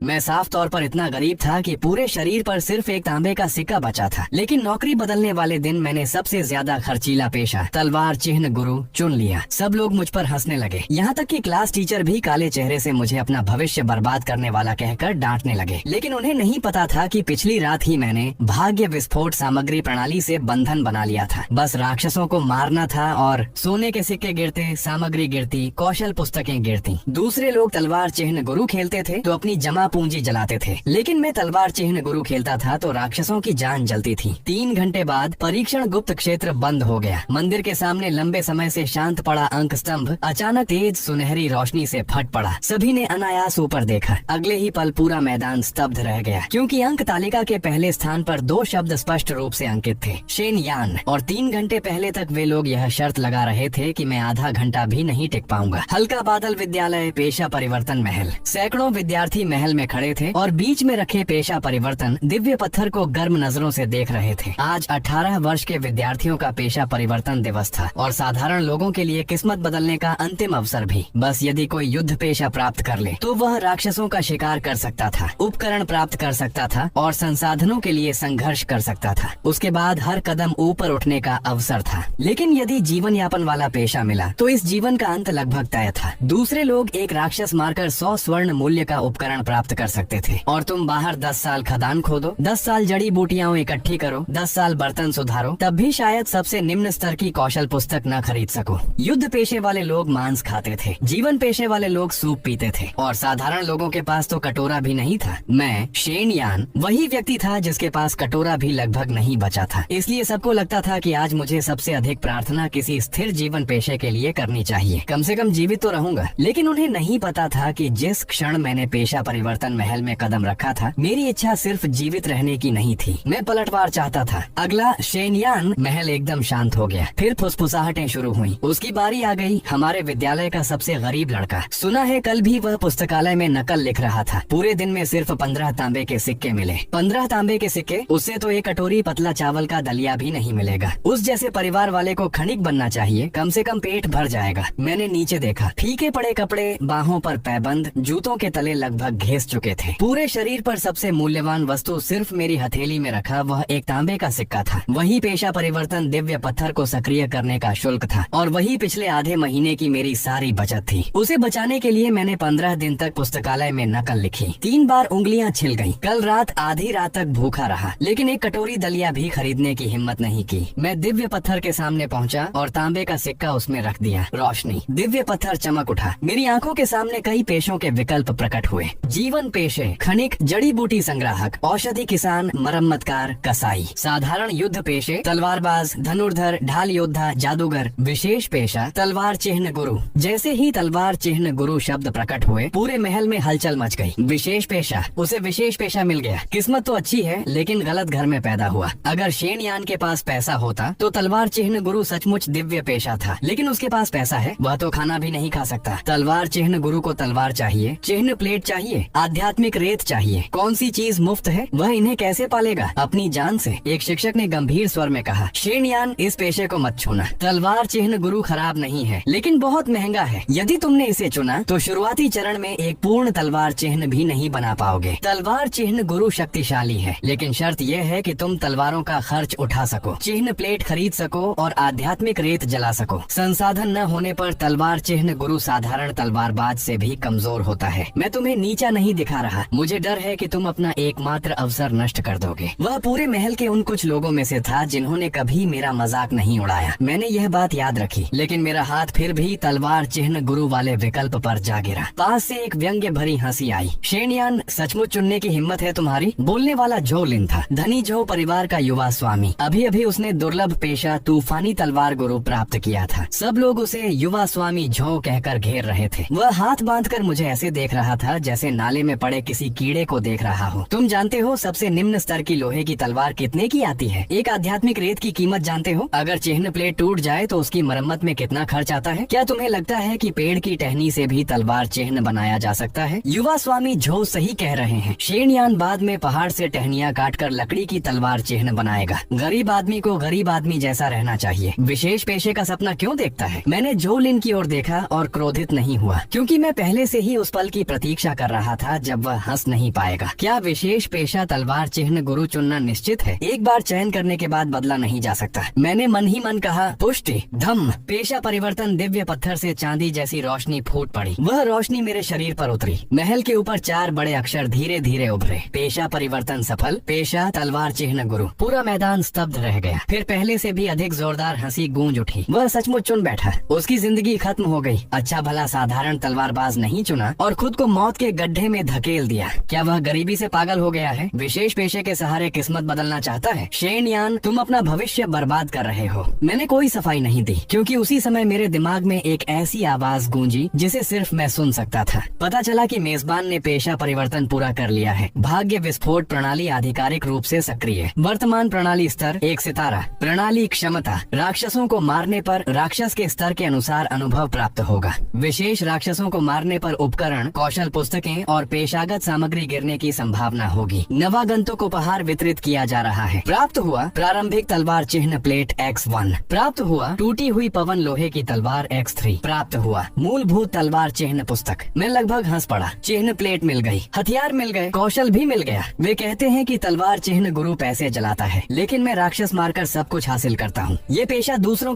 मैं साफ तौर पर इतना गरीब था कि पूरे शरीर पर सिर्फ एक तांबे का सिक्का बचा था। लेकिन नौकरी बदलने वाले दिन मैंने सबसे ज्यादा खर्चीला पेशा तलवार चिन्ह गुरु चुन लिया। सब लोग मुझ पर हंसने लगे, यहाँ तक कि क्लास टीचर भी काले चेहरे से मुझे अपना भविष्य बर्बाद करने वाला कहकर डांटने लगे। लेकिन उन्हें नहीं पता था कि पिछली रात ही मैंने भाग्य विस्फोट सामग्री प्रणाली से बंधन बना लिया था। बस राक्षसों को मारना था और सोने के सिक्के गिरते, सामग्री गिरती, कौशल पुस्तकें गिरती। दूसरे लोग तलवार चिन्ह गुरु खेलते थे तो अपनी जमा पूंजी जलाते थे, लेकिन मैं तलवार चिन्ह गुरु खेलता था तो राक्षसों की जान जलती थी। 3 घंटे बाद परीक्षण गुप्त क्षेत्र बंद हो गया। मंदिर के सामने लंबे समय से शांत पड़ा अंक स्तंभ अचानक तेज सुनहरी रोशनी से फट पड़ा। सभी ने अनायास ऊपर देखा। अगले ही पल पूरा मैदान स्तब्ध रह गया, क्योंकि अंक तालिका के पहले स्थान पर 2 शब्द स्पष्ट रूप से अंकित थे, शेन यान। और 3 घंटे पहले तक वे लोग यह शर्त लगा रहे थे कि मैं आधा घंटा भी नहीं टिक पाऊंगा। हल्का बादल विद्यालय पेशा परिवर्तन महल। सैकड़ों विद्यार्थी महल में खड़े थे और बीच में रखे पेशा परिवर्तन दिव्य पत्थर को गर्म नजरों से देख रहे थे। आज 18 वर्ष के विद्यार्थियों का पेशा परिवर्तन दिवस था और साधारण लोगों के लिए किस्मत बदलने का अंतिम अवसर भी। बस यदि कोई युद्ध पेशा प्राप्त कर ले तो वह राक्षसों का शिकार कर सकता था, उपकरण प्राप्त कर सकता था और संसाधनों के लिए संघर्ष कर सकता था। उसके बाद हर कदम ऊपर उठने का अवसर था। लेकिन यदि जीवन यापन वाला पेशा मिला तो इस जीवन का अंत लगभग तय था। दूसरे लोग एक राक्षस मारकर 100 स्वर्ण मूल्य का उपकरण प्राप्त कर सकते थे और तुम बाहर 10 साल खदान खोदो, 10 साल जड़ी बूटियां इकट्ठी करो, 10 साल बर्तन सुधारो, तब भी शायद सबसे निम्न स्तर की कौशल पुस्तक न खरीद सको। युद्ध पेशे वाले लोग मांस खाते थे, जीवन पेशे वाले लोग सूप पीते थे और साधारण लोगों के पास तो कटोरा भी नहीं था। मैं शेन यान वही व्यक्ति था जिसके पास कटोरा भी लगभग नहीं बचा था। इसलिए सबको लगता था कि आज मुझे सबसे अधिक प्रार्थना किसी स्थिर जीवन पेशे के लिए करनी चाहिए। कम से कम जीवित तो रहूंगा। लेकिन उन्हें नहीं पता था कि जिस क्षण मैंने पेशा परिवर्तन महल में कदम रखा था, मेरी इच्छा सिर्फ जीवित रहने की नहीं थी, मैं पलटवार चाहता था। अगला शेन यान महल एकदम शांत हो गया। फिर फुसफुसाहटें शुरू हुई। उसकी बारी आ गई। हमारे विद्यालय का सबसे गरीब लड़का, सुना है कल भी वह पुस्तकालय में नकल लिख रहा था। पूरे दिन में सिर्फ 15 तांबे के सिक्के मिले। 15 तांबे के सिक्के, उससे तो एक कटोरी पतला चावल का दलिया भी नहीं मिलेगा। उस जैसे परिवार वाले को खनिक बनना चाहिए, कम से कम पेट भर जाएगा। मैंने नीचे देखा, फीके पड़े कपड़े, बाहों पर पैबंद, जूतों के तले लगभग घिस चुके थे। पूरे शरीर पर सबसे मूल्यवान वस्तु सिर्फ मेरी हथेली में रखा वह एक तांबे का सिक्का था। वही पेशा परिवर्तन दिव्य पत्थर को सक्रिय करने का शुल्क था और वही पिछले आधे महीने की मेरी सारी बचत थी। उसे बचाने के लिए मैंने 15 दिन तक पुस्तकालय में नकल लिखी। 3 बार उंगलियां छिल गईं। कल रात आधी रात तक भूखा रहा, लेकिन एक कटोरी दलिया भी खरीदने की हिम्मत नहीं की। मैं दिव्य पत्थर के सामने पहुंचा और तांबे का सिक्का उसमें रख दिया। रोशनी, दिव्य पत्थर चमक उठा। मेरी आंखों के सामने कई पेशों के विकल्प प्रकट हुए। जीवन पेशे, खनिक, जड़ी बूटी संग्राहक, औषधि किसान, मरम्मतकार, कसाई। साधारण युद्ध पेशे, तलवारबाज, धनुर्धर, ढाल योद्धा, जादूगर। विशेष पेशा, तलवार चिन्ह गुरु। जैसे ही तलवार चिन्ह गुरु शब्द प्रकट हुए, पूरे महल में हलचल मच गई। विशेष पेशा, उसे विशेष पेशा मिल गया। किस्मत तो अच्छी है, लेकिन गलत घर में पैदा हुआ। अगर शेन यान के पास पैसा होता तो तलवार चिन्ह गुरु सचमुच दिव्य पेशा था, लेकिन उसके पास पैसा है, वह तो खाना भी नहीं खा सकता। तलवार चिन्ह गुरु को तलवार चाहिए, चिन्ह प्लेट चाहिए, आध्यात्मिक रेत चाहिए। कौन सी चीज मुफ्त है? वह इन्हें कैसे पालेगा? अपनी जान से। एक शिक्षक ने गंभीर स्वर में कहा, शेन यान, इस पेशे को मत छूना। तलवार चिन्ह गुरु खराब नहीं है, लेकिन बहुत महंगा है। यदि तुमने इसे चुना तो शुरुआती चरण में एक पूर्ण तलवार चिन्ह भी नहीं बना पाओगे। तलवार चिन्ह गुरु शक्तिशाली है, लेकिन शर्त यह है कि तुम तलवारों का खर्च उठा सको, चिन्ह प्लेट खरीद सको और आध्यात्मिक रेत जला सको। संसाधन न होने पर तलवार चिन्ह गुरु साधारण तलवारबाज से भी कमजोर होता है। मैं तुम्हें नीचा नहीं दिखा रहा, मुझे डर है कि तुम अपना एकमात्र अवसर नष्ट कर दोगे। वह पूरे महल के उन कुछ लोगों में से था जिन्होंने कभी मेरा मजाक नहीं उड़ाया। मैंने यह बात याद रखी, लेकिन मेरा हाथ फिर भी तलवार चिन्ह गुरु वाले विकल्प पर जा गिरा। पास से एक व्यंग्य भरी हंसी आई। शेन यान, सचमुच चुनने की हिम्मत है तुम्हारी? बोलने वाला झो लिन था, धनी झो परिवार का युवा स्वामी। अभी अभी उसने दुर्लभ पेशा तूफानी तलवार गुरु प्राप्त किया था। सब लोग उसे युवा स्वामी झो कहकर घेर रहे थे। वह हाथ बांधकर मुझे ऐसे देख रहा था जैसे नाले में पड़े किसी कीड़े को देख रहा हो। तुम जानते हो सबसे निम्न स्तर की लोहे की तलवार कितने की आती है? एक आध्यात्मिक रेत की कीमत जानते हो? अगर चिन्ह प्लेट टूट जाए तो उसकी मरम्मत में कितना खर्च आता है? क्या तुम्हें लगता है कि पेड़ की टहनी से भी तलवार चिन्ह बनाया जा सकता है? युवा स्वामी झो सही कह रहे हैं। शेन यान बाद में पहाड़ से टहनियाँ काटकर लकड़ी की तलवार चिन्ह बनाएगा। गरीब आदमी को गरीब आदमी जैसा रहना चाहिए। विशेष पेशे का सपना क्यों देखता है? मैंने झो लिन की ओर देखा और क्रोधित नहीं हुआ, क्योंकि मैं पहले से ही उस पल की प्रतीक्षा कर रहा था था जब वह हंस नहीं पाएगा। क्या विशेष पेशा तलवार चिन्ह गुरु चुनना निश्चित है? एक बार चयन करने के बाद बदला नहीं जा सकता। मैंने मन ही मन कहा, पुष्टि धम्म। पेशा परिवर्तन दिव्य पत्थर से चांदी जैसी रोशनी फूट पड़ी। वह रोशनी मेरे शरीर पर उतरी। महल के ऊपर 4 बड़े अक्षर धीरे धीरे उभरे, पेशा परिवर्तन सफल, पेशा तलवार चिन्ह गुरु। पूरा मैदान स्तब्ध रह गया। फिर पहले से भी अधिक जोरदार हंसी गूंज उठी। वह सचमुच चुन बैठा। उसकी जिंदगी खत्म हो गई। अच्छा भला साधारण तलवारबाज नहीं चुना और खुद को मौत के गड्ढे में धकेल दिया। क्या वह गरीबी से पागल हो गया है? विशेष पेशे के सहारे किस्मत बदलना चाहता है? शेन यान, तुम अपना भविष्य बर्बाद कर रहे हो। मैंने कोई सफाई नहीं दी, क्योंकि उसी समय मेरे दिमाग में एक ऐसी आवाज गूंजी जिसे सिर्फ मैं सुन सकता था। पता चला कि मेजबान ने पेशा परिवर्तन पूरा कर लिया है। भाग्य विस्फोट प्रणाली आधिकारिक रूप से सक्रिय। वर्तमान प्रणाली स्तर 1 सितारा। प्रणाली क्षमता, राक्षसों को मारने पर राक्षस के स्तर के अनुसार अनुभव प्राप्त होगा। विशेष राक्षसों को मारने पर उपकरण, कौशल पुस्तकें और पेशागत सामग्री गिरने की संभावना होगी। नवागंतुक उपहार वितरित किया जा रहा है। प्राप्त हुआ प्रारंभिक तलवार चिन्ह प्लेट X1। प्राप्त हुआ टूटी हुई पवन लोहे की तलवार X3। प्राप्त हुआ मूलभूत तलवार चिन्ह पुस्तक। मैं लगभग हंस पड़ा। चिन्ह प्लेट मिल गई, हथियार मिल गए, कौशल भी मिल गया। वे कहते हैं कि तलवार चिन्ह गुरु पैसे जलाता है, लेकिन मैं राक्षस मारकर सब कुछ हासिल करता हूँ। ये पेशा दूसरों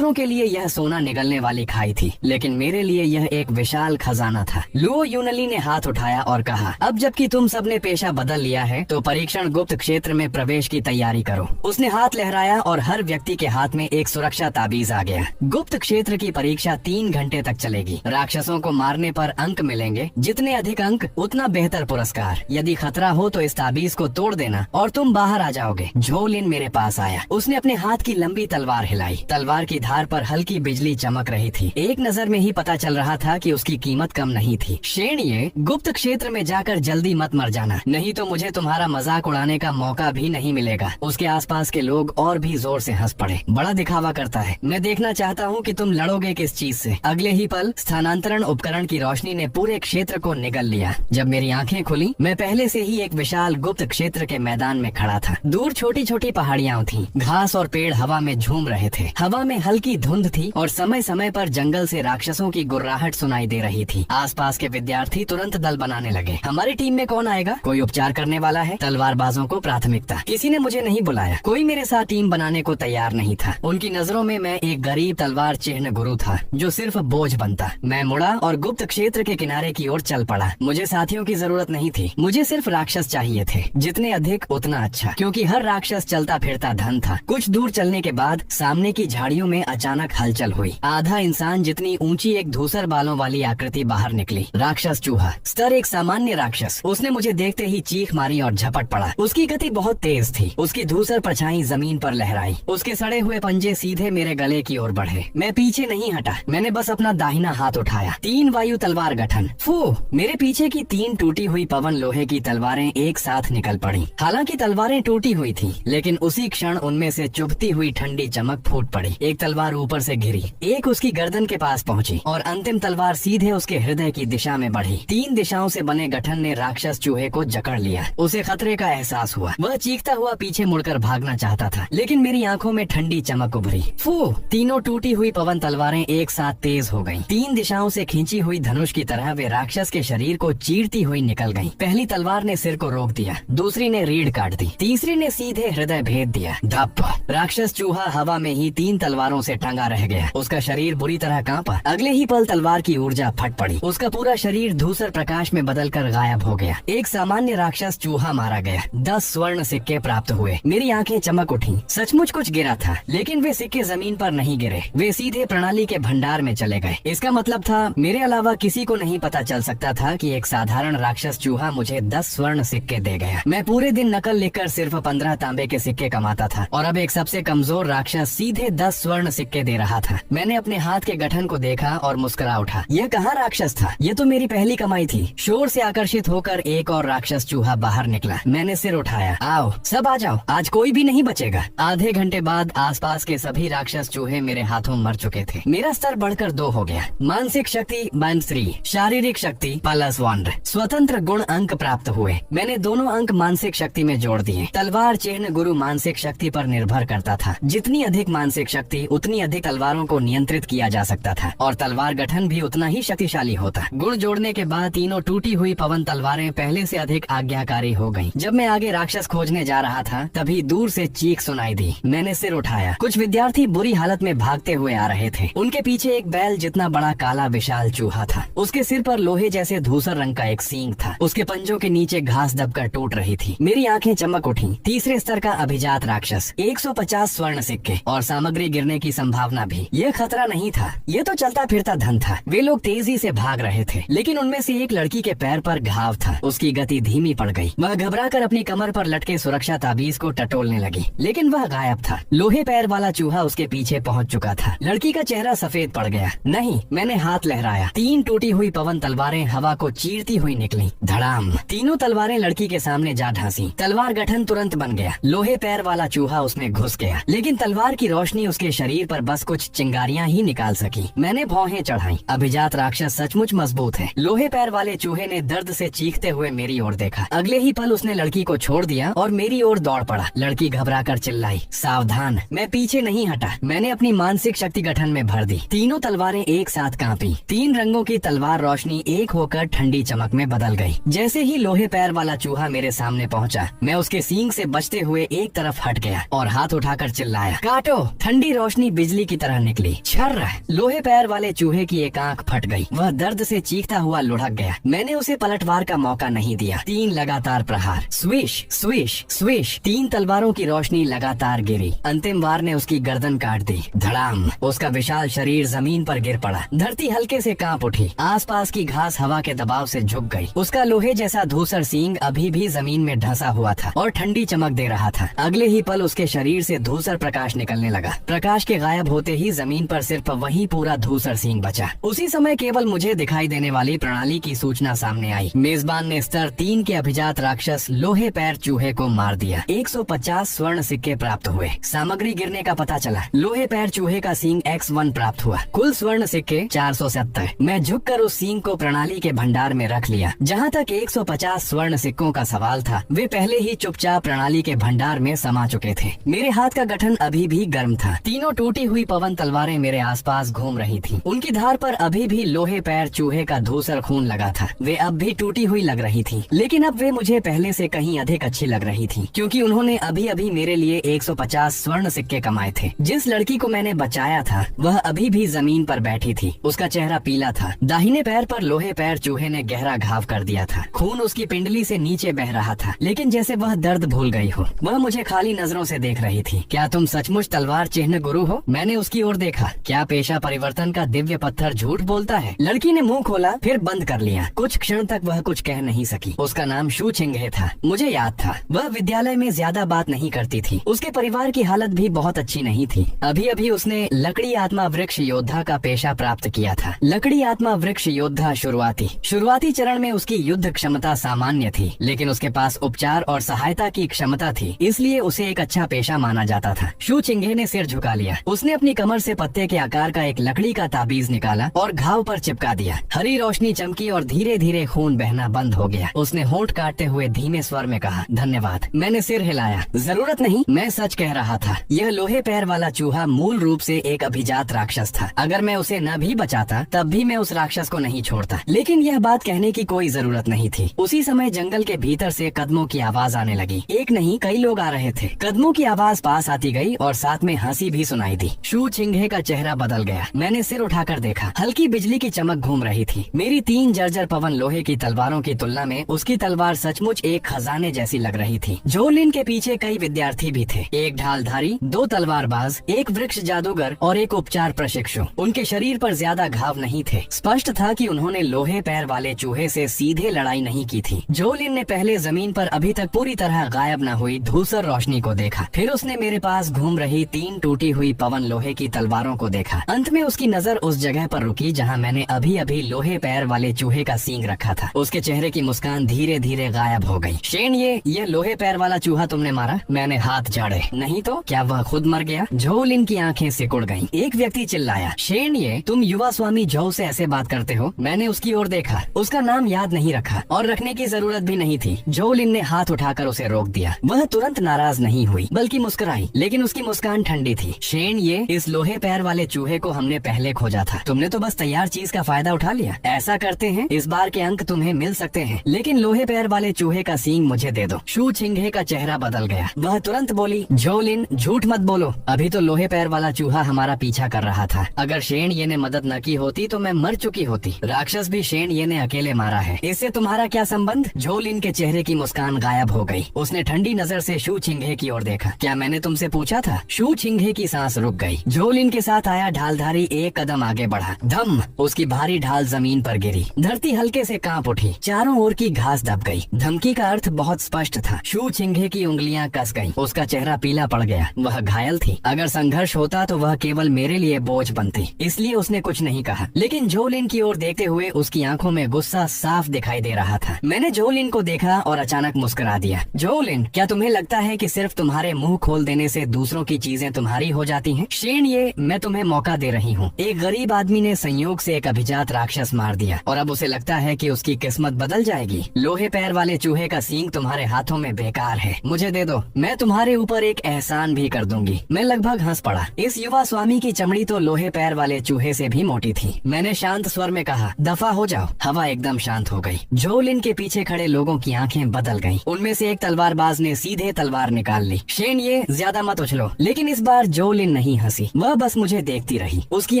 के लिए यह सोना निगलने वाली खाई थी, लेकिन मेरे लिए यह एक विशाल खजाना था। लुओ यूनली ने हाथ उठाया और कहा, अब जबकि तुम सबने पेशा बदल लिया है तो परीक्षण गुप्त क्षेत्र में प्रवेश की तैयारी करो। उसने हाथ लहराया और हर व्यक्ति के हाथ में एक सुरक्षा ताबीज आ गया। गुप्त क्षेत्र की परीक्षा 3 घंटे तक चलेगी। राक्षसों को मारने पर अंक मिलेंगे, जितने अधिक अंक उतना बेहतर पुरस्कार। यदि खतरा हो तो इस ताबीज को तोड़ देना और तुम बाहर आ जाओगे। झोलिन मेरे पास आया। उसने अपने हाथ की लंबी तलवार हिलाई। तलवार की धार पर हल्की बिजली चमक रही थी। एक नजर में ही पता चल रहा था कि उसकी कीमत कम नहीं थी। शेणिये, गुप्त क्षेत्र में जाकर जल्दी मत मर जाना, नहीं तो मुझे तुम्हारा मजाक उड़ाने का मौका भी नहीं मिलेगा। उसके आसपास के लोग और भी जोर से हंस पड़े। बड़ा दिखावा करता है। मैं देखना चाहता हूँ कि तुम लड़ोगे किस चीज से। अगले ही पल स्थानांतरण उपकरण की रोशनी ने पूरे क्षेत्र को निगल लिया। जब मेरी आंखें खुली, मैं पहले से ही एक विशाल गुप्त क्षेत्र के मैदान में खड़ा था। दूर छोटी छोटी पहाड़ियाँ थीं। घास और पेड़ हवा में झूम रहे थे। हवा में हल्की धुंध थी और समय समय पर जंगल से राक्षसों की गुर्राहट सुनाई दे रही थी। आसपास के विद्यार्थी तुरंत दल बनाने लगे। हमारी टीम में कौन आएगा? कोई उपचार करने वाला है? तलवारबाजों को प्राथमिकता। किसी ने मुझे नहीं बुलाया। कोई मेरे साथ टीम बनाने को तैयार नहीं था। उनकी नजरों में मैं एक गरीब तलवार चिन्ह गुरु था, जो सिर्फ बोझ बनता। मैं मुड़ा और गुप्त क्षेत्र के किनारे की ओर चल पड़ा। मुझे साथियों की जरूरत नहीं थी, मुझे सिर्फ राक्षस चाहिए थे। जितने अधिक उतना अच्छा, क्योंकि हर राक्षस चलता फिरता धन था। कुछ दूर चलने के बाद सामने की झाड़ियों में अचानक हलचल हुई। आधा इंसान जितनी ऊंची एक धूसर बालों वाली आकृति बाहर निकली। राक्षस चूहा, स्तर एक सामान्य राक्षस। उसने मुझे देखते ही चीख मारी और झपट पड़ा। उसकी गति बहुत तेज थी। उसकी धूसर परछाई जमीन पर लहराई। उसके सड़े हुए पंजे सीधे मेरे गले की ओर बढ़े। मैं पीछे नहीं हटा। मैंने बस अपना दाहिना हाथ उठाया। 3 वायु तलवार गठन। फू! मेरे पीछे की 3 टूटी हुई पवन लोहे की तलवारें एक साथ निकल पड़ी। हालांकि तलवारें टूटी हुई थी, लेकिन उसी क्षण उनमें से चुभती हुई ठंडी चमक फूट पड़ी। एक तलवार ऊपर से गिरी, एक उसकी गर्दन के पास पहुंची और अंतिम तलवार सीधे उसके हृदय की दिशा में बढ़ी। 3 दिशाओं से बने गठन ने राक्षस चूहे को जकड़ लिया। उसे खतरे का एहसास हुआ। वह चीखता हुआ पीछे मुड़कर भागना चाहता था, लेकिन मेरी आंखों में ठंडी चमक उभरी। फू! तीनों टूटी हुई पवन तलवारें एक साथ तेज हो गईं। 3 दिशाओं से खींची हुई धनुष की तरह वे राक्षस के शरीर को चीरती हुई निकल गईं। पहली तलवार ने सिर को रोक दिया, दूसरी ने रीढ़ काट दी, तीसरी ने सीधे हृदय भेद दिया। धप! राक्षस चूहा हवा में ही 3 तलवारों से टंगा रह गया। उसका शरीर बुरी तरह कांपा। अगले ही पल तलवार की ऊर्जा फट पड़ी। उसका पूरा शरीर धूसर प्रकाश में बदलकर गायब हो गया। एक सामान्य राक्षस चूहा मारा गया। 10 स्वर्ण सिक्के प्राप्त हुए। मेरी आंखें चमक उठी। सचमुच कुछ गिरा था, लेकिन वे सिक्के जमीन पर नहीं गिरे। वे सीधे प्रणाली के भंडार में चले गए। इसका मतलब था मेरे अलावा किसी को नहीं पता चल सकता था कि एक साधारण राक्षस चूहा मुझे 10 स्वर्ण सिक्के दे गया। मैं पूरे दिन नकल लिखकर सिर्फ 15 तांबे के सिक्के कमाता था, और अब एक सबसे कमजोर राक्षस सीधे 10 स्वर्ण सिक्के दे रहा था। मैंने अपने हाथ के गठन को देखा और मुस्कुरा उठा। यह कहाँ राक्षस था? यह तो मेरी पहली कमाई थी। शोर से आकर्षित होकर एक और राक्षस चूहा बाहर निकला। मैंने सिर उठाया। आओ, सब आ जाओ, आज कोई भी नहीं बचेगा। आधे घंटे बाद आसपास के सभी राक्षस चूहे मेरे हाथों मर चुके थे। मेरा स्तर बढ़कर 2 हो गया। मानसिक शक्ति -3, शारीरिक शक्ति +1, स्वतंत्र गुण अंक प्राप्त हुए। मैंने दोनों अंक मानसिक शक्ति में जोड़ दिए। तलवार चिन्ह गुरु मानसिक शक्ति पर निर्भर करता था। जितनी अधिक मानसिक शक्ति, उतनी अधिक तलवारों को नियंत्रित किया जा सकता था, और तलवार गठन भी उतना ही शक्तिशाली होता। गुण जोड़ने के बाद तीनों दोनों टूटी हुई पवन तलवारें पहले से अधिक आज्ञाकारी हो गईं। जब मैं आगे राक्षस खोजने जा रहा था तभी दूर से चीख सुनाई दी। मैंने सिर उठाया। कुछ विद्यार्थी बुरी हालत में भागते हुए आ रहे थे। उनके पीछे एक बैल जितना बड़ा काला विशाल चूहा था। उसके सिर पर लोहे जैसे धूसर रंग का एक सींग था। उसके पंजों के नीचे घास दबकर टूट रही थी। मेरी आंखें चमक उठी। तीसरे स्तर का अभिजात राक्षस, 150 स्वर्ण सिक्के और सामग्री गिरने की संभावना भी। ये खतरा नहीं था, ये तो चलता फिरता धन था। वे लोग तेजी से भाग रहे थे, लेकिन उनमें से एक लड़की के पैर पर घाव था। उसकी गति धीमी पड़ गई। वह घबराकर अपनी कमर पर लटके सुरक्षा ताबीज को टटोलने लगी, लेकिन वह गायब था। लोहे पैर वाला चूहा उसके पीछे पहुंच चुका था। लड़की का चेहरा सफेद पड़ गया। नहीं, मैंने हाथ लहराया। 3 टूटी हुई पवन तलवारें हवा को चीरती हुई निकली। धड़ाम! तीनों तलवारें लड़की के सामने जा ढांसी। तलवार गठन तुरंत बन गया। लोहे पैर वाला चूहा उसमें घुस गया, लेकिन तलवार की रोशनी उसके शरीर पर बस कुछ चिंगारियां ही निकाल सकी। मैंने भौहें चढ़ाई। अभिजात राक्षस सचमुच मजबूत है। लोहे पैर वाले चूहे ने दर्द से चीखते हुए मेरी ओर देखा। अगले ही पल उसने लड़की को छोड़ दिया और मेरी ओर दौड़ पड़ा। लड़की घबराकर चिल्लाई, सावधान! मैं पीछे नहीं हटा। मैंने अपनी मानसिक शक्ति गठन में भर दी। तीनों तलवारें एक साथ कांपी। 3 रंगों की तलवार रोशनी एक होकर ठंडी चमक में बदल गई। जैसे ही लोहे पैर वाला चूहा मेरे सामने पहुंचा, मैं उसके सींग से बचते हुए एक तरफ हट गया और हाथ उठाकर चिल्लाया, काटो! ठंडी रोशनी बिजली की तरह निकली। छर्र! लोहे पैर वाले चूहे की एक आंख फट गई। वह दर्द से चीखता हुआ लुढ़क गया। मैंने उसे पलटवार का मौका नहीं दिया। 3 लगातार प्रहार। Swish swish swish. 3 तलवारों की रोशनी लगातार गिरी। अंतिम वार ने उसकी गर्दन काट दी। धड़ाम! उसका विशाल शरीर जमीन पर गिर पड़ा। धरती हल्के से कांप उठी। आसपास की घास हवा के दबाव से झुक गई। उसका लोहे जैसा धूसर सींग अभी भी जमीन में ढसा हुआ था और ठंडी चमक दे रहा था। अगले ही पल उसके शरीर से धूसर प्रकाश निकलने लगा। प्रकाश के गायब होते ही जमीन पर सिर्फ वही पूरा धूसर सींग बचा। उसी समय केवल मुझे दिखाई देने वाली प्रणाली की सूचना सामने आई। मेजबान ने स्तर 3 के अभिजात राक्षस लोहे पैर चूहे को मार दिया। 150 स्वर्ण सिक्के प्राप्त हुए। सामग्री गिरने का पता चला। लोहे पैर चूहे का सींग X1 प्राप्त हुआ। कुल स्वर्ण सिक्के 470। मैं झुककर उस सींग को प्रणाली के भंडार में रख लिया। जहाँ तक 150 स्वर्ण सिक्कों का सवाल था, वे पहले ही चुपचाप प्रणाली के भंडार में समा चुके थे। मेरे हाथ का गठन अभी भी गर्म था। तीनों टूटी हुई पवन तलवारें मेरे आसपास घूम रही थीं। उनकी धार पर अभी भी लोहे पैर चूहे का धूसर खून लगा था। वे अब भी टूटी हुई लग रही थीं, लेकिन अब वे मुझे पहले से कहीं अधिक अच्छी लग रही थीं, क्योंकि उन्होंने अभी अभी मेरे लिए 150 स्वर्ण सिक्के कमाए थे। जिस लड़की को मैंने बचाया था वह अभी भी जमीन पर बैठी थी। उसका चेहरा पीला था। दाहिने पैर पर लोहे पैर चूहे ने गहरा घाव कर दिया था। खून उसकी पिंडली से नीचे बह रहा था, लेकिन जैसे वह दर्द भूल गई हो। वह मुझे खाली नजरों से देख रही थी। क्या तुम सचमुच तलवार चिन्ह गुरु हो? मैंने उसकी ओर देखा। क्या पेशा परिवर्तन का दिव्य पत्थर झूठ बोलता है? लड़की ने मुंह खोला, फिर बंद कर लिया। कुछ क्षण तक वह कुछ कह नहीं सकी। उसका नाम शू छिंगे था। मुझे याद था। वह विद्यालय में ज्यादा बात नहीं करती थी। उसके परिवार की हालत भी बहुत अच्छी नहीं थी। अभी अभी उसने लकड़ी आत्मा वृक्ष योद्धा का पेशा प्राप्त किया था। लकड़ी आत्मा वृक्ष योद्धा शुरुआती चरण में उसकी युद्ध क्षमता सामान्य थी, लेकिन उसके पास उपचार और सहायता की क्षमता थी, इसलिए उसे एक अच्छा पेशा माना जाता था। शू छिंगे ने सिर झुका लिया। उसने अपनी कमर से पत्ते के आकार का एक लकड़ी का ताबीज निकाला और घाव पर चिपका दिया। हरी रोशनी चमकी और धीरे धीरे खून बहना बंद हो गया। उसने होंठ काटते हुए धीमे स्वर में कहा, धन्यवाद। मैंने सिर हिलाया। जरूरत नहीं, मैं सच कह रहा था। यह लोहे पैर वाला चूहा मूल रूप से एक अभिजात राक्षस था। अगर मैं उसे न भी बचाता तब भी मैं उस राक्षस को नहीं छोड़ता, लेकिन यह बात कहने की कोई जरूरत नहीं थी। उसी समय जंगल के भीतर से कदमों की आवाज आने लगी। एक नहीं, कई लोग आ रहे थे। कदमों की आवाज पास आती गई और साथ में हंसी भी सुनाई दी। शू छिंगे का चेहरा बदल गया। मैंने सिर उठाकर देखा। हल्की बिजली की चमक घूम रही थी। मेरी 3 जर्जर पवन लोहे की तलवारों की तुलना में उसकी तलवार सचमुच एक खजाने जैसी लग रही थी। जोलिन के पीछे कई विद्यार्थी भी थे। एक ढालधारी, 2 तलवारबाज, एक वृक्ष जादूगर और एक उपचार प्रशिक्षु। उनके शरीर पर ज्यादा घाव नहीं थे। स्पष्ट था कि उन्होंने लोहे पैर वाले चूहे से सीधे लड़ाई नहीं की थी। जोलिन ने पहले जमीन पर अभी तक पूरी तरह गायब न हुई धूसर रोशनी को देखा। फिर उसने मेरे पास घूम रही 3 टूटी हुई पवन लोहे की तलवारों को देखा। अंत में उसकी नजर उस जगह पर रुकी जहाँ मैंने अभी अभी लोहे पैर वाले चूहे का सींग रखा था। उसके चेहरे की मुस्कान धीरे धीरे गायब हो गई। शेन, ये लोहे पैर वाला चूहा तुमने मारा? मैंने हाथ झाड़े। नहीं तो क्या वह खुद मर गया? झोलिन की आंखें सिकुड़ गईं। एक व्यक्ति चिल्लाया, शेन, तुम युवा स्वामी झो से ऐसे बात करते हो? मैंने उसकी ओर देखा। उसका नाम याद नहीं रखा और रखने की जरूरत भी नहीं थी। झोलिन ने हाथ उठाकर उसे रोक दिया। वह तुरंत नाराज नहीं हुई, बल्कि मुस्कुराई, लेकिन उसकी मुस्कान ठंडी थी। शेन, इस लोहे पैर वाले चूहे को हमने पहले खोजा था। तुमने तो बस तैयार चीज का फायदा उठा लिया। ऐसा करते हैं इस बार के अंक तुम्हें मिल सकते हैं, लेकिन लोहे पैर वाले चूहे का सींग मुझे दे दो। शू छिंघे का चेहरा बदल गया। वह तुरंत बोली, झोलिन झूठ मत बोलो, अभी तो लोहे पैर वाला चूहा हमारा पीछा कर रहा था। अगर शेन ये ने मदद न की होती तो मैं मर चुकी होती। राक्षस भी शेन ये ने अकेले मारा है, इससे तुम्हारा क्या संबंध? झोलिन के चेहरे की मुस्कान गायब हो गई। उसने ठंडी नजर से शू छिंघे की ओर देखा। क्या मैंने तुमसे पूछा था? शू छिंघे की सांस रुक गई। झोलिन के साथ आया ढालधारी एक कदम आगे बढ़ा। धम, उसकी भारी ढाल जमीन पर गिरी। धरती हल्के से कांप उठी। चारों ओर की घास दब गई। धमकी का अर्थ बहुत स्पष्ट था। शू छिंघे की उंगलियां कस गईं। उसका चेहरा पीला पड़ गया। वह घायल थी। अगर संघर्ष होता तो वह केवल मेरे लिए बोझ बनती, इसलिए उसने कुछ नहीं कहा। लेकिन झोलिन की ओर देखते हुए उसकी आंखों में गुस्सा साफ दिखाई दे रहा था। मैंने झोलिन को देखा और अचानक मुस्कुरा दिया। झोलिन, क्या तुम्हें लगता है कि सिर्फ तुम्हारे मुंह खोल देने से दूसरों की चीजें तुम्हारी हो जाती हैं? शेन ये, मैं तुम्हें मौका दे रही हूँ। एक गरीब आदमी ने संयोग से एक अभिजात राक्षस मार दिया और अब उसे लगता है कि उसकी किस्मत बदल जाएगी। लोहे पैर वाले चूहे का सींग तुम्हारे हाथों में बेकार है, मुझे दे दो, मैं तुम्हारे ऊपर एक एहसान भी कर दूंगी। मैं लगभग हंस पड़ा। इस युवा स्वामी की चमड़ी तो लोहे पैर वाले चूहे से भी मोटी थी। मैंने शांत स्वर में कहा, दफा हो जाओ। हवा एकदम शांत हो गई। झोलिन के पीछे खड़े लोगों की आंखें बदल गईं। उनमें से एक तलवारबाज ने सीधे तलवार निकाल ली। शेन ये, ज्यादा मत उछलो। लेकिन इस बार झोलिन नहीं हंसी, वह बस मुझे देखती रही। उसकी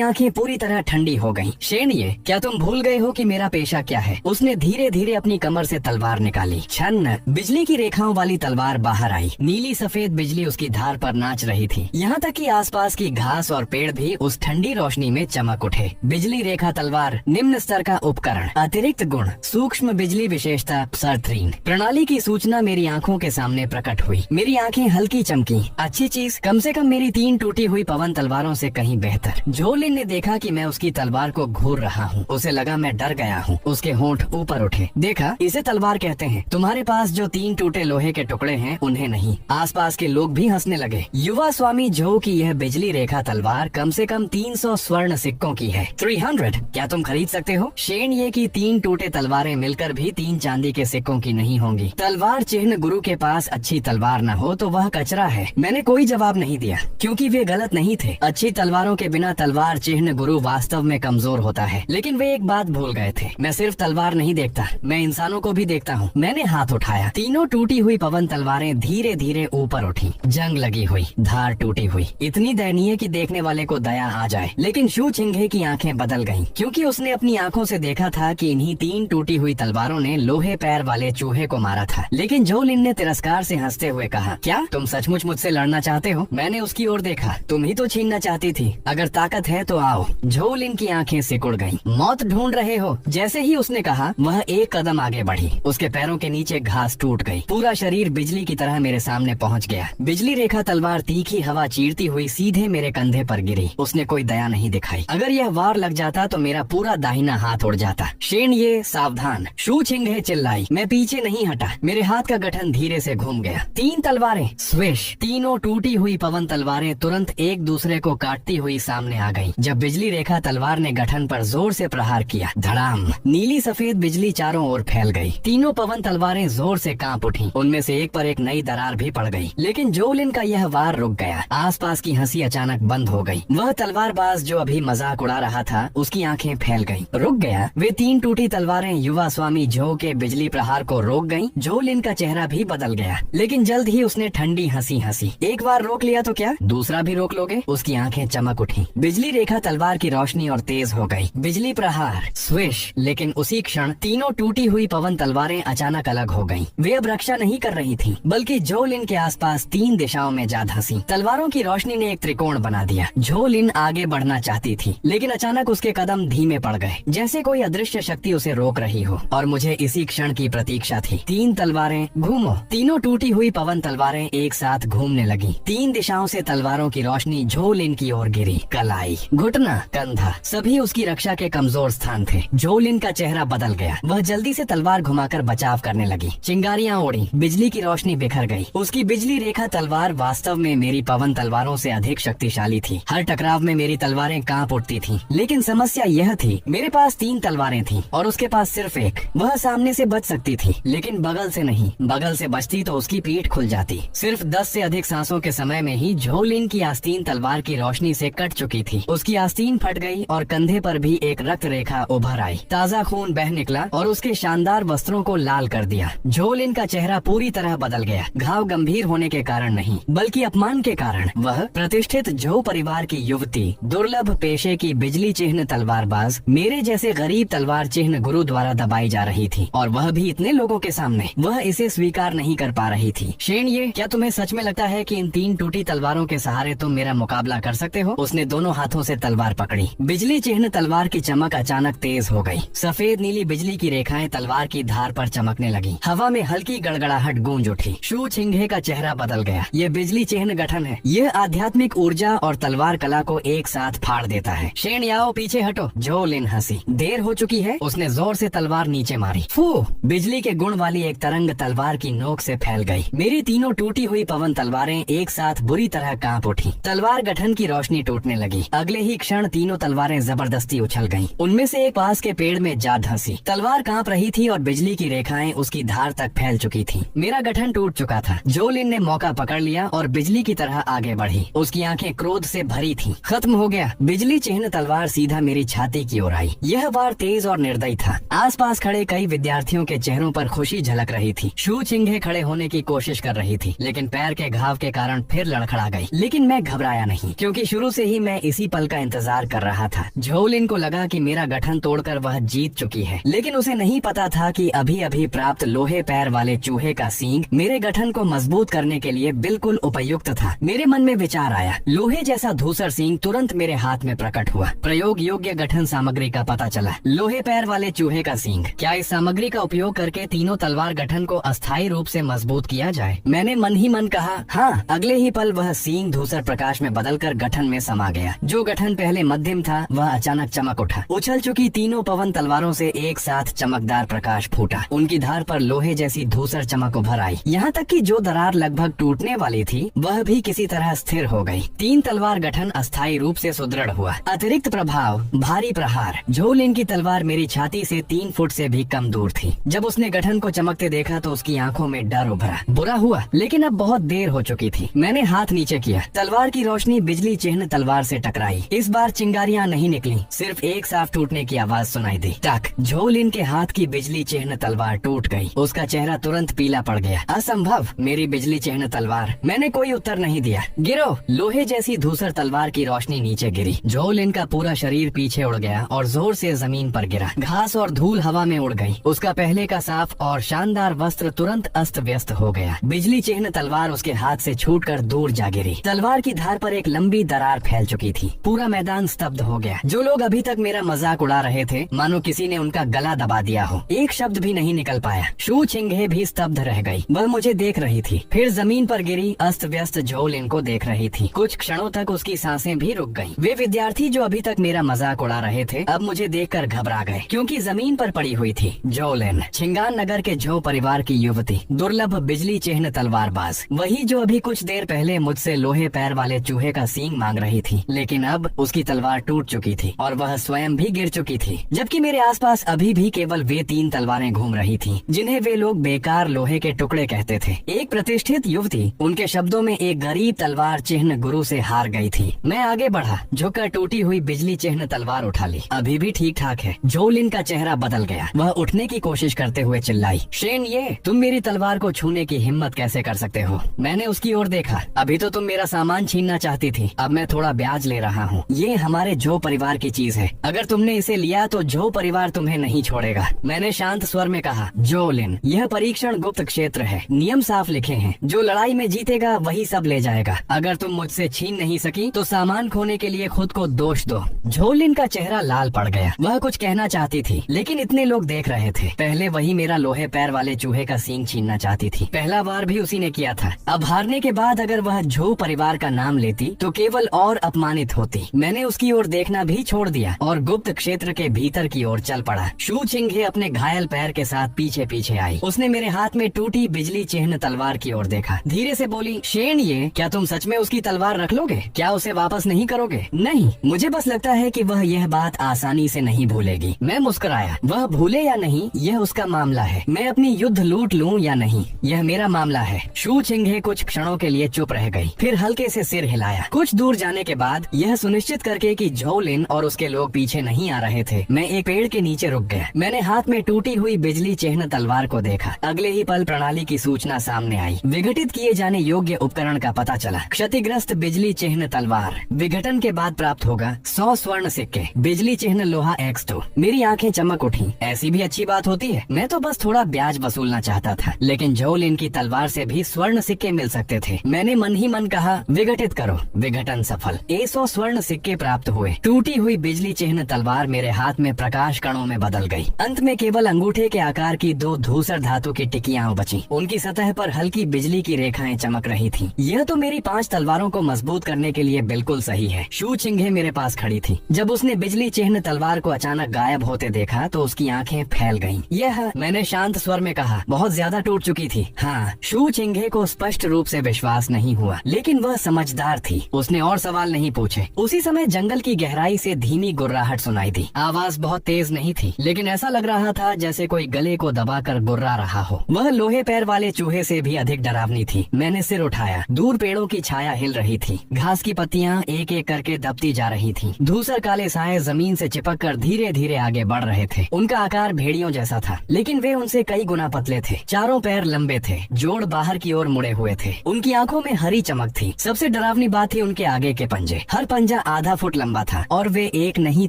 आंखें पूरी तरह ठंडी हो गईं। शेन ये, क्या तुम भूल गए हो कि मेरा पेशा क्या है? उसने धीरे धीरे अपनी कमर से तलवार निकाली। छन्न, बिजली की रेखाओं वाली तलवार बाहर आई। नीली सफेद बिजली उसकी धार पर नाच रही थी। यहाँ तक कि आसपास की घास और पेड़ भी उस ठंडी रोशनी में चमक उठे। बिजली रेखा तलवार निम्न स्तर का उपकरण। अतिरिक्त गुण, सूक्ष्म बिजली विशेषता सर्त्रीन। प्रणाली की सूचना मेरी आंखों के सामने प्रकट हुई। मेरी आंखें हल्की चमकी। अच्छी चीज, कम से कम मेरी 3 टूटी हुई पवन तलवारों से कहीं बेहतर। झोलिन ने देखा कि मैं उसकी तलवार को घूर रहा हूँ। उसे लगा मैं डर गया हूँ। उसके होंठ ऊपर उठे। देखा, इसे तलवार कहते हैं। तुम्हारे पास जो 3 टूटे लोहे के टुकड़े हैं उन्हें नहीं। आसपास के लोग भी हंसने लगे। युवा स्वामी जो की यह बिजली रेखा तलवार कम से कम 300 स्वर्ण सिक्कों की है। 300, क्या तुम खरीद सकते हो? शेन ये की 3 टूटे तलवारें मिलकर भी 3 चांदी के सिक्कों की नहीं होंगी। तलवार चिन्ह गुरु के पास अच्छी तलवार न हो तो वह कचरा है। मैंने कोई जवाब नहीं दिया, क्योंकि वे गलत नहीं थे। अच्छी तलवारों के बिना तलवार चिन्ह गुरु वास्तव में कमजोर होता है। लेकिन वे एक बात भूल गए थे, मैं सिर्फ तलवार नहीं देखता, मैं इंसानों को भी देखता हूँ। मैंने हाथ उठाया। तीनों टूटी हुई पवन तलवारें धीरे धीरे ऊपर उठी। जंग लगी हुई, धार टूटी हुई, इतनी दयनीय कि देखने वाले को दया आ जाए। लेकिन शू छिंघे की आंखें बदल गईं, क्योंकि उसने अपनी आंखों से देखा था कि इन्हीं 3 टूटी हुई तलवारों ने लोहे पैर वाले चूहे को मारा था। लेकिन झोलिन ने तिरस्कार से हंसते हुए कहा, क्या तुम सचमुच मुझसे लड़ना चाहते हो? मैंने उसकी ओर देखा। तुम ही तो छीनना चाहती थी। अगर ताकत है तो आओ। झोलिन की आंखें सिकुड़ गईं। मौत ढूंढ रहे हो? जैसे ही उसने कहा, वह एक कदम आगे बढ़ी। उसके पैरों के नीचे घास टूट गई। पूरा शरीर बिजली की तरह मेरे सामने पहुंच गया। बिजली रेखा तलवार तीखी हवा चीरती हुई सीधे मेरे कंधे पर गिरी। उसने कोई दया नहीं दिखाई। अगर यह वार लग जाता तो मेरा पूरा दाहिना हाथ उड़ जाता। शेन ये, सावधान। शू छिंघे चिल्लाई। मैं पीछे नहीं हटा। मेरे हाथ का गठन धीरे से घूम गया। 3 तलवारें, स्विश। तीनों टूटी हुई पवन तलवारें तुरंत एक दूसरे को काटती हुई सामने आ गई। जब बिजली रेखा तलवार ने गठन पर जोर से प्रहार किया, धड़ाम, नीली सफेद बिजली चारों ओर फैल गई। तीनों पवन तलवारें जोर से कांप उठी। उनमें से एक पर एक नई दरार भी पड़ गई। लेकिन झोलिन का यह वार रुक गया। आसपास की हंसी अचानक बंद हो गई। वह तलवारबाज जो अभी मजाक उड़ा रहा था, उसकी आंखें फैल गईं। रुक गया। वे 3 टूटी तलवारें युवा स्वामी झो के बिजली प्रहार को रोक गईं। झोलिन का चेहरा भी बदल गया। लेकिन जल्द ही उसने ठंडी हंसी हंसी। एक बार रोक लिया तो क्या दूसरा भी रोक लोगे? उसकी आंखें चमक उठी। बिजली रेखा तलवार की रोशनी और तेज हो गई। बिजली प्रहार, स्विश। लेकिन उसी क्षण तीनों टूटी हुई पवन तलवारें अचानक अलग हो गईं। वे अब रक्षा नहीं कर रही थीं, बल्कि झोलिन के आसपास 3 दिशाओं में जा धंसी। तलवारों की रोशनी ने एक त्रिकोण बना दिया। झोलिन आगे बढ़ना चाहती थी, लेकिन अचानक उसके कदम धीमे पड़ गए, जैसे कोई अदृश्य शक्ति उसे रोक रही हो। और मुझे इसी क्षण की प्रतीक्षा थी। 3 तलवारें, घूमो। तीनों टूटी हुई पवन तलवारें एक साथ घूमने लगी। 3 दिशाओं से तलवारों की रोशनी झोलिन की ओर गिरी। कलाई, घुटना, कंधा, सभी उसकी रक्षा के कमजोर स्थान थे। झोलिन का चेहरा बदल गया। वह जल्दी से तलवार घुमाकर बचाव करने लगी। चिंगारियां उड़ी। बिजली की रोशनी बिखर गई। उसकी बिजली रेखा तलवार वास्तव में मेरी पवन तलवारों से अधिक शक्तिशाली थी। हर टकराव में मेरी तलवारें कांप उठती थीं। लेकिन समस्या यह थी, मेरे पास 3 तलवारें थीं और उसके पास सिर्फ एक। वह सामने से बच सकती थी, लेकिन बगल से नहीं। बगल से बचती तो उसकी पीठ खुल जाती। सिर्फ 10 से अधिक सांसों के समय में ही झोलिन की आस्तीन तलवार की रोशनी से कट चुकी थी। उसकी आस्तीन फट गई और कंधे पर भी एक रक्त रेखा उभर आई। ताज़ा खून बह निकला और उसके शानदार वस्त्रों को लाल कर दिया। झोलिन का चेहरा पूरी तरह बदल गया। घाव गंभीर होने के कारण नहीं बल्कि अपमान के कारण। वह प्रतिष्ठित झो परिवार की युवती, दुर्लभ पेशे की बिजली चिन्ह तलवारबाज, मेरे जैसे गरीब तलवार चिन्ह गुरु द्वारा दबाई जा रही थी, और वह भी इतने लोगों के सामने। वह इसे स्वीकार नहीं कर पा रही थी। शेन, ये क्या तुम्हें सच में लगता है कि इन 3 टूटी तलवारों के सहारे तुम मेरा मुकाबला कर सकते हो? उसने दोनों हाथों से तलवार पकड़ी। बिजली चिन्ह तलवार की चमक अचानक तेज हो गई। सफेद नीली बिजली की रेखाएं तलवार की धार पर चमकने लगी। हवा में हल्की गड़गड़ाहट गूंज उठी। शू छिंघे का चेहरा बदल गया। ये बिजली चिन्ह गठन है। यह आध्यात्मिक ऊर्जा और तलवार कला को एक साथ फाड़ देता है। शेन याओ, पीछे हटो। झोलिन हंसी। देर हो चुकी है। उसने जोर से तलवार नीचे मारी। फू! बिजली के गुण वाली एक तरंग तलवार की नोक से फैल गई। मेरी तीनों टूटी हुई पवन तलवारें एक साथ बुरी तरह कांप उठी। तलवार गठन की रोशनी टूटने लगी। अगले ही क्षण तीनों तलवारें जबरदस्ती उछल गईं। उनमें से एक पास के पेड़ में जा धंसी। तलवार कांप रही थी और बिजली की रेखाएं उसकी धार तक फैल चुकी थी। मेरा गठन टूट चुका था। झोलिन ने मौका पकड़ लिया और बिजली की तरह आगे बढ़ी। उसकी आंखें क्रोध से भरी थीं। खत्म हो गया। बिजली चिन्ह तलवार सीधा मेरी छाती की ओर आई। यह वार तेज और निर्दयी था। आसपास खड़े कई विद्यार्थियों के चेहरों पर खुशी झलक रही थी। शू छिंघे खड़े होने की कोशिश कर रही थी, लेकिन पैर के घाव के कारण फिर लड़खड़ा गई। लेकिन मैं घबराया नहीं, क्योंकि शुरू से ही मैं इसी पल का इंतजार कर रहा था। झोलिन को लगा कि मेरा गठन तोड़कर वह जीत चुकी है, लेकिन उसे नहीं पता था कि अभी अभी प्राप्त लोहे पैर वाले चूहे का सींग मेरे गठन को मजबूत करने के लिए बिल्कुल उपयुक्त था। मेरे मन में विचार आया। लोहे जैसा धूसर सींग तुरंत मेरे हाथ में प्रकट हुआ। प्रयोग योग्य गठन सामग्री का पता चला। लोहे पैर वाले चूहे का सींग। क्या इस सामग्री का उपयोग करके तीनों तलवार गठन को अस्थायी रूप से मजबूत किया जाए? मैंने मन ही मन कहा हाँ। अगले ही पल वह सींग धूसर प्रकाश में बदलकर गठन में समा गया। जो गठन पहले मध्यम था वह अचानक चमक उठा। उछल चुकी तीनों पवन तलवारों से एक साथ चमकदार प्रकाश फूटा। उनकी धार पर लोहे जैसी धूसर चमक उभर आई। यहाँ तक कि जो दरार लगभग टूटने वाली थी वह भी किसी तरह स्थिर हो गई। 3 तलवार गठन अस्थायी रूप से सुदृढ़ हुआ। अतिरिक्त प्रभाव, भारी प्रहार। झोलिन की तलवार मेरी छाती से 3 फुट से भी कम दूर थी। जब उसने गठन को चमकते देखा तो उसकी आंखों में डर उभरा। बुरा हुआ, लेकिन अब बहुत देर हो चुकी थी। मैंने हाथ नीचे किया। तलवार की रोशनी बिजली चिन्ह तलवार से टकराई। इस बार चिंगारियां नहीं निकली, सिर्फ एक साफ टूटने की आवाज सुनाई दी। टक! झोलिन के हाथ की बिजली चिन्ह तलवार टूट गई। उसका चेहरा तुरंत पीला पड़ गया। असंभव! मेरी बिजली चिन्ह तलवार। मैंने कोई उत्तर नहीं दिया। गिरो! लोहे जैसी धूसर तलवार की रोशनी नीचे गिरी। झोलिन का पूरा शरीर पीछे उड़ गया और जोर से जमीन पर गिरा। घास और धूल हवा में उड़ गई। उसका पहले का साफ और शानदार वस्त्र तुरंत अस्त व्यस्त हो गया। बिजली चिन्ह तलवार उसके हाथ से छूटकर दूर जा गिरी। तलवार की धार पर एक लंबी दरार फैल चुकी थी। पूरा मैदान स्तब्ध हो गया। जो लोग अभी तक मेरा मजाक उड़ा रहे थे, मानो किसी ने उनका गला दबा दिया हो। एक शब्द भी नहीं निकल पाया। शू छिंघे भी स्तब्ध रह गई। वह मुझे देख रही थी, फिर जमीन पर गिरी अस्त व्यस्त झोलिन को देख रही थी। कुछ क्षणों तक उसकी सांसें भी रुक गईं। वे विद्यार्थी जो अभी तक मेरा मजाक उड़ा रहे थे अब मुझे देखकर घबरा गए, क्योंकि जमीन पर पड़ी हुई थी झोलिन, छिंगान नगर के झो परिवार की युवती, दुर्लभ बिजली चिन्ह तलवारबाज। वही जो अभी कुछ देर पहले मुझसे लोहे पैर वाले चूहे का सींग मांग रही थी, लेकिन अब उसकी तलवार टूट चुकी थी और वह स्वयं भी गिर चुकी थी। जबकि मेरे आसपास अभी भी केवल वे 3 तलवारें घूम रही थीं, जिन्हें वे लोग बेकार लोहे के टुकड़े कहते थे। एक प्रतिष्ठित युवती, उनके शब्दों में एक गरीब तलवार चिन्ह गुरु से हार गई थी। मैं आगे बढ़ा, झुककर टूटी हुई बिजली चिन्ह तलवार उठा ली। अभी भी ठीक ठाक है। झोलिन का चेहरा बदल गया। वह उठने की कोशिश करते हुए चिल्लाई, शेन, ये तुम मेरी तलवार को छूने की हिम्मत कैसे कर सकते हो? मैंने उसकी ओर देखा। अभी तो तुम मेरा सामान छीनना चाहती थी, अब मैं थोड़ा ब्याज ले रहा हूँ। ये हमारे झो परिवार की चीज है। अगर तुमने इसे लिया तो झो परिवार तुम्हें नहीं छोड़ेगा। मैंने शांत स्वर में कहा, झोलिन, यह परीक्षण गुप्त क्षेत्र है। नियम साफ लिखे हैं। जो लड़ाई में जीतेगा वही सब ले जाएगा। अगर तुम मुझसे छीन नहीं सकी तो सामान खोने के लिए खुद को दोष दो। झोलिन का चेहरा लाल पड़ गया। वह कुछ कहना चाहती थी, लेकिन इतने लोग देख रहे थे। पहले वही मेरा लोहे पैर वाले चूहे का सींग छीनना चाहती थी। पहला बार भी उसी ने किया था। अब हारने के बाद अगर वह झो परिवार का नाम लेती तो केवल और अपमानित होती। मैंने उसकी ओर देखना भी छोड़ दिया और गुप्त क्षेत्र के भीतर की ओर चल पड़ा। शू छिंघे अपने घायल पैर के साथ पीछे पीछे आई। उसने मेरे हाथ में टूटी बिजली चिन्ह तलवार की ओर देखा। धीरे से बोली, शेन, ये क्या तुम सच में उसकी तलवार रख लोगे? क्या उसे वापस नहीं करोगे? नहीं, मुझे बस लगता है कि वह यह बात आसानी से नहीं भूलेगी। मैं मुस्कुराया। वह भूले या नहीं, यह उसका मामला है। मैं अपनी युद्ध लूट लूं या नहीं, यह मेरा मामला है। शू छिंघे कुछ क्षणों के लिए चुप रह गई, फिर हल्के से सिर हिलाया। कुछ दूर जाने के बाद यह सुनिश्चित करके कि झोलिन और उसके लोग पीछे नहीं आ रहे थे, मैं एक पेड़ के नीचे रुक गया। मैंने हाथ में टूटी हुई बिजली चिह्न तलवार को देखा। अगले ही पल प्रणाली की सूचना सामने आई। विघटित किए जाने योग्य उपकरण का पता चला। क्षतिग्रस्त बिजली चिह्न तलवार, विघटन के बाद प्राप्त होगा 100 स्वर्ण सिक्के। बिजली चिह्न लोहा X2। मेरी आंखें चमक उठी। ऐसी भी अच्छी बात होती है। मैं तो बस थोड़ा ब्याज वसूलना चाहता था, लेकिन जोलिन की तलवार से भी स्वर्ण सिक्के मिल सकते थे। मैंने मन ही मन कहा, विघटित करो। विघटन सफल। 100 स्वर्ण सिक्के प्राप्त हुए। टूटी हुई बिजली चिह्न तलवार मेरे हाथ में प्रकाश कणों में बदल गई। अंत में केवल अंगूठे के आकार की 2 धूसर धातु की टिकियां बची। उनकी सतह पर हल्की बिजली की रेखाएं चमक रही थीं। यह तो मेरी 5 तलवारों को मजबूत करने के लिए बिल्कुल सही है। शू चिंघे मेरे पास खड़ी थी। जब उसने बिजली चिह्न तलवार को अचानक गायब होते देखा तो उसकी आंखें फैल गईं। यह, मैंने शांत स्वर में कहा, बहुत ज्यादा टूट चुकी थी। हाँ, शू चिंघे को स्पष्ट रूप से विश्वास नहीं हुआ, लेकिन वह समझदार थी। उसने और सवाल नहीं पूछे। उसी समय जंगल की गहराई से धीमी गुर्राहट सुनाई दी। आवाज बहुत तेज नहीं थी, लेकिन ऐसा लग रहा था जैसे कोई गले को दबाकर गुर्रा रहा हो। वह लोहे पैर वाले चूहे से भी अधिक डरावनी थी। मैंने सिर उठाया। दूर पेड़ों की छाया हिल रही थी। घास की पत्तियां एक एक करके दबती जा रही थीं। धूसर काले साए जमीन से चिपक कर धीरे धीरे आगे बढ़ रहे थे। उनका आकार भेड़ियों जैसा था, लेकिन वे उनसे कई गुना पतले थे। चारों पैर लंबे थे, जोड़ बाहर की ओर मुड़े हुए थे। उनकी आंखों में हरी चमक थी। सबसे डरावनी बात थी उनके आगे के पंजे। हर पंजा आधा फुट लंबा था और वे एक नहीं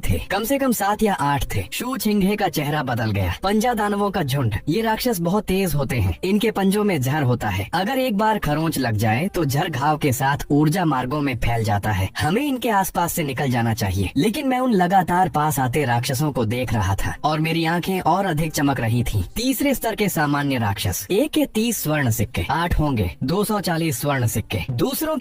थे, कम से कम 7 या 8 थे। शू चिंघे का चेहरा बदल गया। पंजा दानवों का झुंड। ये राक्षस बहुत तेज होते हैं। इनके पंजों में जहर होता है। अगर एक बार खरोंच लग जाए तो जहर घाव के साथ ऊर्जा मार्गों में फैल जाता है। हमें इनके आसपास से निकल जाना चाहिए। लेकिन मैं उन लगातार पास आते राक्षसों को देख रहा था और मेरी आंखें और अधिक चमक रही थीं। तीसरे स्तर के सामान्य राक्षस, 1 के 30 स्वर्ण सिक्के, 8 होंगे 240 स्वर्ण सिक्के। दूसरों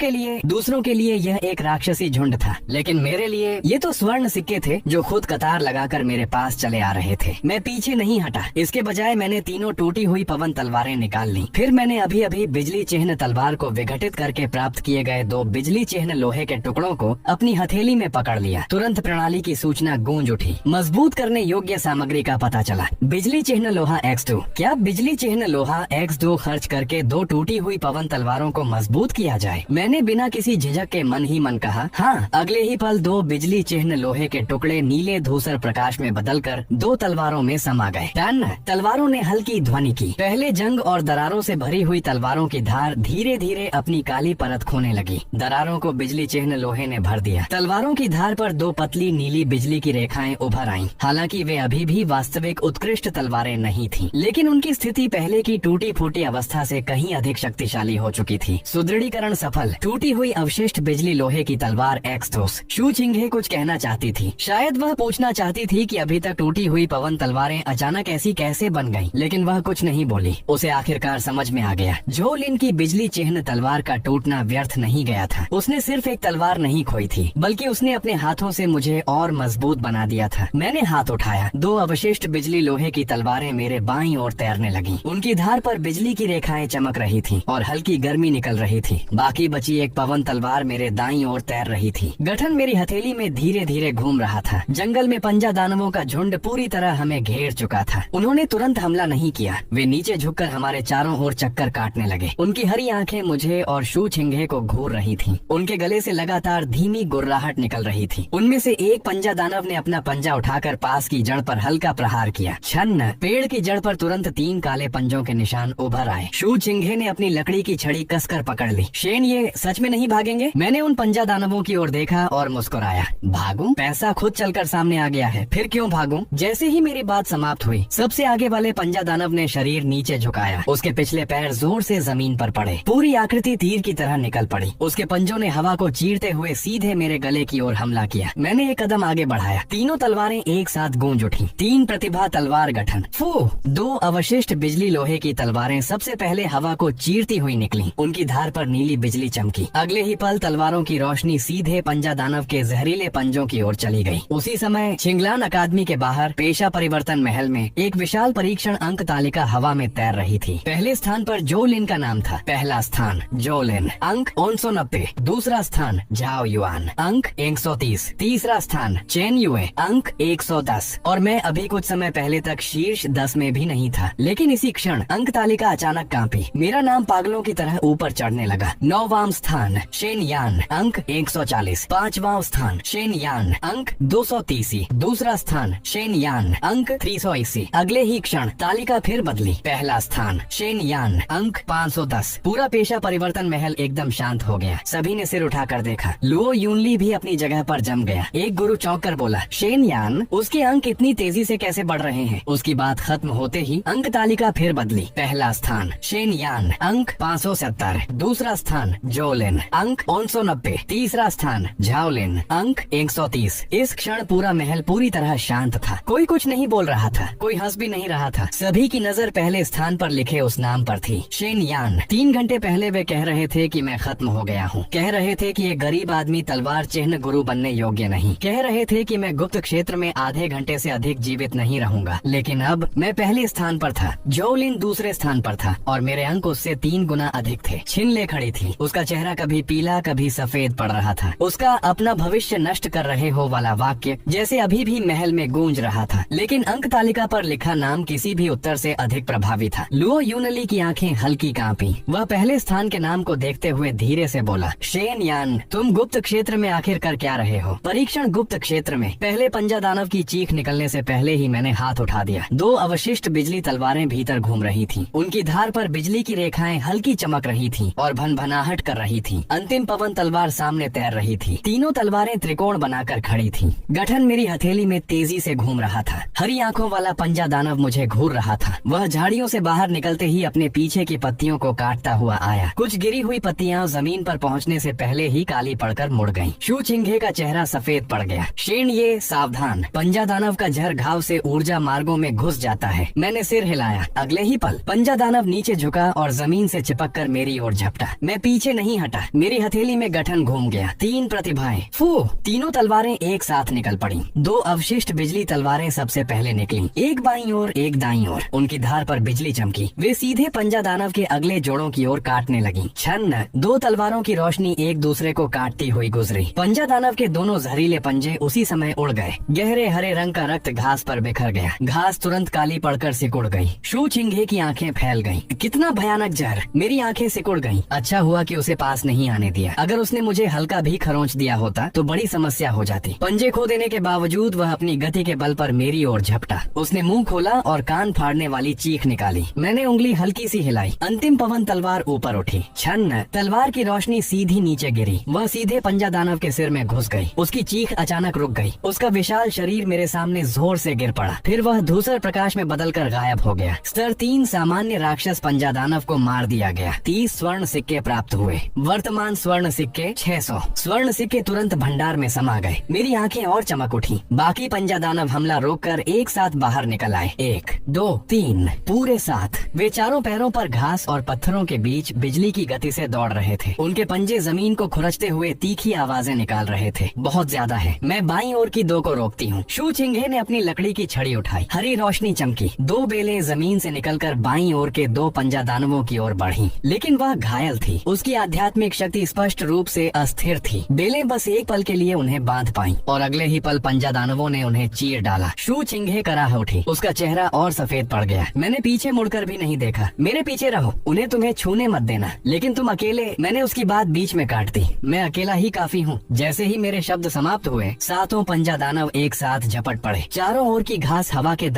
के लिए यह एक राक्षसी झुंड था, लेकिन मेरे लिए ये तो स्वर्ण सिक्के थे जो खुद कतार लगाकर मेरे पास चले आ रहे थे। मैं पीछे नहीं हटा। इसके बजाय मैंने तीनों टूटी हुई पवन तलवारें निकाल ली। फिर मैंने अभी अभी बिजली चिह्न तलवार को विघटित करके प्राप्त किए गए 2 बिजली चिह्न लोहे के टुकड़ों को अपनी हथेली में पकड़ लिया। तुरंत प्रणाली की सूचना गूंज उठी। मजबूत करने योग्य सामग्री का पता चला। बिजली चिह्न लोहा X2। क्या बिजली चिह्न लोहा X2 खर्च करके 2 टूटी हुई पवन तलवारों को मजबूत किया जाए? मैंने बिना किसी झिझक के मन ही मन कहा, हाँ। अगले ही पल 2 बिजली चिह्न लोहे के टुकड़े नीले धूसर प्रकाश में बदलकर 2 तलवारों में समा गए। टन! तलवारों ने हल्की ध्वनि की। पहले जंग और दरारों से भरी हुई तलवारों की धार धीरे धीरे अपनी काली परत खोने लगी। दरारों को बिजली चिह्न लोहे ने भर दिया। तलवारों की धार पर 2 पतली नीली बिजली की रेखाएं उभर आईं। हालांकि वे अभी भी वास्तविक उत्कृष्ट तलवारें नहीं थीं, लेकिन उनकी स्थिति पहले की टूटी फूटी अवस्था से कहीं अधिक शक्तिशाली हो चुकी थी। सुदृढ़ीकरण सफल। टूटी हुई अवशिष्ट बिजली लोहे की तलवार X2। शू चिंघे कुछ कहना चाहती थी। शायद वह पूछना चाहती थी कि अभी तक टूटी हुई पवन तलवारें अचानक ऐसी कैसे बन गईं, लेकिन वह कुछ नहीं बोली। उसे आखिरकार समझ में आ गया, जोलिन की बिजली चिह्न तलवार का टूटना व्यर्थ नहीं गया था। उसने सिर्फ एक तलवार नहीं खोई थी, बल्कि उसने अपने हाथों से मुझे और मजबूत बना दिया था। मैंने हाथ उठाया। 2 अवशिष्ट बिजली लोहे की तलवारें मेरे बाईं ओर तैरने लगीं। उनकी धार पर बिजली की रेखाएं चमक रही थीं और हल्की गर्मी निकल रही थी। बाकी बची एक पवन तलवार मेरे दाईं ओर तैर रही थी। गठन मेरी हथेली में धीरे धीरे घूम रहा था। जंगल में पंजा दानवों का झुंड पूरी तरह हमें घेर चुका था। उन्होंने तुरंत हमला नहीं किया। वे नीचे झुककर हमारे चारों ओर चक्कर काटने लगे। उनकी हरी आंखें मुझे और शू चिंघे को घूर रही थीं। उनके गले से लगातार धीमी गुर्राहट निकल रही थी। उनमें से एक पंजा दानव ने अपना पंजा उठाकर पास की जड़ पर हल्का प्रहार किया। छन्न! पेड़ की जड़ पर तुरंत 3 काले पंजों के निशान उभर आए। शू चिंघे ने अपनी लकड़ी की छड़ी कसकर पकड़ ली। शेन, ये सच में नहीं भागेंगे? मैंने उन पंजा दानवों की ओर देखा और मुस्कुराया। भागूं? पैसा खुद चलकर सामने आ गया है, फिर क्यों भागूं? जैसे ही मेरी बात समाप्त हुई, सबसे आगे वाले पंजा दानव ने शरीर नीचे झुकाया। उसके पिछले पैर जोर से जमीन पर पड़े। पूरी आकृति तीर की तरह निकल पड़ी। उसके पंजों ने हवा को चीरते हुए सीधे मेरे गले की ओर हमला किया। मैंने एक कदम आगे बढ़ाया। तीनों तलवारें एक साथ गूंज उठी। 3 प्रतिभा तलवार गठन। फू! 2 अवशिष्ट बिजली लोहे की तलवारें सबसे पहले हवा को चीरती हुई निकली। उनकी धार पर नीली बिजली चमकी। अगले ही पल तलवारों की रोशनी सीधे पंजा दानव के जहरीले पंजों की ओर चली गई। उसी समय छिंगलान अकादमी के बाहर पेशा परिवर्तन महल में एक विशाल परीक्षण अंक तालिका हवा में तैर रही थी। पहले स्थान पर जोलिन का नाम था। पहला स्थान जोलिन, अंक 990। दूसरा स्थान झाओ युआन, अंक 130। तीसरा स्थान चेन युए, अंक 110। और मैं अभी कुछ समय पहले तक शीर्ष 10 में भी नहीं था, लेकिन इसी क्षण अंक तालिका अचानक कांपी। मेरा नाम पागलों की तरह ऊपर चढ़ने लगा। 9वां स्थान शेन यान, अंक 140। 5वां स्थान शेन यान, अंक 230। दूसरा स्थान स्थान शेन यान अंक 380। अगले ही क्षण तालिका फिर बदली। पहला स्थान शेन यान अंक 510। पूरा पेशा परिवर्तन महल एकदम शांत हो गया। सभी ने सिर उठाकर देखा। लुओ यूनली भी अपनी जगह पर जम गया। एक गुरु चौंक कर बोला, शेन यान, उसके अंक इतनी तेजी से कैसे बढ़ रहे हैं? उसकी बात खत्म होते ही अंक तालिका फिर बदली। पहला स्थान शेन यान अंक 570। दूसरा स्थान जोलिन अंक 990। तीसरा स्थान झाओलिन अंक 130। इस क्षण पूरा महल पूरी तरह शांत था। कोई कुछ नहीं बोल रहा था, कोई हंस भी नहीं रहा था। सभी की नजर पहले स्थान पर लिखे उस नाम पर थी, शेन यान। 3 घंटे पहले वे कह रहे थे कि मैं खत्म हो गया हूँ। कह रहे थे कि एक गरीब आदमी तलवार चिन्ह गुरु बनने योग्य नहीं। कह रहे थे कि मैं गुप्त क्षेत्र में आधे घंटे से अधिक जीवित नहीं रहूंगा। लेकिन अब मैं पहले स्थान पर था, जोलिन दूसरे स्थान पर था और मेरे अंक उससे 3 गुना अधिक थे। छिनले खड़ी थी। उसका चेहरा कभी पीला कभी सफेद पड़ रहा था। उसका अपना भविष्य नष्ट कर रहे हो वाला वाक्य जैसे अभी भी महल में गूंज रहा था। लेकिन अंक तालिका पर लिखा नाम किसी भी उत्तर से अधिक प्रभावी था। लुओ यूनली की आंखें हल्की कांपी। वह पहले स्थान के नाम को देखते हुए धीरे से बोला, शेन यान, तुम गुप्त क्षेत्र में आखिर कर क्या रहे हो? परीक्षण गुप्त क्षेत्र में। पहले पंजा दानव की चीख निकलने से पहले ही मैंने हाथ उठा दिया। 2 अवशिष्ट बिजली तलवारें भीतर घूम रही थीं। उनकी धार पर बिजली की रेखाएं हल्की चमक रही थीं और भनभनाहट कर रही थीं। अंतिम पवन तलवार सामने तैर रही थी। तीनों तलवारें त्रिकोण बनाकर खड़ी थीं। गठन मेरी हथेली में तेजी से घूम रहा था। हरी आंखों वाला पंजा दानव मुझे घूर रहा था। वह झाड़ियों से बाहर निकलते ही अपने पीछे की पत्तियों को काटता हुआ आया। कुछ गिरी हुई पत्तियां जमीन पर पहुंचने से पहले ही काली पड़कर मुड़ गईं। शू चिंघे का चेहरा सफेद पड़ गया। शेन ये सावधान, पंजा दानव का जहर घाव से ऊर्जा मार्गों में घुस जाता है। मैंने सिर हिलाया। अगले ही पल पंजा दानव नीचे झुका और जमीन से चिपककर मेरी ओर झपटा। मैं पीछे नहीं हटा। मेरी हथेली में गठन घूम गया। 3 प्रतिभाएं, फू, तीनों तलवारें एक साथ निकल पड़ी। 2 अवशिष्ट बिजली तलवारें सबसे पहले निकली, एक बाईं ओर एक दाईं ओर। उनकी धार पर बिजली चमकी। वे सीधे पंजा दानव के अगले जोड़ों की ओर काटने लगी। छन्न 2 तलवारों की रोशनी एक दूसरे को काटती हुई गुजरी। पंजा दानव के दोनों जहरीले पंजे उसी समय उड़ गए। गहरे हरे रंग का रक्त घास पर बिखर गया। घास तुरंत काली पड़कर सिकुड़ गई। शू चिंघे की आंखें फैल गईं। कितना भयानक जहर! मेरी आंखें सिकुड़ गईं। अच्छा हुआ कि उसे पास नहीं आने दिया। अगर उसने मुझे हल्का भी खरोंच दिया होता तो बड़ी समस्या हो जाती। पंजे खो देने के बावजूद वह अपनी गति के बल पर मेरी ओर झपटा। उसने मुंह खोला और कान फाड़ने वाली चीख निकाली। मैंने उंगली हल्की सी हिलाई। अंतिम पवन तलवार ऊपर उठी। छन्न तलवार की रोशनी सीधी नीचे गिरी। वह सीधे पंजा दानव के सिर में घुस गई। उसकी चीख अचानक रुक गई। उसका विशाल शरीर मेरे सामने जोर से गिर पड़ा। फिर वह धूसर प्रकाश में बदलकर गायब हो गया। स्तर 3 सामान्य राक्षस पंजा दानव को मार दिया गया। 30 स्वर्ण सिक्के प्राप्त हुए। वर्तमान स्वर्ण सिक्के 600। स्वर्ण सिक्के तुरंत भंडार में समा गए। मेरी आंखें और चमक उठी। बाकी पंजा दानव हमला रोककर एक साथ बाहर निकल आए। 1, 2, 3 पूरे 7। वे चारों पैरों पर घास और पत्थरों के बीच बिजली की गति से दौड़ रहे थे। उनके पंजे जमीन को खुरचते हुए तीखी आवाजें निकाल रहे थे। बहुत ज्यादा है। मैं बाईं ओर की 2 को रोकती हूँ। शू चिंघे ने अपनी लकड़ी की छड़ी उठाई। हरी रोशनी चमकी। 2 बेलें जमीन से निकलकर बाईं ओर के 2 पंजा दानवों की ओर बढ़ी। लेकिन वह घायल थी। उसकी आध्यात्मिक शक्ति स्पष्ट रूप से अस्थिर थी। बेलें बस एक पल के लिए उन्हें बांध पाईं और अगले ही पल पंजा दानवों ने उन्हें चीर डाला। शू चिंघे कराह उठी। उसका चेहरा और सफेद पड़ गया। मैंने पीछे मुड़कर भी नहीं देखा। मेरे पीछे रहो, उन्हें तुम्हें छूने मत देना। लेकिन तुम अकेले। मैंने उसकी बात बीच में काट दी। मैं अकेला ही काफी हूँ। जैसे ही मेरे शब्द समाप्त हुए 7 पंजा दानव एक साथ झपट पड़े। चारों ओर की घास हवा के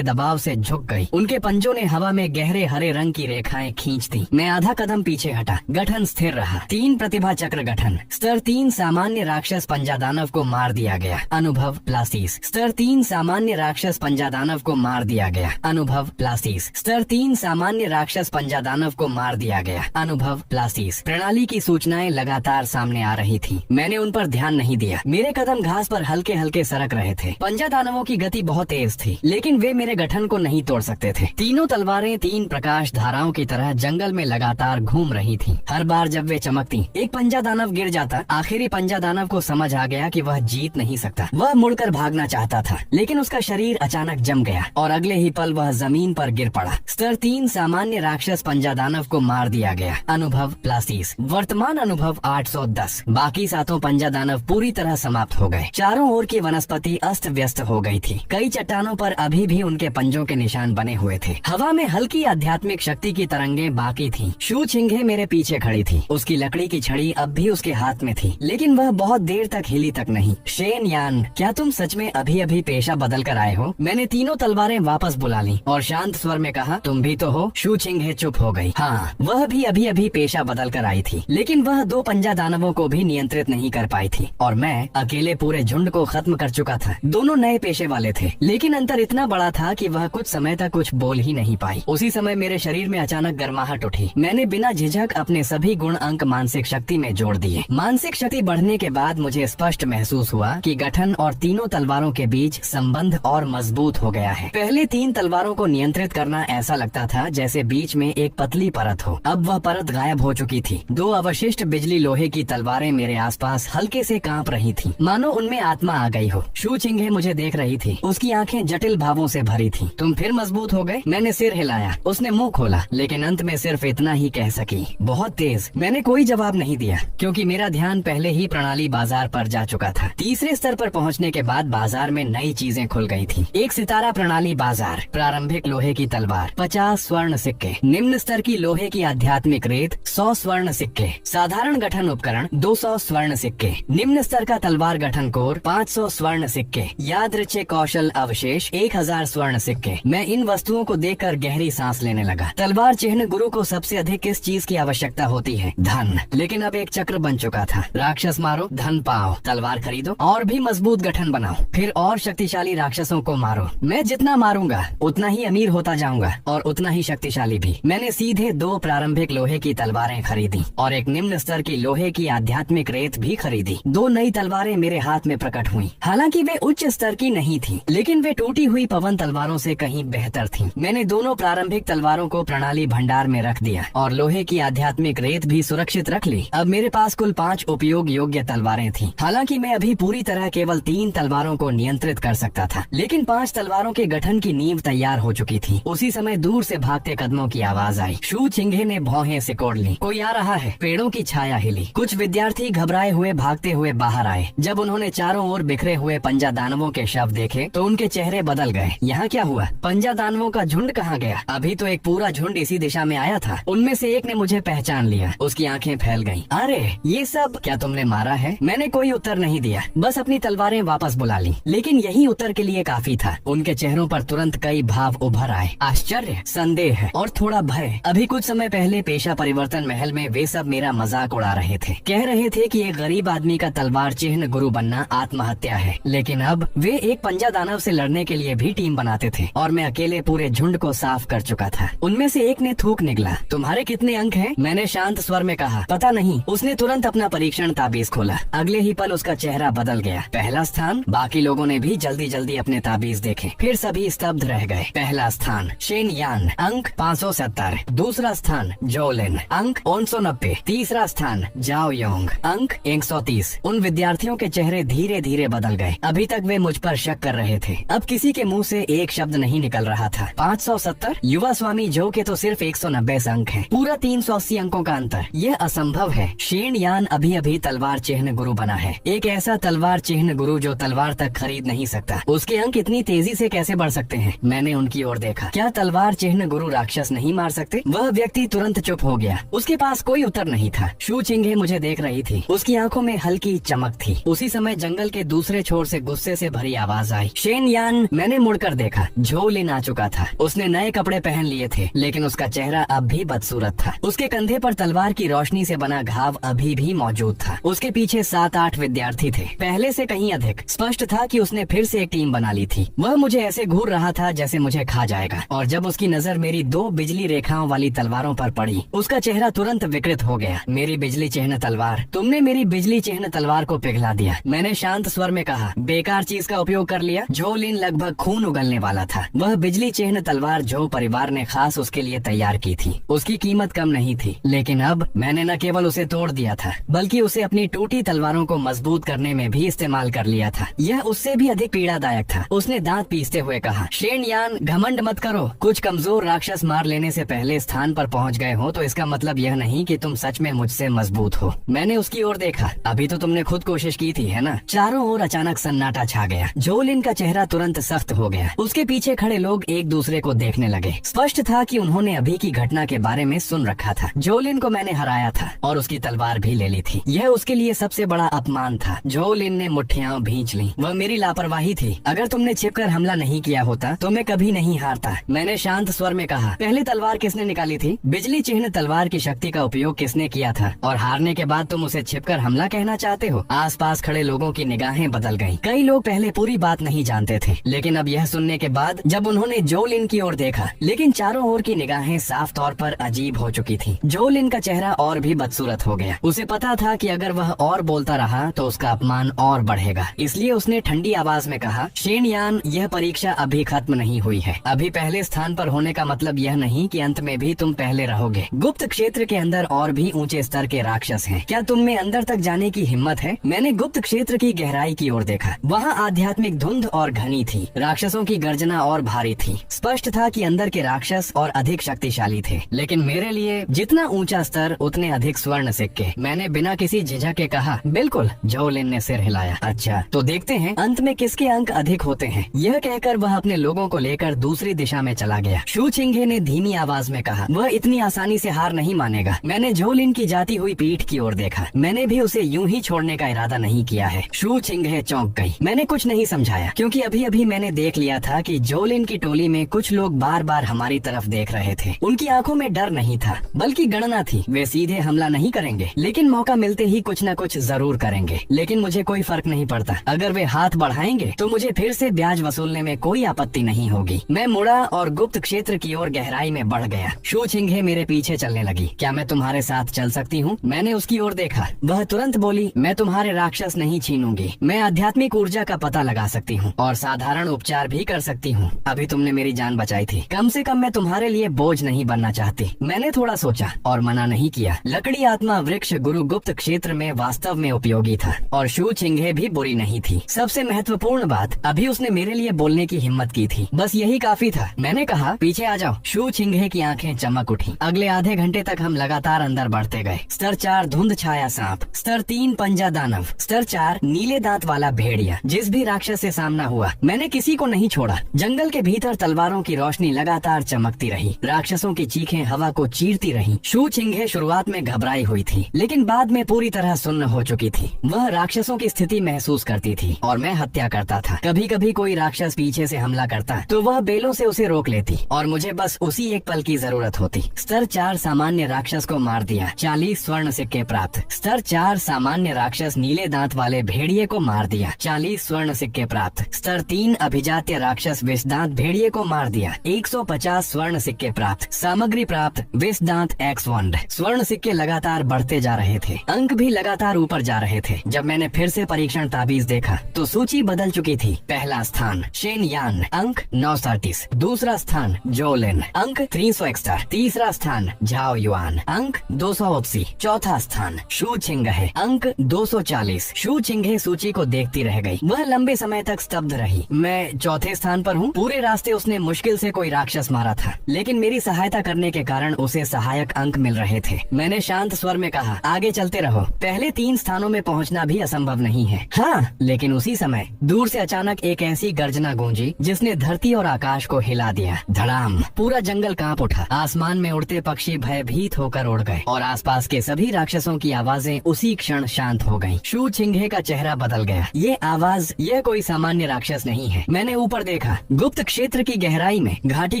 दबाव से झुक गई। उनके पंजों ने हवा में गहरे हरे रंग की रेखाएं खींच दी। मैं आधा कदम पीछे हटा। गठन स्थिर रहा। 3 प्रतिभा चक्र गठन। स्तर 3 सामान्य राक्षस पंजा दानव को मार दिया गया। अनुभव +30। स्तर 3 सामान्य राक्षस पंजा दानव को मार दिया गया। अनुभव +30। स्तर 3 सामान्य राक्षस पंजा दानव को मार दिया गया। अनुभव +30। प्रणाली की सूचनाएं लगातार सामने आ रही थी। मैंने उन पर ध्यान नहीं दिया। मेरे कदम घास पर हल्के हल्के सरक रहे थे। पंजा दानवों की गति बहुत तेज थी, लेकिन वे मेरे गठन को नहीं तोड़ सकते थे। तीनों तलवारें 3 प्रकाश धाराओं की तरह जंगल में लगातार घूम रही थीं। हर बार जब वे चमकती, एक पंजा दानव गिर जाता। आखिरी पंजा दानव को समझ आ गया कि वह जीत नहीं सकता। वह मुड़कर भागना चाहता था, लेकिन उसका शरीर अचानक जम गया और अगले ही पल वह जमीन पर गिर पड़ा। स्तर 3 सामान्य राक्षस पंजा दानव को मार दिया गया। अनुभव +30। वर्तमान अनुभव 810। बाकी 7 पंजा दानव पूरी तरह समाप्त हो गए। चारों ओर की वनस्पति अस्त व्यस्त हो गई थी। कई चट्टानों पर अभी भी उनके पंजों के निशान बने हुए थे। हवा में हल्की आध्यात्मिक शक्ति की तरंगें बाकी थीं। शू चिंघे मेरे पीछे खड़ी थी। उसकी लकड़ी की छड़ी अब भी उसके हाथ में थी, लेकिन वह बहुत देर तक हिली तक नहीं। शेन यान, क्या तुम सच में अभी अभी पेशा बदल कर आए हो? मैंने तीनों तलवारें वापस बुला ली और शांत स्वर में कहा, तुम भी तो हो? शू चिंगे चुप हो गई। हाँ, वह भी अभी अभी पेशा बदल कर आई थी, लेकिन वह 2 पंजा दानवों को भी नियंत्रित नहीं कर पाई थी और मैं अकेले पूरे झुंड को खत्म कर चुका था। दोनों नए पेशे वाले थे, लेकिन अंतर इतना बड़ा था कि वह कुछ समय तक कुछ बोल ही नहीं पाई। उसी समय मेरे शरीर में अचानक गर्माहट उठी। मैंने बिना झिझक अपने सभी गुण अंक मानसिक शक्ति में जोड़ दिए। मानसिक शक्ति बढ़ने के बाद मुझे स्पष्ट महसूस हुआ कि गठन और तीनों तलवारों के बीच संबंध और मजबूत हो गया है। पहले 3 तलवारों को नियंत्रित करना ऐसा लगता था जैसे बीच में एक पतली परत हो। अब वह परत गायब हो चुकी थी। 2 अवशिष्ट बिजली लोहे की तलवारें मेरे आसपास हल्के से कांप रही थी, मानो उनमें आत्मा आ गई हो। शू चिंगे मुझे देख रही थी। उसकी आंखें जटिल भावों से भरी थी। तुम फिर मजबूत हो गए? मैंने सिर हिलाया। उसने मुंह खोला, लेकिन अंत में सिर्फ इतना ही कह सकी, बहुत तेज। मैंने कोई जवाब नहीं दिया, क्योंकि मेरा ध्यान पहले ही प्रणाली बाजार पर जा चुका था। तीसरे स्तर पर पहुंचने के बाद बाजार में नई चीजें खुल गई थी। एक सितारा प्रणाली बाजार, प्रारंभिक लोहे की तलवार 50 स्वर्ण सिक्के, निम्न स्तर की लोहे की आध्यात्मिक रेत 100 स्वर्ण सिक्के, साधारण गठन उपकरण 200 स्वर्ण सिक्के, निम्न स्तर का तलवार गठन कोर 500 स्वर्ण सिक्के, यादृच्छिक कौशल अवशेष 1000 स्वर्ण सिक्के। मैं इन वस्तुओं को देखकर गहरी सांस लेने लगा। तलवार चिन्ह गुरु को सबसे अधिक किस चीज की आवश्यकता होती है? धन। लेकिन अब एक चक्र बन चुका था। राक्षस मारो, धन पाओ, तलवार खरीदो, और भी मजबूत गठन बनाओ, फिर और शक्तिशाली राक्षसों को मारो। मैं जितना मारूंगा उतना ही अमीर होता जाऊंगा और उतना ही शक्तिशाली भी। मैंने सीधे 2 प्रारंभिक लोहे की तलवारें खरीदी और एक निम्न स्तर की लोहे की आध्यात्मिक रेत भी खरीदी। 2 नई तलवारें मेरे हाथ में प्रकट हुई। हालांकि वे उच्च स्तर की नहीं थी, लेकिन वे टूटी हुई पवन तलवारों से कहीं बेहतर थी। मैंने दोनों प्रारंभिक तलवारों को प्रणाली भंडार में रख दिया और लोहे की आध्यात्मिक रेत भी सुरक्षित रख ली। अब मेरे पास कुल 5 उपयोग योग्य तलवारें थी। हालांकि मैं अभी पूरी तरह केवल 3 तलवारों को नियंत्रित कर सकता था, लेकिन 5 तलवारों के गठन की नींव तैयार हो चुकी थी। उसी समय दूर से भागते कदमों की आवाज आई। शू चिंगे ने भौहें सिकोड़ ली। कोई आ रहा है। पेड़ों की छाया हिली। कुछ विद्यार्थी घबराए हुए भागते हुए बाहर आए। जब उन्होंने चारों ओर बिखरे हुए पंजा दानवों के शव देखे तो उनके चेहरे बदल गए। यहाँ क्या हुआ? पंजा दानवों का झुंड कहाँ गया? अभी तो एक पूरा झुंड इसी दिशा में आया था। उनमें से एक ने मुझे पहचान लिया। उसकी आंखें फैल गईं। अरे ये सब क्या तुमने मारा है? मैंने कोई उत्तर नहीं दिया, बस अपनी तलवारें वापस बुला ली। लेकिन यही उत्तर के लिए काफी था। उनके चेहरों पर तुरंत कई भाव उभर आए, आश्चर्य, संदेह और थोड़ा भय। अभी कुछ समय पहले पेशा परिवर्तन महल में वे सब मेरा मजाक उड़ा रहे थे। कह रहे थे कि एक गरीब आदमी का तलवार चिन्ह गुरु बनना आत्महत्या है, लेकिन अब वे एक पंजा दानव से लड़ने के लिए भी टीम बनाते थे और मैं अकेले पूरे झुंड को साफ कर चुका था। उनमें से एक ने थूक निकला, तुम्हारे कितने अंक हैं? मैंने शांत स्वर में कहा, पता नहीं। उसने तुरंत अपना परीक्षण ताबीज खोला। अगले ही पल उसका चेहरा बदल गया। पहला स्थान। बाकी लोगों ने भी जल्दी जल्दी अपने ताबीज देखे, फिर सभी स्तब्ध रह गए। पहला स्थान शेन यान, अंक 570। दूसरा स्थान जोलिन, अंक 590। तीसरा स्थान जाओ योंग, अंक 130। उन विद्यार्थियों के चेहरे धीरे धीरे बदल गए। अभी तक वे मुझ पर शक कर रहे थे। अब किसी के मुंह से एक शब्द नहीं निकल रहा था। 570? युवा स्वामी जो के तो सिर्फ 190 अंक हैं। पूरा 380 अंकों का अंतर। यह असंभव है। शेन यान अभी अभी तलवार चिन्ह गुरु बना है। एक ऐसा तलवार चिन्ह गुरु जो तलवार तक खरीद नहीं सकता। उसके अंक इतनी तेजी से कैसे बढ़ सकते हैं? मैंने उनकी ओर देखा। क्या तलवार चिन्ह गुरु राक्षस नहीं मार सकते? वह व्यक्ति तुरंत चुप हो गया। उसके पास कोई उत्तर नहीं था। शू चिंगे मुझे देख रही थी। उसकी आंखों में हल्की चमक थी। उसी समय जंगल के दूसरे छोर से गुस्से से भरी आवाज आई, शेन यान। मैंने मुड़कर देखा। झोलिन आ चुका था। उसने नए कपड़े पहन लिए थे, लेकिन उसका चेहरा अब भी बदसूरत था। उसके कंधे पर तलवार की रोशनी से बना घाव अभी भी मौजूद था। उसके पीछे 7-8 विद्यार्थी थे, पहले से कहीं अधिक। स्पष्ट था कि उसने फिर से एक टीम बना ली थी। वह मुझे ऐसे घूर रहा था जैसे मुझे खा जाएगा। और जब उसकी नजर मेरी 2 बिजली रेखाओं वाली तलवारों पर पड़ी, उसका चेहरा तुरंत विकृत हो गया। मेरी बिजली चिन्ह तलवार, तुमने मेरी बिजली चिन्ह तलवार को पिघला दिया। मैंने शांत स्वर में कहा, बेकार चीज का उपयोग कर लिया। झोलिन लगभग खून उगलने वाला था। वह बिजली चिन्ह तलवार जो परिवार ने खास उसके लिए तैयार की थी, उसकी कीमत कम नहीं थी। लेकिन अब मैंने न केवल उसे तोड़ दिया था, बल्कि उसे अपनी टूटी तलवारों को मजबूत करने में भी इस्तेमाल कर लिया था। यह उससे भी अधिक पीड़ादायक था। उसने दांत पीसते हुए कहा, शेन यान, घमंड मत करो। कुछ कमजोर राक्षस मार लेने से पहले स्थान पर पहुंच गए हो तो इसका मतलब यह नहीं कि तुम सच में मुझसे मजबूत हो। मैंने उसकी ओर देखा। अभी तो तुमने खुद कोशिश की थी, है ना? चारों ओर अचानक सन्नाटा छा गया। झोलिन का चेहरा तुरंत सख्त हो गया। उसके पीछे खड़े लोग एक दूसरे को देखने लगे। स्पष्ट था कि उन्होंने अभी की घटना के बारे में सुन रखा था। झोलिन को मैंने हराया था और उसकी तलवार भी ले ली थी। यह उसके लिए सबसे बड़ा अपमान था। झोलिन ने मुट्ठियां छायाओं भींच ली। वह मेरी लापरवाही थी। अगर तुमने छिपकर हमला नहीं किया होता तो मैं कभी नहीं हारता, मैंने शांत स्वर में कहा। पहले तलवार किसने निकाली थी? बिजली चिन्ह तलवार की शक्ति का उपयोग किसने किया था? और हारने के बाद तुम उसे छिपकर हमला कहना चाहते हो? आसपास खड़े लोगों की निगाहें बदल गईं। कई लोग पहले पूरी बात नहीं जानते थे, लेकिन अब यह सुनने के बाद जब उन्होंने जोलिन की ओर देखा, लेकिन चारों ओर की निगाहें साफ तौर पर अजीब हो चुकी थी। जोलिन का चेहरा और भी बदसूरत हो गया। उसे पता था कि अगर वह और बोलता रहा तो उसका अपमान और बढ़ेगा, इसलिए उसने ठंडी आवाज में कहा, शेनयान, यह परीक्षा अभी खत्म नहीं हुई है। अभी पहले स्थान पर होने का मतलब यह नहीं कि अंत में भी तुम पहले रहोगे। गुप्त क्षेत्र के अंदर और भी ऊंचे स्तर के राक्षस हैं। क्या तुम में अंदर तक जाने की हिम्मत है? मैंने गुप्त क्षेत्र की गहराई की ओर देखा। वहाँ आध्यात्मिक धुंध और घनी थी। राक्षसों की गर्जना और भारी थी। स्पष्ट था कि अंदर के राक्षस और अधिक शक्तिशाली थे, लेकिन मेरे लिए जितना ऊंचा स्तर उतने अधिक स्वर्ण सिक्के। मैंने बिना किसी झिझक के कहा, बिल्कुल। जोलिन ने सिर हिलाया। अच्छा, तो देखते हैं अंत में किसके अंक अधिक होते हैं। यह कहकर वह अपने लोगों को लेकर दूसरी दिशा में चला गया। शू चिंगे ने धीमी आवाज में कहा, वह इतनी आसानी से हार नहीं मानेगा। मैंने जोलिन की जाती हुई पीठ की ओर देखा। मैंने भी उसे यूं ही छोड़ने का इरादा नहीं किया है। शू चिंगे चौंक गई। मैंने कुछ नहीं समझाया, क्योंकि अभी अभी मैंने देख लिया था कि जोलिन की टोली में कुछ लोग बार बार हमारी तरफ देख रहे थे। उनकी आंखों में डर नहीं था, बल्कि गणना थी। वे सीधे हमला नहीं करेंगे, लेकिन मौका मिलते ही कुछ न कुछ जरूर करेंगे। लेकिन मुझे कोई फर्क नहीं पड़ता। अगर वे हाथ बढ़ाएंगे तो मुझे फिर से ब्याज वसूलने में कोई आपत्ति नहीं होगी। मैं मुड़ा और गुप्त क्षेत्र की ओर गहराई में बढ़ गया। शू चिंगे मेरे पीछे चलने लगी। क्या मैं तुम्हारे साथ चल सकती हूँ? मैंने उसकी ओर देखा। वह तुरंत बोली, मैं तुम्हारे राक्षस नहीं छीनूंगी। मैं आध्यात्मिक ऊर्जा का पता लगा सकती हूँ और साधारण उपचार भी कर सकती हूँ। अभी तुमने मेरी जान बचाई थी, कम से कम मैं तुम्हारे लिए बोझ नहीं बनना चाहती। मैंने थोड़ा सोचा और मना नहीं किया। लकड़ी आत्मा वृक्ष गुरु गुप्त क्षेत्र में वास्तव में उपयोगी था और शू चिंगे भी बुरी नहीं थी। सबसे महत्वपूर्ण बात, अभी उसने मेरे लिए बोलने की हिम्मत की थी। बस यही काफी था। मैंने कहा, पीछे आ जाओ। शू चिंगे की आंखें चमक उठी। अगले आधे घंटे तक हम लगातार अंदर बढ़ते गए। स्तर 4 धुंध छाया सांप, स्तर 3 पंजा दानव, स्तर 4 नीले दांत वाला भेड़िया। जिस भी राक्षस से सामना हुआ, मैंने किसी को नहीं छोड़ा। जंगल के भीतर तलवारों की रोशनी लगातार चमकती रही। राक्षसों की चीखें हवा को चीरती रही। शू चिंगे शुरुआत में घबराई हुई थी, लेकिन बाद में पूरी तरह सुन्न हो चुकी थी। वह राक्षसों की स्थिति महसूस करती थी और मैं हत्या करता था। कभी कभी कोई राक्षस पीछे से हमला करता तो वह बेलों से उसे रोक लेती और मुझे बस उसी एक पल की जरूरत होती। स्तर 4 सामान्य राक्षस को मार दिया, 40 स्वर्ण सिक्के प्राप्त। स्तर 4 सामान्य राक्षस नीले दांत वाले भेड़िए को मार दिया, 40 स्वर्ण सिक्के प्राप्त। स्तर 3 अभिजात्य राक्षस विषदांत भेड़िए को मार दिया, 150 स्वर्ण सिक्के प्राप्त। सामग्री प्राप्त, विषदांत एक्स वंड। स्वर्ण सिक्के लगातार बढ़ते जा रहे थे, अंक भी लगातार ऊपर जा रहे थे। जब मैंने फिर से परीक्षण ताबीज देखा तो सूची बदल चुकी थी। पहला स्थान शेनयान, अंक 930। दूसरा स्थान जोलिन, अंक 361। तीसरा स्थान झाओ युआन, अंक 280। चौथा स्थान शू चिंगे, अंक 240। शू चिंगे सूची को देखती रह गई। वह लंबे समय तक स्तब्ध रही। मैं चौथे स्थान पर हूँ। पूरे रास्ते उसने मुश्किल से कोई राक्षस मारा था, लेकिन मेरी सहायता करने के कारण उसे सहायक अंक मिल रहे थे। मैंने शांत स्वर में कहा, आगे चलते रहो। पहले 3 स्थानों में पहुंचना भी असंभव नहीं है। हाँ, लेकिन उसी समय दूर से अचानक एक ऐसी गर्जना गूंजी जिसने धरती और आकाश को हिला दिया। धड़ाम! पूरा जंगल कांप उठा। आसमान में उड़ते पक्षी भयभीत होकर उड़ गए और आसपास के सभी राक्षसों की आवाजें उसी क्षण शांत हो गईं। शू चिंगे का चेहरा बदल गया। ये आवाज, यह कोई सामान्य राक्षस नहीं है। मैंने ऊपर देखा। गुप्त क्षेत्र की गहराई में घाटी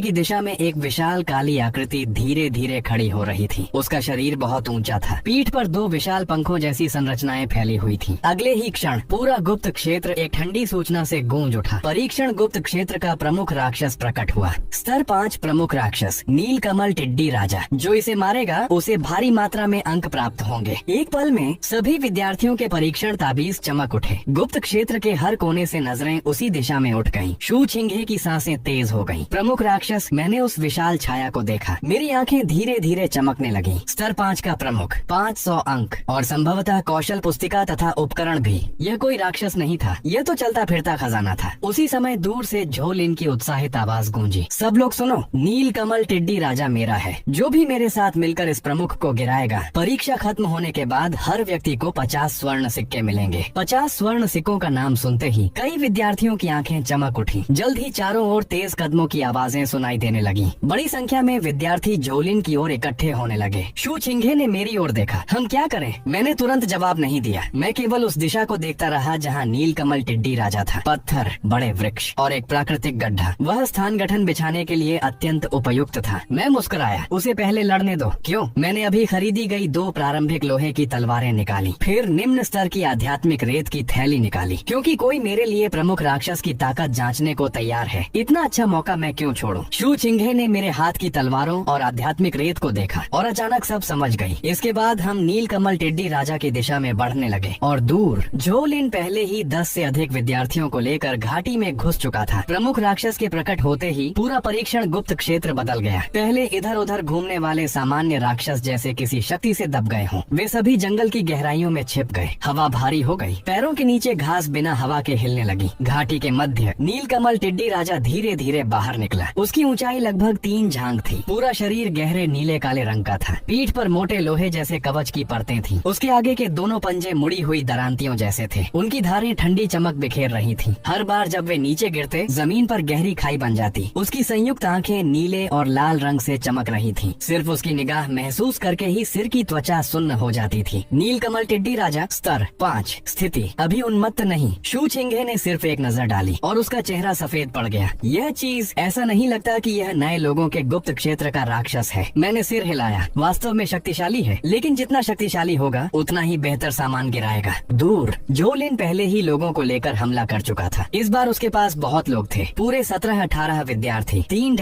की दिशा में एक विशाल काली आकृति धीरे धीरे खड़ी हो रही थी। उसका शरीर बहुत ऊंचा था। पीठ पर 2 विशाल पंखों जैसी संरचनाएं फैली हुई थी। अगले ही क्षण पूरा गुप्त क्षेत्र एक ठंडी सूचना से गूंज उठा। परीक्षण गुप्त क्षेत्र का प्रमुख राक्षस प्रकट हुआ। स्तर 5 प्रमुख राक्षस नील कमल टिड्डी राजा। जो इसे मारेगा उसे भारी मात्रा में अंक प्राप्त होंगे। एक पल में सभी विद्यार्थियों के परीक्षण ताबीज चमक उठे। गुप्त क्षेत्र के हर कोने से नजरें उसी दिशा में उठ गईं। शू चिंगे की सांसें तेज हो गईं। प्रमुख राक्षस, मैंने उस विशाल छाया को देखा। मेरी आंखें धीरे धीरे चमकने लगीं। स्तर 5 का प्रमुख, 500 अंक और संभवतः कौशल पुस्तिका तथा उपकरण भी। यह कोई राक्षस नहीं था, यह तो चलता फिरता खजाना था। उसी समय दूर से झोलिन की उत्साहित आवाज गूंजी, सब लोग सुनो, नील कमल टिड्डी राजा मेरा है। जो भी मेरे साथ मिलकर इस प्रमुख को गिराएगा, परीक्षा खत्म होने के बाद हर व्यक्ति को 50 स्वर्ण सिक्के मिलेंगे। 50 स्वर्ण सिक्कों का नाम सुनते ही कई विद्यार्थियों की आंखें चमक उठी। जल्द ही चारों ओर तेज कदमों की आवाजें सुनाई देने लगी। बड़ी संख्या में विद्यार्थी जोलिन की ओर इकट्ठे होने लगे। शू चिंगे ने मेरी ओर देखा। हम क्या करें? मैंने तुरंत जवाब नहीं दिया। मैं केवल उस दिशा को देखता रहा जहाँ नीलकमल टिड्डी राजा था। पत्थर, बड़े वृक्ष और एक प्राकृतिक गड्ढा, वह स्थान गठन बिछाने के लिए अत्यंत उपयुक्त था। मैं मुस्कुराया। उसे पहले लड़ने दो। क्यों? मैंने अभी खरीदी गई 2 प्रारंभिक लोहे की तलवारें निकाली, फिर निम्न स्तर की आध्यात्मिक रेत की थैली निकाली, क्योंकि कोई मेरे लिए प्रमुख राक्षस की ताकत जांचने को तैयार है। इतना अच्छा मौका मैं क्यों छोड़ूं? शू चिंघे ने मेरे हाथ की तलवारों और आध्यात्मिक रेत को देखा और अचानक सब समझ गई। इसके बाद हम नीलकमल टिड्डी राजा की दिशा में बढ़ने लगे और दूर झोलिन पहले ही 10 से अधिक विद्यार्थियों को लेकर घाटी में घुस चुका था। प्रमुख राक्षस के प्रकट होते ही पूरा परीक्षण गुप्त क्षेत्र बदल गया। पहले इधर उधर घूमने वाले सामान्य राक्षस जैसे किसी शक्ति से दब गए हों, वे सभी जंगल की गहराइयों में छिप गए। हवा भारी हो गई, पैरों के नीचे घास बिना हवा के हिलने लगी। घाटी के मध्य नीलकमल टिड्डी राजा धीरे धीरे बाहर निकला। उसकी ऊंचाई लगभग 3 झांग थी। पूरा शरीर गहरे नीले काले रंग का था। पीठ पर मोटे लोहे जैसे कवच की परतें थीं। उसके आगे के दोनों पंजे मुड़ी हुई दरांतियों जैसे थे। उनकी धारें ठंडी चमक बिखेर रही थीं। हर बार जब वे नीचे गिरते, जमीन पर गहरी खाई बन जाती। उसकी संयुक्त आंखें नीले और लाल रंग से चमक रही थीं। सिर्फ उसकी निगाह महसूस करके ही सिर की त्वचा सुन्न हो जाती थी। नीलकमल टिड्डी राजा स्तर 5। स्थिति अभी उन्मत्त नहीं। शू चिंघे ने सिर्फ एक नजर डाली और उसका चेहरा सफेद पड़ गया। यह चीज ऐसा नहीं लगता कि यह नए लोगों के गुप्त क्षेत्र का राक्षस है। मैंने सिर हिलाया। वास्तव में शक्तिशाली है, लेकिन जितना शक्तिशाली होगा उतना ही बेहतर सामान गिराएगा। दूर झोलिन पहले ही लोगों को लेकर हमला कर चुका था। इस बार उसके पास बहुत लोग थे। पूरे 17-18 विद्यार्थी। 3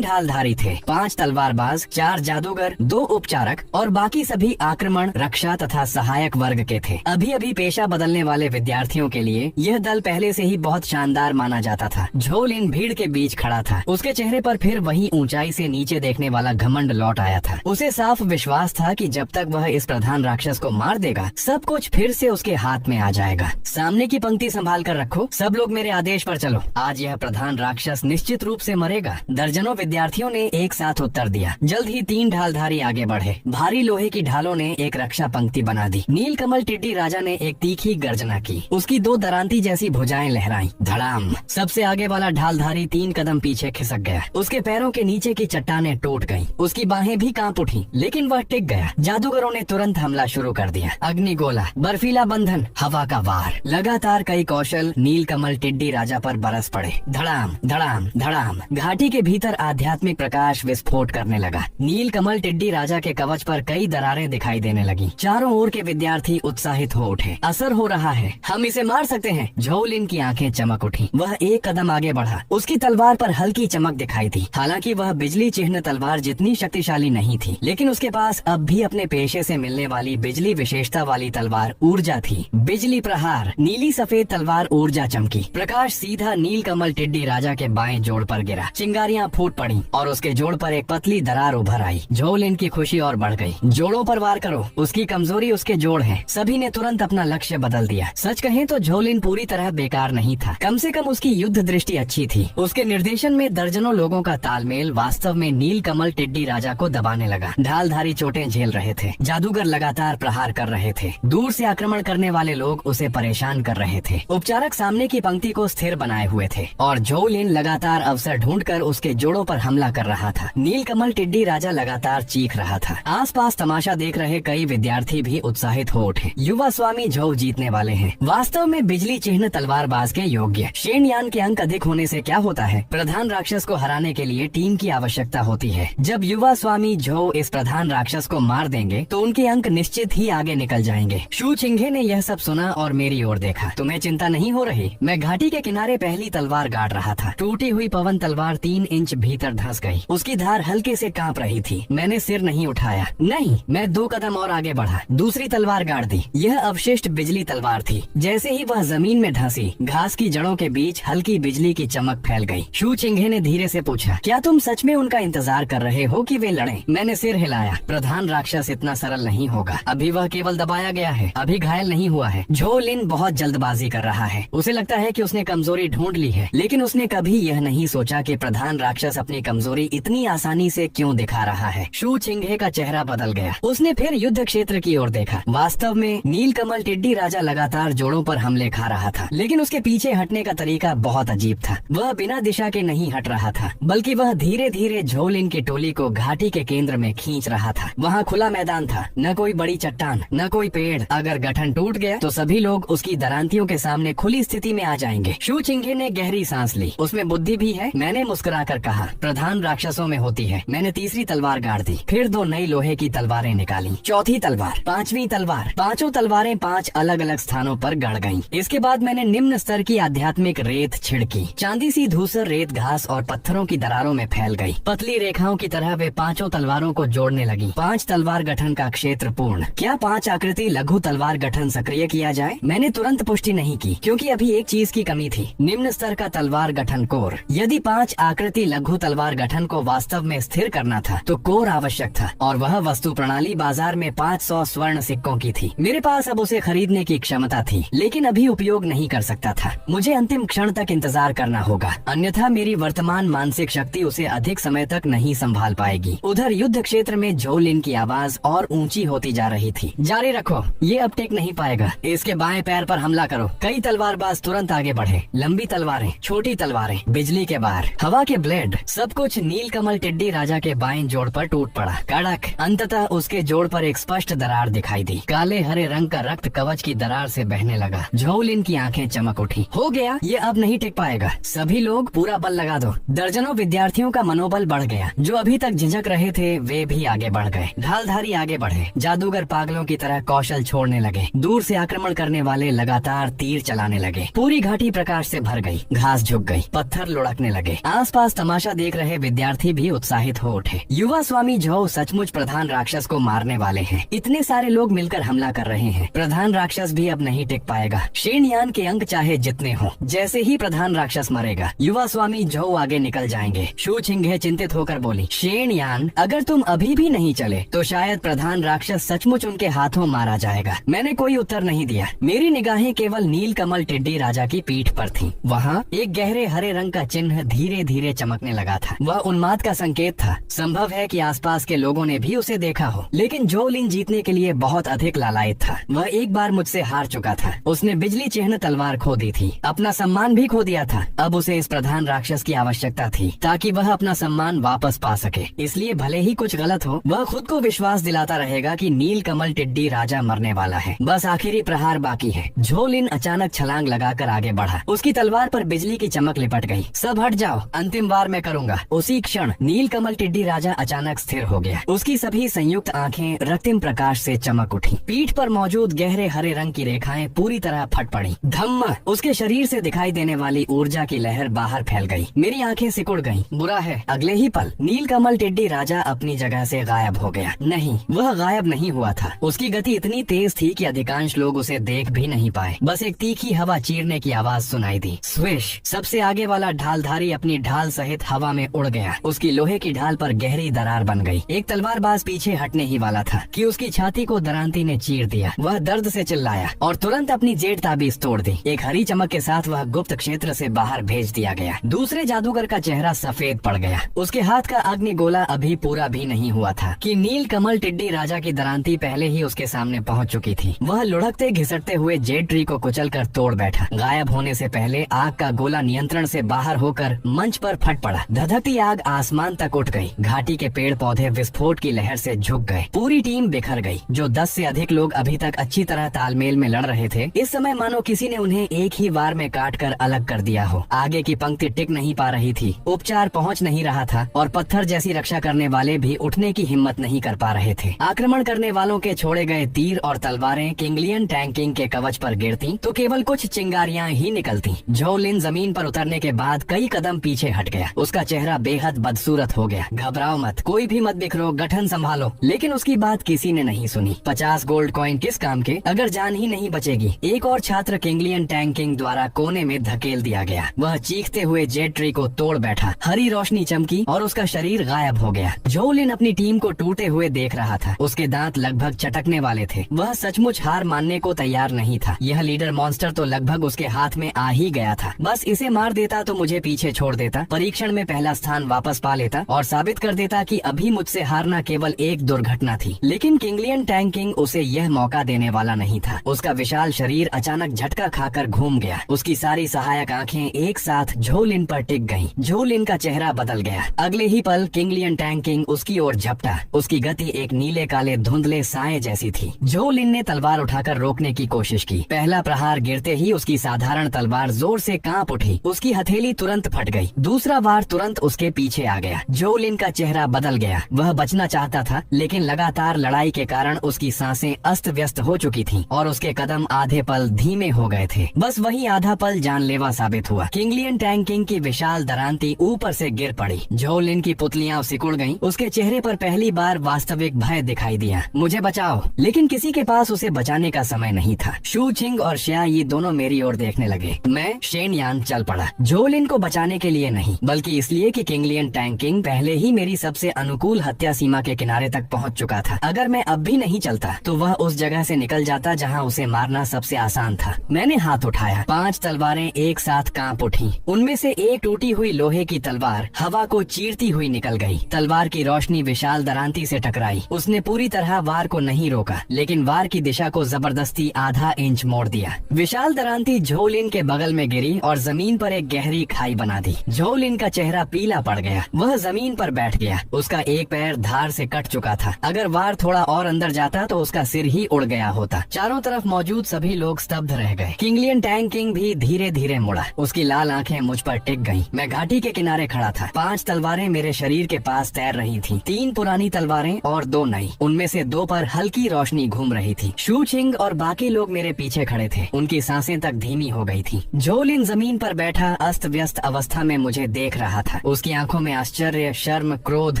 ढालधारी थे। 5 तलवारबाज, 4 जादूगर, 2 उपचारक और बाकी सभी आक्रमण, रक्षा तथा सहायक वर्ग के थे। अभी अभी पेशा बदलने वाले विद्यार्थियों के लिए यह दल पहले से ही बहुत शानदार माना जाता था। झोलिन भीड़ के बीच खड़ा था। उसके चेहरे पर फिर वही ऊंचाई से नीचे देखने वाला घमंड लौट आया था। उसे साफ विश्वास था कि जब तक वह इस प्रधान राक्षस को मार देगा, सब कुछ फिर से उसके हाथ में आ जाएगा। सामने की पंक्ति संभाल कर रखो। सब लोग मेरे आदेश पर चलो। आज यह प्रधान राक्षस निश्चित रूप से मरेगा। दर्जनों विद्यार्थियों ने एक साथ उत्तर दिया। जल्द ही 3 ढालधारी आगे बढ़े। भारी लोहे की ढालों ने एक रक्षा पंक्ति बना दी। नीलकमल टिड्डी राजा ने एक तीखी गर्जना की। उसकी 2 दरांती जैसी भुजाएं लहराई। धड़ाम। सबसे आगे वाला ढालधारी 3 कदम पीछे खिसक गया। उसके पैरों के नीचे की चट्टानें टूट गईं। उसकी बाहें भी कांप उठी, लेकिन वह टिक गया। जादूगरों ने तुरंत हमला शुरू कर दिया। अग्निगोला, बर्फीला बंधन, हवा का वार, लगातार कई कौशल नीलकमल टिड्डी राजा पर बरस पड़े। धड़ाम धड़ाम धड़ाम। घाटी के भीतर आध्यात्मिक प्रकाश विस्फोट करने लगा। नीलकमल टिड्डी राजा के कवच पर कई दरारें दिखाई देने लगी। चारों ओर के विद्यार्थी उत्साहित हो उठे। असर हो रहा है, हम इसे मार सकते हैं। झोलिन की आंखें चमक उठी। वह एक कदम आगे बढ़ा। उसकी तलवार पर हल्की चमक दिखाई दी। हालांकि वह बिजली चिन्ह तलवार जितनी शक्तिशाली नहीं थी, लेकिन उसके पास अब भी अपने पेशे से मिलने वाली बिजली विशेषता वाली तलवार ऊर्जा थी। बिजली प्रहार। नीली सफेद तलवार ऊर्जा चमकी। प्रकाश सीधा नीलकमल टिड्डी राजा के बाएं जोड़ पर गिरा। चिंगारियां फूट पड़ी और उसके जोड़ पर एक पतली दरार उभर आई। झोलिन की खुशी और बढ़ गई। जोड़ों पर वार करो। उसकी कमजोरी उसके जोड़ है। सभी ने तुरंत अपना लक्ष्य बदल दिया। सच कहें तो झोलिन पूरी तरह बेकार नहीं था। कम से कम उसकी युद्ध दृष्टि अच्छी थी। उसके निर्देशन में दर्जनों लोगों का तालमेल वास्तव में नीलकमल टिड्डी राजा को दबाने लगा। ढालधारी चोटें झेल रहे थे। जादूगर लगातार प्रहार कर रहे थे। दूर से आक्रमण करने वाले लोग उसे परेशान कर रहे थे। उपचारक सामने की पंक्ति को स्थिर बनाए हुए थे और झोलिन लगातार अवसर ढूंढकर उसके जोड़ों पर हमला कर रहा था। नीलकमल टिड्डी राजा लगातार चीख रहा था। आसपास तमाशा देख रहे कई विद्यार्थी भी उत्साहित हो उठे। युवा स्वामी झो जीतने वाले हैं। वास्तव में बिजली चिन्ह तलवारबाज के योग्य। शेनयान के अंक अधिक होने से क्या होता है? प्रधान राक्षस को हराने के लिए टीम की आवश्यकता होती है। जब युवा स्वामी झो इस प्रधान राक्षस को मार देंगे तो उनके अंक निश्चित ही आगे निकल जाएंगे। शू चिंघे ने यह सब सुना और मेरी ओर देखा। तुम्हें चिंता नहीं हो रही? मैं घाटी के किनारे पहली तलवार गाड़ रहा था। टूटी हुई पवन तलवार 3 इंच भीतर धंस गई। उसकी धार हल्के से कांप रही थी। मैंने सिर नहीं उठाया। नहीं, मैं 2 कदम और आगे बढ़ा। दूसरी तलवार गाड़ दी। यह अवशिष्ट बिजली तलवार थी। जैसे ही वह जमीन में धंसी, घास की जड़ों के बीच हल्की बिजली की चमक फैल गई। शू चिंघे ने धीरे से पूछा, क्या तुम सच में उनका इंतजार कर रहे हो कि वे लड़ें? मैंने सिर हिलाया। प्रधान राक्षस इतना सरल नहीं होगा। अभी वह केवल दबाया गया है, अभी घायल नहीं हुआ है। झोलिन बहुत जल्दबाजी कर रहा है। उसे लगता है कि उसने कमजोरी ढूंढ ली है, लेकिन उसने कभी यह नहीं सोचा कि प्रधान राक्षस अपनी कमजोरी इतनी आसानी से क्यों दिखा रहा है। शू चिंघे का चेहरा बदल गया। उसने फिर युद्ध क्षेत्र की ओर देखा। वास्तव में नीलकमल टिड्डी राजा लगातार जोड़ों पर हमले खा रहा था, लेकिन उसके पीछे हटने का तरीका बहुत अजीब था। वह बिना दिशा के नहीं हट रहा था, बल्कि वह धीरे धीरे झोलिन की टोली को घाटी के केंद्र में खींच रहा था। वहाँ खुला मैदान था, न कोई बड़ी चट्टान, न कोई पेड़। अगर गठन टूट गया तो सभी लोग उसकी दरांतियों के सामने खुली स्थिति में आ जाएंगे। शू चिंगे ने गहरी सांस ली। उसमें बुद्धि भी है, मैंने मुस्कुराकर कहा। प्रधान राक्षसों में होती है। मैंने तीसरी तलवार गाड़ दी। फिर 2 नई लोहे की तलवारें निकाली। चौथी तलवार, 5वीं तलवार। 5 तलवारें 5 अलग अलग स्थानों पर गड़ गईं। इसके बाद मैंने निम्न स्तर की आध्यात्मिक रेत छिड़की। चांदी सी धूसर रेत घास और पत्थरों की दरारों में फैल गई। पतली रेखाओं की तरह वे 5 तलवारों को जोड़ने लगी। 5 तलवार गठन का क्षेत्र पूर्ण। क्या 5 आकृति लघु तलवार गठन सक्रिय किया जाए? मैंने तुरंत पुष्टि नहीं की, क्योंकि अभी एक चीज की कमी थी, निम्न स्तर का तलवार गठन कोर। यदि 5 आकृति लघु तलवार गठन को वास्तव में स्थिर करना था तो कोर आवश्यक था, और वह वस्तु प्रणाली बाजार में 500 स्वर्ण सिक्कों की थी। मेरे पास अब उसे खरीदने की क्षमता थी, लेकिन अभी उपयोग नहीं कर सकता था। मुझे अंतिम क्षण तक इंतजार करना होगा, अन्यथा मेरी वर्तमान मानसिक शक्ति उसे अधिक समय तक नहीं संभाल पाएगी। उधर युद्ध क्षेत्र में झोउ लिन की आवाज और ऊंची होती जा रही थी। जारी रखो, ये अब टेक नहीं पाएगा। इसके बाएं पैर पर हमला करो। कई तलवारबाज तुरंत आगे बढ़े। लंबी तलवारें, छोटी तलवारें, बिजली के बार, हवा के ब्लेड, सब कुछ नीलकमल टिड्डी राजा के बाएं जोड़ पर टूट पड़ा। कड़क। अंततः उसके जोड़ पर एक स्पष्ट दरार दिखाई दी। काले हरे रंग का रक्त कवच की दरार से बहने लगा। झोउ लिन की आंखें चमक उठी। हो गया, ये अब नहीं टिक पाएगा। सभी लोग पूरा बल लगा दो। दर्जनों विद्यार्थियों का मनोबल बढ़ गया। जो अभी तक झिझक रहे थे वे भी आगे बढ़ गए। ढालधारी आगे बढ़े। जादूगर पागलों की तरह कौशल छोड़ने लगे। दूर से आक्रमण करने वाले लगातार तीर चलाने लगे। पूरी घाटी प्रकाश से भर गई। घास झुक गई। पत्थर लुढ़कने लगे। आसपास तमाशा देख रहे विद्यार्थी भी उत्साहित हो उठे। युवा स्वामी झोउ सचमुच प्रधान राक्षस को मारने वाले हैं। इतने सारे लोग मिलकर हमला कर रहे हैं। प्रधान राक्षस भी अब नहीं टिक पाएगा। शेनयान के अंक चाहे जितने हों, जैसे ही प्रधान राक्षस मरेगा युवा स्वामी झोउ आगे निकल जाएंगे। शू चिंगे चिंतित होकर बोली, शेनयान, अगर तुम अभी भी नहीं चले तो शायद प्रधान राक्षस सचमुच उनके हाथों मारा जाएगा। मैंने कोई उत्तर नहीं दिया। मेरी निगाहें केवल नीलकमल टिड्डी राजा की पीठ पर थीं। वहाँ एक गहरे हरे रंग का चिन्ह धीरे धीरे चमकने लगा था। वह उन्माद का संकेत था। संभव है कि आसपास के लोगों ने भी उसे देखा हो, लेकिन झोउ लिन जीतने के लिए बहुत अधिक लालायित था। वह एक बार मुझसे हार चुका था। उसने बिजली चिन्ह तलवार खो दी थी, अपना सम्मान भी खो दिया था। अब उसे इस प्रधान राक्षस की आवश्यकता थी ताकि वह अपना सम्मान वापस पा सके। इसलिए भले ही कुछ गलत हो, वह खुद को विश्वास दिलाता रहेगा कि नीलकमल टिड्डी राजा मरने वाला है। बस आखिरी प्रहार बाकी है। झोउ लिन अचानक छलांग लगाकर आगे बढ़ा। उसकी तलवार पर बिजली की चमक लिपट गई। सब हट जाओ, अंतिम वार मैं करूंगा। उसी क्षण नीलकमल टिड्डी राजा अचानक स्थिर हो गया। उसकी सभी संयुक्त आंखें रक्तिम प्रकाश से चमक उठी। पीठ पर मौजूद गहरे हरे रंग की रेखाएं पूरी तरह फट पड़ी। धम्म। उसके शरीर से दिखाई देने वाली ऊर्जा की लहर बाहर फैल गई। मेरी आंखें सिकुड़ गईं। बुरा है, अगले ही पल नीलकमल टिड्डी राजा अपनी जगह से गायब हो गया। नहीं, वह गायब नहीं हुआ था। उसकी गति इतनी तेज थी कि अधिकांश लोग उसे देख भी नहीं पाए। बस एक तीखी हवा चीरने की आवाज सुनाई दी। स्विश। सबसे आगे वाला ढालधारी अपनी ढाल सहित हवा में उड़ गया। उसकी लोहे की ढाल पर गहरी दरार बन गई। एक तलवारबाज पीछे हटने ही वाला था कि उसकी छाती को दरांती ने चीर दिया। वह दर्द से चिल्लाया और तुरंत अपनी जेठ ताबीज तोड़ दी। एक हरी चमक के साथ वह गुप्त क्षेत्र से बाहर भेज दिया गया। दूसरे जादूगर का चेहरा सफेद पड़ गया। उसके हाथ का अग्नि गोला अभी पूरा भी नहीं हुआ था कि नीलकमल टिड्डी राजा की दरांती पहले ही उसके सामने पहुंच चुकी थी। वह लुढ़कते घिसटते हुए जेड ट्री को कुचलकर तोड़ बैठा। गायब होने से पहले आग का गोला नियंत्रण से बाहर होकर मंच पर फट पड़ा। धधकती आग आसमान तक उठ गई। घाटी के पेड़ पौधे विस्फोट की लहर से झुक गए। पूरी टीम बिखर गई। जो 10 से अधिक लोग अभी तक अच्छी तरह तालमेल में लड़ रहे थे, इस समय मानो किसी ने उन्हें एक ही वार में काट कर अलग कर दिया हो। आगे की पंक्ति टिक नहीं पा रही थी। उपचार पहुंच नहीं रहा था और पत्थर जैसी रक्षा करने वाले भी उठने की हिम्मत नहीं कर पा रहे थे। आक्रमण करने वालों के छोड़े गए तीर और तलवारें किंगलियन टैंकिंग के कवच पर गिरती तो केवल कुछ चिंगारियां ही निकलती। झोउ लिन जमीन पर उतरने के बाद कई कदम पीछे हट गया। उसका चेहरा बेहद बदसूरत हो गया। घबराओ मत, कोई भी मत बिखरो, गठन संभालो। लेकिन उसकी बात किसी ने नहीं सुनी। 50 गोल्ड कॉइन किस काम के, अगर जान ही नहीं बचेगी। एक और छात्र किंगलियन टैंकिंग द्वारा कोने में धकेल दिया गया। वह चीखते हुए जेड ट्री को तोड़ बैठा। हरी रोशनी चमकी और उसका शरीर गायब हो गया। झोउ लिन अपनी टीम को टूटे हुए देख रहा था। उसके दांत लगभग चटकने वाले थे। वह सचमुच हार मानने को तैयार नहीं था। यह लीडर मॉन्स्टर तो लगभग उसके हाथ में आ ही गया था। बस इसे मार देता तो मुझे पीछे छोड़ देता, परीक्षण में पहला स्थान वापस पा लेता और साबित कर देता कि अभी मुझसे हारना केवल एक दुर्घटना थी। लेकिन किंगलियन टैंकिंग उसे यह मौका देने वाला नहीं था। उसका विशाल शरीर अचानक झटका खाकर घूम गया। उसकी सारी सहायक आंखें एक साथ झोउ लिन पर टिक गईं। झोउ लिन का चेहरा बदल गया। अगले ही पल किंगलियन टैंकिंग उसकी ओर झपटा। उसकी गति एक नीले काले धुंधले साए जैसी थी। झोउ लिन ने तलवार उठाकर रोकने करने की कोशिश की। पहला प्रहार गिरते ही उसकी साधारण तलवार जोर से कांप उठी। उसकी हथेली तुरंत फट गई। दूसरा वार तुरंत उसके पीछे आ गया। झोउ लिन का चेहरा बदल गया। वह बचना चाहता था, लेकिन लगातार लड़ाई के कारण उसकी सांसें अस्त व्यस्त हो चुकी थीं और उसके कदम आधे पल धीमे हो गए थे। बस वही आधा पल जानलेवा साबित हुआ। किंगलियन टैंग किंग की विशाल दरांती ऊपर से गिर पड़ी। झोउ लिन की पुतलियां सिकुड़ गईं। उसके चेहरे पर पहली बार वास्तविक भय दिखाई दिया। मुझे बचाओ, लेकिन किसी के पास उसे बचाने का समय नहीं था। शू छिंग और शिया ये दोनों मेरी ओर देखने लगे। मैं शेन यान चल पड़ा। झोउ लिन को बचाने के लिए नहीं, बल्कि इसलिए कि किंगलियन टैंग किंग पहले ही मेरी सबसे अनुकूल हत्या सीमा के किनारे तक पहुंच चुका था। अगर मैं अब भी नहीं चलता तो वह उस जगह से निकल जाता जहां उसे मारना सबसे आसान था। मैंने हाथ उठाया। 5 तलवारें एक साथ कांप उठी। उनमें से एक टूटी हुई लोहे की तलवार हवा को चीरती हुई निकल गई। तलवार की रोशनी विशाल दरांती से टकराई। उसने पूरी तरह वार को नहीं रोका, लेकिन वार की दिशा को जबरदस्ती आधा इंच मोड़ दिया। विशाल दरांती झोउ लिन के बगल में गिरी और जमीन पर एक गहरी खाई बना दी। झोउ लिन का चेहरा पीला पड़ गया। वह जमीन पर बैठ गया। उसका एक पैर धार से कट चुका था। अगर वार थोड़ा और अंदर जाता तो उसका सिर ही उड़ गया होता। चारों तरफ मौजूद सभी लोग स्तब्ध रह गए। किंगलियन टैंग किंग भी धीरे धीरे मुड़ा। उसकी लाल आंखें मुझ पर टिक गईं। मैं घाटी के किनारे खड़ा था। 5 तलवारें मेरे शरीर के पास तैर रही थीं। 3 पुरानी तलवारें और 2 नई। उनमें से 2 पर हल्की रोशनी घूम रही थी। शू छिंग और बाकी लोग मेरे पीछे खड़े थे। उनकी सांसें तक धीमी हो गई थी। झोउ लिन जमीन पर बैठा अस्त व्यस्त अवस्था में मुझे देख रहा था। उसकी आंखों में आश्चर्य, शर्म, क्रोध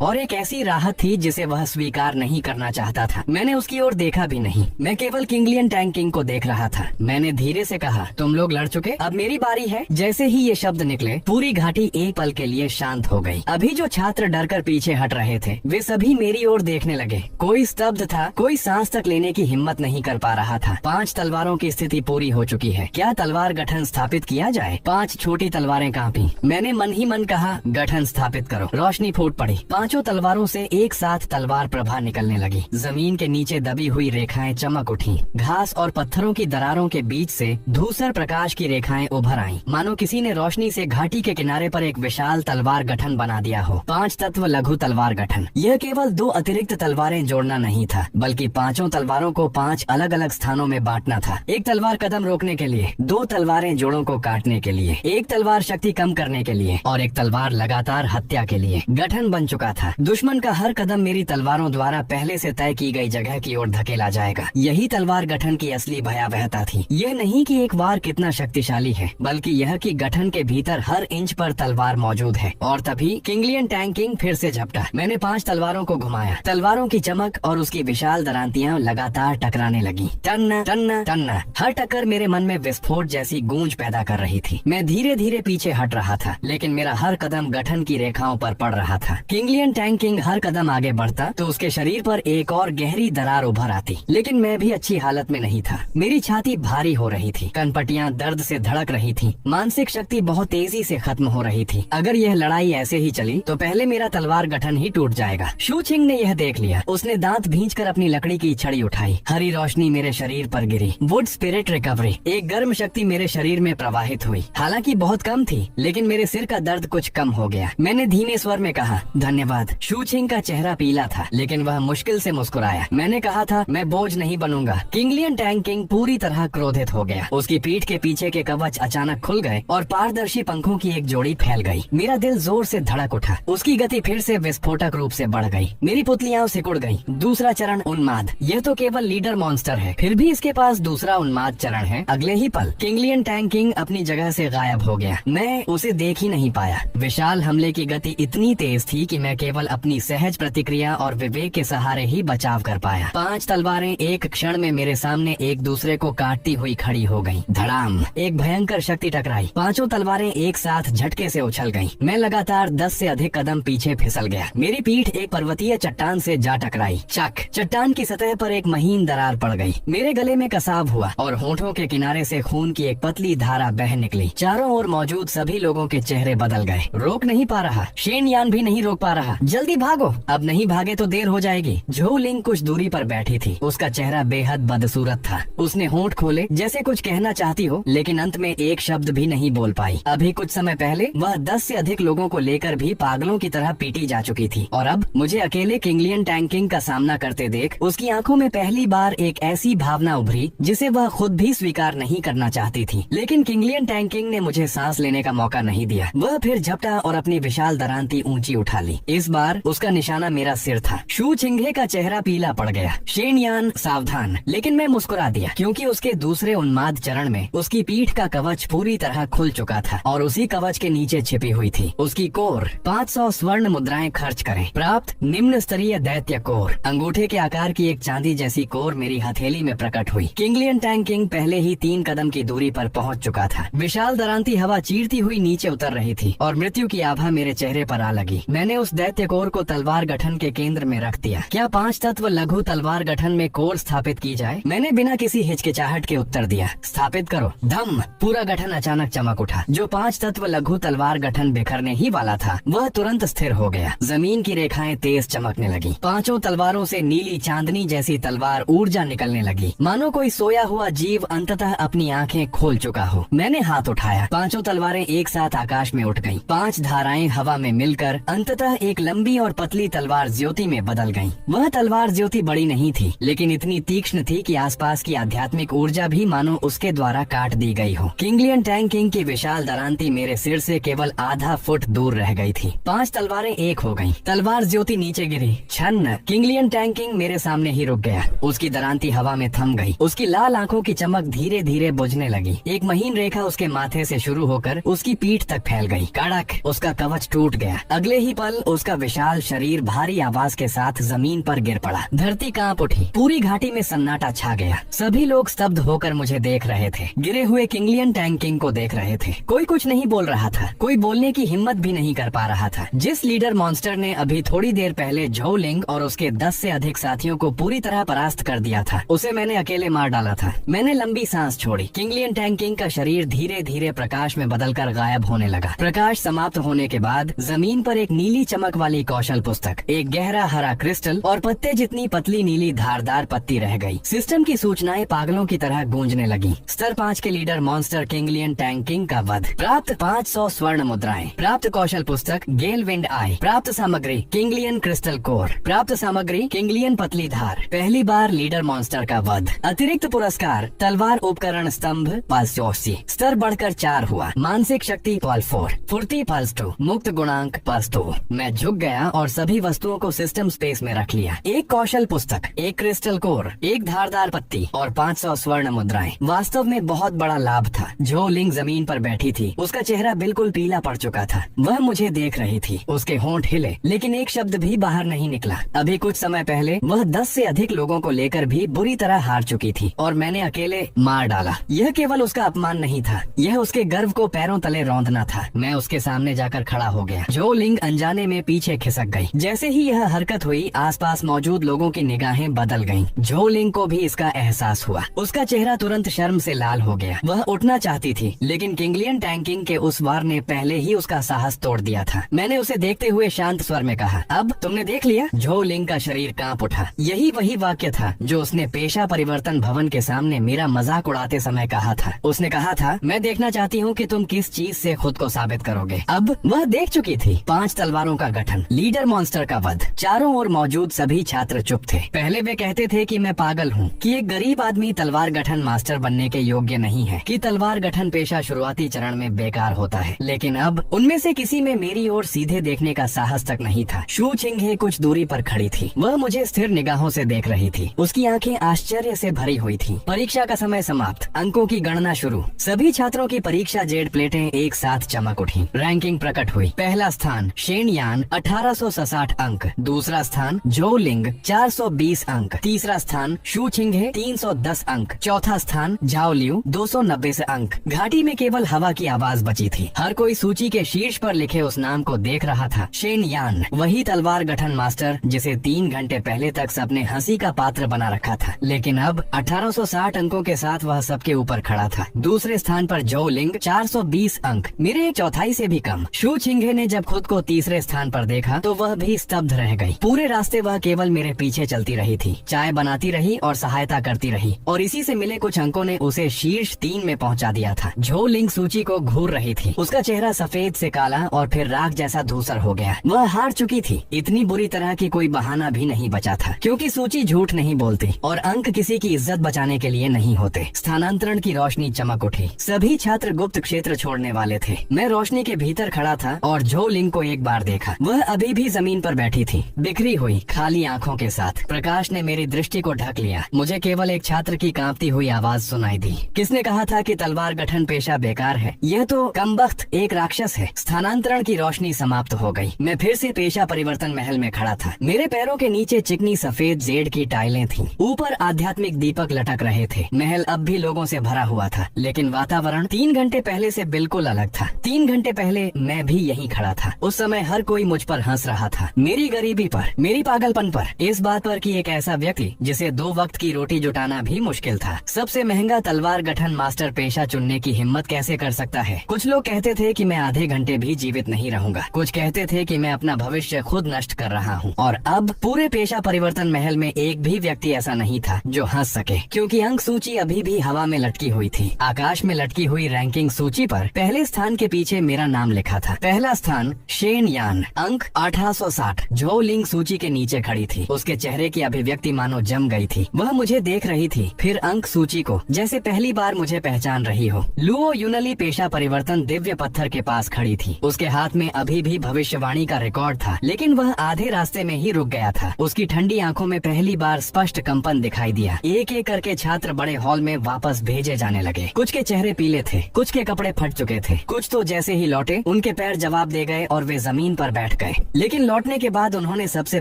और एक ऐसी राहत थी जिसे वह स्वीकार नहीं करना चाहता था। मैंने उसकी ओर देखा भी नहीं। मैं केवल किंगलियन टैंग किंग को देख रहा था। मैंने धीरे से कहा, तुम लोग लड़ चुके, अब मेरी बारी है। जैसे ही ये शब्द निकले, पूरी घाटी एक पल के लिए शांत हो गई। अभी जो छात्र डरकर पीछे हट रहे थे, वे सभी मेरी ओर देखने लगे। कोई स्तब्ध था, कोई सांस तक लेने की हिम्मत नहीं कर पा रहा था। 5 तलवारों की स्थिति पूरी हो चुकी है। क्या तलवार गठन स्थापित किया जाए? 5 छोटी तलवारें कांपी। मैंने मन ही मन कहा, गठन स्थापित करो। रोशनी फूट पड़ी। 5 तलवारों से एक साथ तलवार प्रभा निकलने लगी। जमीन के नीचे दबी हुई रेखाएं चमक उठी। घास और पत्थरों की दरारों के बीच से धूसर प्रकाश की रेखाएं उभर आईं, मानो किसी ने रोशनी से घाटी के किनारे पर एक विशाल तलवार गठन बना दिया हो। 5 तत्व लघु तलवार गठन। यह केवल 2 अतिरिक्त तलवारें जोड़ना नहीं था, बल्कि 5 तलवारों को 5 अलग अलग स्थानों में बांटना था। एक तलवार कदम रोकने के लिए, 2 तलवारें जोड़ों को काटने के लिए, एक तलवार शक्ति कम करने के लिए और एक तलवार लगातार हत्या के लिए। गठन बन चुका था। दुश्मन का हर कदम मेरी तलवारों द्वारा पहले से तय की गई जगह की ओर धकेला जाएगा। यही तलवार गठन की असली भयावहता थी। यह नहीं कि एक वार कितना शक्तिशाली है, बल्कि यह कि गठन के भीतर हर इंच पर तलवार मौजूद है। और तभी किंगलियन टैंग किंग फिर से झपटा। मैंने 5 तलवारों को घुमाया। तलवारों की चमक और उसकी विशाल दरांतियां लगातार टकराने लगी। टन्ना टन्ना टन्ना। हर टक्कर मेरे मन में विस्फोट जैसी गूंज पैदा कर रही थी। मैं धीरे धीरे पीछे हट रहा था, लेकिन मेरा हर कदम गठन की रेखाओं पर पड़ रहा था। किंगलियन टैंग किंग हर कदम आगे बढ़ता तो उसके शरीर पर एक और गहरी दरार उभर आती, लेकिन मैं भी अच्छी हालत में नहीं था। मेरी छाती भारी हो रही थी। कनपटियां दर्द से धड़क रही थी। मानसिक शक्ति बहुत तेजी से खत्म हो रही थी। अगर यह लड़ाई ऐसे ही चली तो पहले मेरा तलवार गठन ही टूट जाएगा। शू छिंग ने यह देख लिया। उसने दांत भींचकर अपनी लकड़ी की छड़ी उठाई। हरी रोशनी मेरे शरीर पर गिरी। Would spirit recovery. एक गर्म शक्ति मेरे शरीर में प्रवाहित हुई। हालांकि बहुत कम थी, लेकिन मेरे सिर का दर्द कुछ कम हो गया। मैंने धीमे स्वर में कहा, धन्यवाद। शू छिंग का चेहरा पीला था, लेकिन वह मुश्किल से मुस्कुराया। मैंने कहा था, मैं बोझ नहीं बनूंगा। किंगलियन टैंग किंग पूरी तरह क्रोधित हो गया। उसकी पीठ के पीछे के कवच अचानक खुल गए और पारदर्शी पंखों की एक जोड़ी फैल गई। मेरा दिल जोर से धड़क उठा। उसकी गति फिर से विस्फोटक रूप से बढ़ गई। मेरी पुतलियां सिकुड़ गईं। दूसरा चरण उन्माद। यह तो केवल लीडर मॉन्स्टर है, फिर भी इसके पास दूसरा उन्माद चरण है। अगले ही पल किंगलियन टैंग किंग अपनी जगह से गायब हो गया। मैं उसे देख ही नहीं पाया। विशाल हमले की गति इतनी तेज थी कि मैं केवल अपनी सहज प्रतिक्रिया और विवेक के सहारे ही बचाव कर पाया। 5 तलवारें एक क्षण में मेरे सामने एक दूसरे को काटती हुई खड़ी हो गईं। धड़ाम। एक भयंकर शक्ति टकराई। 5 तलवारें एक साथ झटके से उछल गईं। मैं लगातार 10 से अधिक कदम पीछे फिसल गया। मेरी पीठ एक पर्वतीय चट्टान से जा टकराई। चक। चट्टान की सतह पर एक महीन दरार पड़ गई। मेरे गले में कसाव हुआ और होठों के किनारे से खून की एक पतली धारा बह निकली। चारों ओर मौजूद सभी लोगों के चेहरे बदल गए। रोक नहीं पा रहा। शेन यान भी नहीं रोक पा रहा। जल्दी भागो, अब नहीं भागे तो देर हो जाएगी। झोउ लिन कुछ दूरी पर बैठी थी। उसका चेहरा बेहद बदसूरत था। उसने होंठ खोले जैसे कुछ कहना चाहती हो, लेकिन अंत में एक शब्द भी नहीं बोल पाई। अभी कुछ समय पहले वह 10 से अधिक लोगों को लेकर भी पागलों की तरह पीटी जा चुकी थी, और अब मुझे अकेले किंगलियन टैंग किंग का सामना करते देख उसकी आंखों में पहली बार एक ऐसी भावना घटना उभरी जिसे वह खुद भी स्वीकार नहीं करना चाहती थी, लेकिन किंगलियन टैंकिंग ने मुझे सांस लेने का मौका नहीं दिया। वह फिर झपटा और अपनी विशाल दरांती ऊंची उठा ली। इस बार उसका निशाना मेरा सिर था। शू चिंघे का चेहरा पीला पड़ गया। शेन यान सावधान, लेकिन मैं मुस्कुरा दिया क्योंकि उसके दूसरे उन्माद चरण में उसकी पीठ का कवच पूरी तरह खुल चुका था और उसी कवच के नीचे छिपी हुई थी उसकी कोर। 500 स्वर्ण मुद्राएं खर्च करें। प्राप्त निम्न स्तरीय दैत्य कोर। अंगूठे के आकार की एक चांदी जैसी कोर मेरी हथेली में प्रकट हुई। किंगलियन टैंकिंग पहले ही 3 कदम की दूरी पर पहुंच चुका था। विशाल दरांती हवा चीरती हुई नीचे उतर रही थी और मृत्यु की आभा मेरे चेहरे पर आ लगी। मैंने उस दैत्य कोर को तलवार गठन के केंद्र में रख दिया। क्या 5 तत्व लघु तलवार गठन में कोर स्थापित की जाए? मैंने बिना किसी हिचकिचाहट के उत्तर दिया, स्थापित करो। धम! पूरा गठन अचानक चमक उठा। जो 5 तत्व लघु तलवार गठन बिखरने ही वाला था वह तुरंत स्थिर हो गया। जमीन की रेखाएं तेज चमकने लगी। 5 तलवारों से नीली चांदनी जैसी तलवार ऊर्जा निकलने लगी, मानो कोई सोया हुआ जीव अंततः अपनी आंखें खोल चुका हो। मैंने हाथ उठाया। 5 तलवारें एक साथ आकाश में उठ गईं। 5 धाराएं हवा में मिलकर अंततः एक लंबी और पतली तलवार ज्योति में बदल गईं। वह तलवार ज्योति बड़ी नहीं थी, लेकिन इतनी तीक्ष्ण थी कि आसपास की आध्यात्मिक ऊर्जा भी मानो उसके द्वारा काट दी गई हो। किंगलियन टैंकिंग की विशाल दरांती मेरे सिर से केवल आधा फुट दूर रह गई थी। 5 तलवारें एक हो गईं। तलवार ज्योति नीचे गिरी। छन्न! किंगलियन टैंकिंग मेरे सामने ही रुक गया। उसकी दरांती हवा में थम गई। उसकी लाल आंखों की चमक धीरे धीरे बुझने लगी। एक महीन रेखा उसके माथे से शुरू होकर उसकी पीठ तक फैल गई। कड़क! उसका कवच टूट गया। अगले ही पल उसका विशाल शरीर भारी आवाज के साथ जमीन पर गिर पड़ा। धरती कांप उठी। पूरी घाटी में सन्नाटा छा गया। सभी लोग स्तब्ध होकर मुझे देख रहे थे, गिरे हुए किंगलियन टैंकिंग को देख रहे थे। कोई कुछ नहीं बोल रहा था, कोई बोलने की हिम्मत भी नहीं कर पा रहा था। जिस लीडर मॉन्स्टर ने अभी थोड़ी देर पहले झोलिंग और उसके 10 से अधिक साथियों को पूरी तरह परास्त कर दिया था, उसे मैंने अकेले मार डाला था। मैंने लंबी सांस छोड़ी। किंगलियन टैंकिंग का शरीर धीरे धीरे प्रकाश में बदलकर गायब होने लगा। प्रकाश समाप्त होने के बाद जमीन पर एक नीली चमक वाली कौशल पुस्तक, एक गहरा हरा क्रिस्टल और पत्ते जितनी पतली नीली धारदार पत्ती रह गई। सिस्टम की सूचनाएं पागलों की तरह गूंजने लगी। स्तर 5 के लीडर मॉन्स्टर किंगलियन टैंकिंग का वध। प्राप्त 500 स्वर्ण मुद्राएं। प्राप्त कौशल पुस्तक गेल विंड आई। प्राप्त सामग्री किंगलियन क्रिस्टल कोर। प्राप्त सामग्री किंगलियन पतली धार। पहली बार लीडर मॉन्स्टर का वध। अतिरिक्त पुरस्कार तलवार उपकरण स्तंभ +80। स्तर बढ़कर 4 हुआ। मानसिक शक्ति +4। फुर्ती +2। मुक्त गुणांक +2। मैं झुक गया और सभी वस्तुओं को सिस्टम स्पेस में रख लिया। एक कौशल पुस्तक, एक क्रिस्टल कोर, एक धारदार पत्ती और 500 स्वर्ण मुद्राएं। वास्तव में बहुत बड़ा लाभ था। जो लिंग जमीन पर बैठी थी उसका चेहरा बिल्कुल पीला पड़ चुका था। वह मुझे देख रही थी। उसके होंठ हिले, लेकिन एक शब्द भी बाहर नहीं निकला। अभी कुछ समय पहले वह 10 से अधिक लोगों को लेकर भी बुरी तरह हार चुकी थी और मैंने अकेले मार डाला। यह केवल उसका अपमान नहीं था, यह उसके गर्व को पैरों तले रौंदना था। मैं उसके सामने जाकर खड़ा हो गया। जो लिंग अनजाने में पीछे खिसक गई। जैसे ही यह हरकत हुई आसपास मौजूद लोगों की निगाहें बदल गईं। जो लिंग को भी इसका एहसास हुआ। उसका चेहरा तुरंत शर्म से लाल हो गया। वह उठना चाहती थी, लेकिन किंगलियन टैंकिंग के उस वार ने पहले ही उसका साहस तोड़ दिया था। मैंने उसे देखते हुए शांत स्वर में कहा, अब तुमने देख लिया? जो लिंग का शरीर कांप उठा। यही वही वाक्य था जो उसने पेशा परिवर्तन भवन के सामने मेरा मजाक उड़ाते समय कहा था। उसने कहा था, मैं देखना चाहती हूँ कि तुम किस चीज से खुद को साबित करोगे। अब वह देख चुकी थी। 5 तलवारों का गठन, लीडर मॉन्स्टर का वध। चारों ओर मौजूद सभी छात्र चुप थे। पहले वे कहते थे कि मैं पागल हूँ, कि एक गरीब आदमी तलवार गठन मास्टर बनने के योग्य नहीं है, कि तलवार गठन पेशा शुरुआती चरण में बेकार होता है। लेकिन अब उनमें से किसी में मेरी ओर सीधे देखने का साहस तक नहीं था। शू चिंघे कुछ दूरी पर खड़ी थी। वह मुझे स्थिर निगाहों से देख रही थी। उसकी आंखें आश्चर्य से भरी हुई थी। परीक्षा का समय समाप्त। अंकों की गणना शुरू। सभी छात्रों की परीक्षा जेड प्लेटें एक साथ चमक उठी। रैंकिंग प्रकट हुई। पहला स्थान शेन यान 1867 अंक। दूसरा स्थान जो लिंग 420 अंक। तीसरा स्थान शू चिंघे 310 अंक। चौथा स्थान झाओ लियू 290 से अंक। घाटी में केवल हवा की आवाज बची थी। हर कोई सूची के शीर्ष पर लिखे उस नाम को देख रहा था। शेन यान, वही तलवार गठन मास्टर जिसे 3 घंटे पहले तक सबने हंसी का पात्र बना रखा था, लेकिन अब 1860 अंकों के साथ वह सबके ऊपर खड़ा था। दूसरे स्थान पर जो लिंग 420 अंक, मेरे 1/4 से भी कम। शू चिंघे ने जब खुद को तीसरे स्थान पर देखा तो वह भी स्तब्ध रह गई। पूरे रास्ते वह केवल मेरे पीछे चलती रही थी, चाय बनाती रही और सहायता करती रही, और इसी से मिले कुछ अंकों ने उसे शीर्ष 3 में पहुंचा दिया था। जो लिंग सूची को घूर रही थी। उसका चेहरा सफेद से काला और फिर राख जैसा धूसर हो गया। वह हार चुकी थी। इतनी बुरी तरह की कोई बहाना भी नहीं बचा था, क्योंकि सूची झूठ नहीं बोलती और अंक किसी किसी की इज्जत बचाने के लिए नहीं होते। स्थानांतरण की रोशनी चमक उठी। सभी छात्र गुप्त क्षेत्र छोड़ने वाले थे। मैं रोशनी के भीतर खड़ा था और झो लिंग को एक बार देखा। वह अभी भी जमीन पर बैठी थी, बिखरी हुई खाली आंखों के साथ। प्रकाश ने मेरी दृष्टि को ढक लिया। मुझे केवल एक छात्र की कांपती हुई आवाज सुनाई दी। किसने कहा था कि तलवार गठन पेशा बेकार है? यह तो कमबख्त एक राक्षस है। स्थानांतरण की रोशनी समाप्त हो गई। मैं फिर से पेशा परिवर्तन महल में खड़ा था। मेरे पैरों के नीचे चिकनी सफेद जेड की टाइलें थीं। ऊपर आध्यात्मिक दीपक लटक रहे थे। महल अब भी लोगों से भरा हुआ था, लेकिन वातावरण 3 घंटे पहले से बिल्कुल अलग था। 3 घंटे पहले मैं भी यहीं खड़ा था। उस समय हर कोई मुझ पर हंस रहा था, मेरी गरीबी पर, मेरी पागलपन पर, इस बात पर कि एक ऐसा व्यक्ति जिसे 2 वक्त की रोटी जुटाना भी मुश्किल था, सबसे महंगा तलवार गठन मास्टर पेशा चुनने की हिम्मत कैसे कर सकता है। कुछ लोग कहते थे कि मैं आधे घंटे भी जीवित नहीं रहूंगा। कुछ कहते थे कि मैं अपना भविष्य खुद नष्ट कर रहा हूँ। और अब पूरे पेशा परिवर्तन महल में एक भी व्यक्ति ऐसा नहीं था जो हंस सके, क्योंकि अंक सूची अभी भी हवा में लटकी हुई थी। आकाश में लटकी हुई रैंकिंग सूची पर पहले स्थान के पीछे मेरा नाम लिखा था। पहला स्थान शेन यान, अंक 1860। झो लिंग सूची के नीचे खड़ी थी। उसके चेहरे की अभिव्यक्ति मानो जम गई थी। वह मुझे देख रही थी, फिर अंक सूची को, जैसे पहली बार मुझे पहचान रही हो। लुओ यूनली पेशा परिवर्तन दिव्य पत्थर के पास खड़ी थी। उसके हाथ में अभी भी भविष्यवाणी का रिकॉर्ड था, लेकिन वह आधे रास्ते में ही रुक गया था। उसकी ठंडी आंखों में पहली बार स्पष्ट कंपन दिखाई दिया। एक एक करके छात्र बड़े हॉल में वापस भेजे जाने लगे। कुछ के चेहरे पीले थे, कुछ के कपड़े फट चुके थे, कुछ तो जैसे ही लौटे उनके पैर जवाब दे गए और वे जमीन पर बैठ गए। लेकिन लौटने के बाद उन्होंने सबसे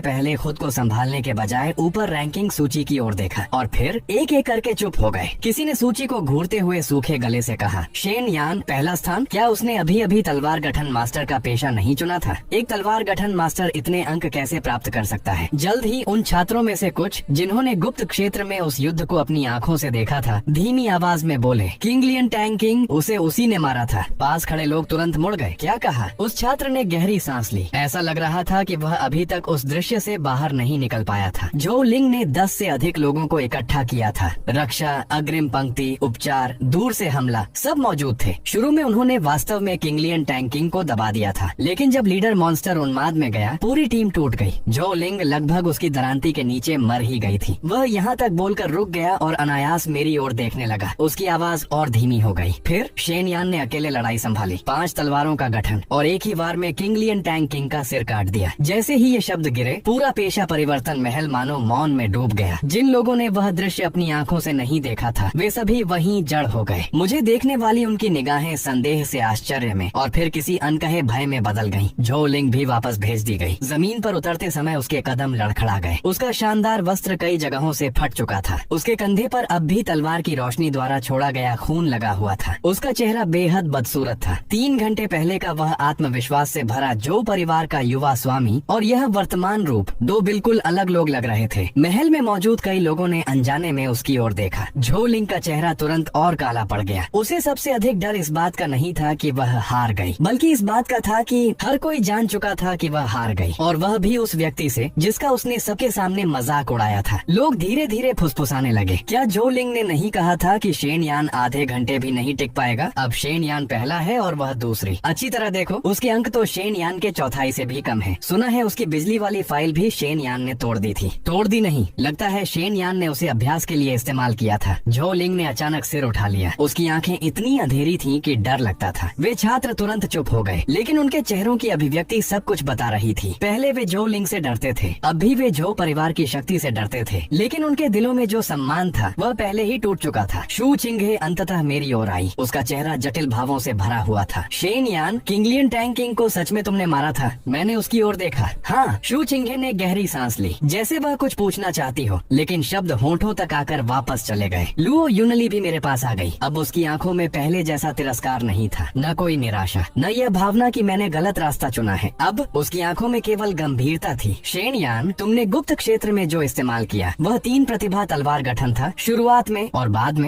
पहले खुद को संभालने के बजाय ऊपर रैंकिंग सूची की ओर देखा और फिर एक एक करके चुप हो गए। किसी ने सूची को घूरते हुए सूखे गले से कहा, शेन यान पहला स्थान। क्या उसने अभी अभी तलवार गठन मास्टर का पेशा नहीं चुना था? एक तलवार गठन मास्टर इतने अंक कैसे प्राप्त कर सकता है? जल्द ही उन छात्रों में से कुछ जिन्होंने गुप्त क्षेत्र में उस युद्ध को अपनी आंखों से देखा था, धीमी आवाज में बोले, किंगलियन टैंक किंग, उसे उसी ने मारा था। पास खड़े लोग तुरंत मुड़ गए। क्या कहा? उस छात्र ने गहरी सांस ली। ऐसा लग रहा था कि वह अभी तक उस दृश्य से बाहर नहीं निकल पाया था। झो लिंग ने 10 से अधिक लोगों को इकट्ठा किया था। रक्षा, अग्रिम पंक्ति, उपचार, दूर से हमला, सब मौजूद थे। शुरू में उन्होंने वास्तव में किंगलियन टैंक किंग को दबा दिया था, लेकिन जब लीडर मॉन्स्टर उन्माद में गया, पूरी टीम टूट गई। झो लिंग लगभग उसकी दरांती के नीचे मर ही गई थी। वह यहाँ तक बोलकर रुक गया और अनायास मेरी ओर देखने लगा। उसकी आवाज और धीमी हो गई। फिर शेन यान ने अकेले लड़ाई संभाली। 5 तलवारों का गठन और एक ही वार में किंगलियन टैंक किंग का सिर काट दिया। जैसे ही ये शब्द गिरे, पूरा पेशा परिवर्तन महल मानो मौन में डूब गया। जिन लोगों ने वह दृश्य अपनी आंखों से नहीं देखा था, वे सभी वहीं जड़ हो गए। मुझे देखने वाली उनकी निगाहें संदेह से आश्चर्य में और फिर किसी अनकहे भय में बदल गईं। झो लिंग भी वापस भेज दी गई। जमीन पर उतरते समय उसके कदम लड़खड़ा गए। उसका शानदार वस्त्र कई जगहों से फट चुका था। उसके कंधे पर अब भी तलवार की रोशनी द्वारा छोड़ा गया खून लगा हुआ था। उसका चेहरा बेहद बदसूरत था। 3 घंटे पहले का वह आत्मविश्वास से भरा जो परिवार का युवा स्वामी और यह वर्तमान रूप, 2 बिल्कुल अलग लोग लग रहे थे। महल में मौजूद कई लोगों ने अनजाने में उसकी ओर देखा। झो लिंग का चेहरा तुरंत और काला पड़ गया। उसे सबसे अधिक डर इस बात का नहीं था कि वह हार गई, बल्कि इस बात का था कि हर कोई जान चुका था कि वह हार गई, और वह भी उस व्यक्ति से जिसका उसने सबके सामने मजाक उड़ाया था। लोग धीरे धीरे फुसफुसाने लगे। क्या झो लिंग ने नहीं कहा था कि शेन यान आधे घंटे भी नहीं टिक पाएगा? अब शेन यान पहला है और वह दूसरी। अच्छी तरह देखो, उसके अंक तो शेन यान के चौथाई से भी कम है। सुना है उसकी बिजली वाली फाइल भी शेन यान ने तोड़ दी थी। तोड़ दी नहीं, लगता है शेन यान ने उसे अभ्यास के लिए इस्तेमाल किया था। झो लिंग ने अचानक सिर उठा लिया। उसकी आंखें इतनी अंधेरी थीं कि डर लगता था। वे छात्र तुरंत चुप हो गए, लेकिन उनके चेहरों की अभिव्यक्ति सब कुछ बता रही थी। पहले वे झो लिंग से डरते थे, अब भी वे झो परिवार की शक्ति से डरते थे, लेकिन उनके दिलों में जो सम्मान था वह पहले ही टूट चुका था। शू चिंघे अंततः मेरी ओर आई। उसका चेहरा जटिल भावों से भरा हुआ था। शेन यान, किंगलियन टैंक किंग को सच में तुमने मारा था? मैंने उसकी ओर देखा। हाँ। शू चिंघे ने गहरी सांस ली, जैसे वह कुछ पूछना चाहती हो, लेकिन शब्द होंठों तक आकर वापस चले गए। लुओ यूनली भी मेरे पास आ गई। अब उसकी आंखों में पहले जैसा तिरस्कार नहीं था, न कोई निराशा, न यह भावना कि मैंने गलत रास्ता चुना है। अब उसकी आंखों में केवल गंभीरता थी। शेन यान, तुमने गुप्त क्षेत्र में जो इस्तेमाल किया वह 3 प्रतिभा तलवार गठन था, शुरुआत में और बाद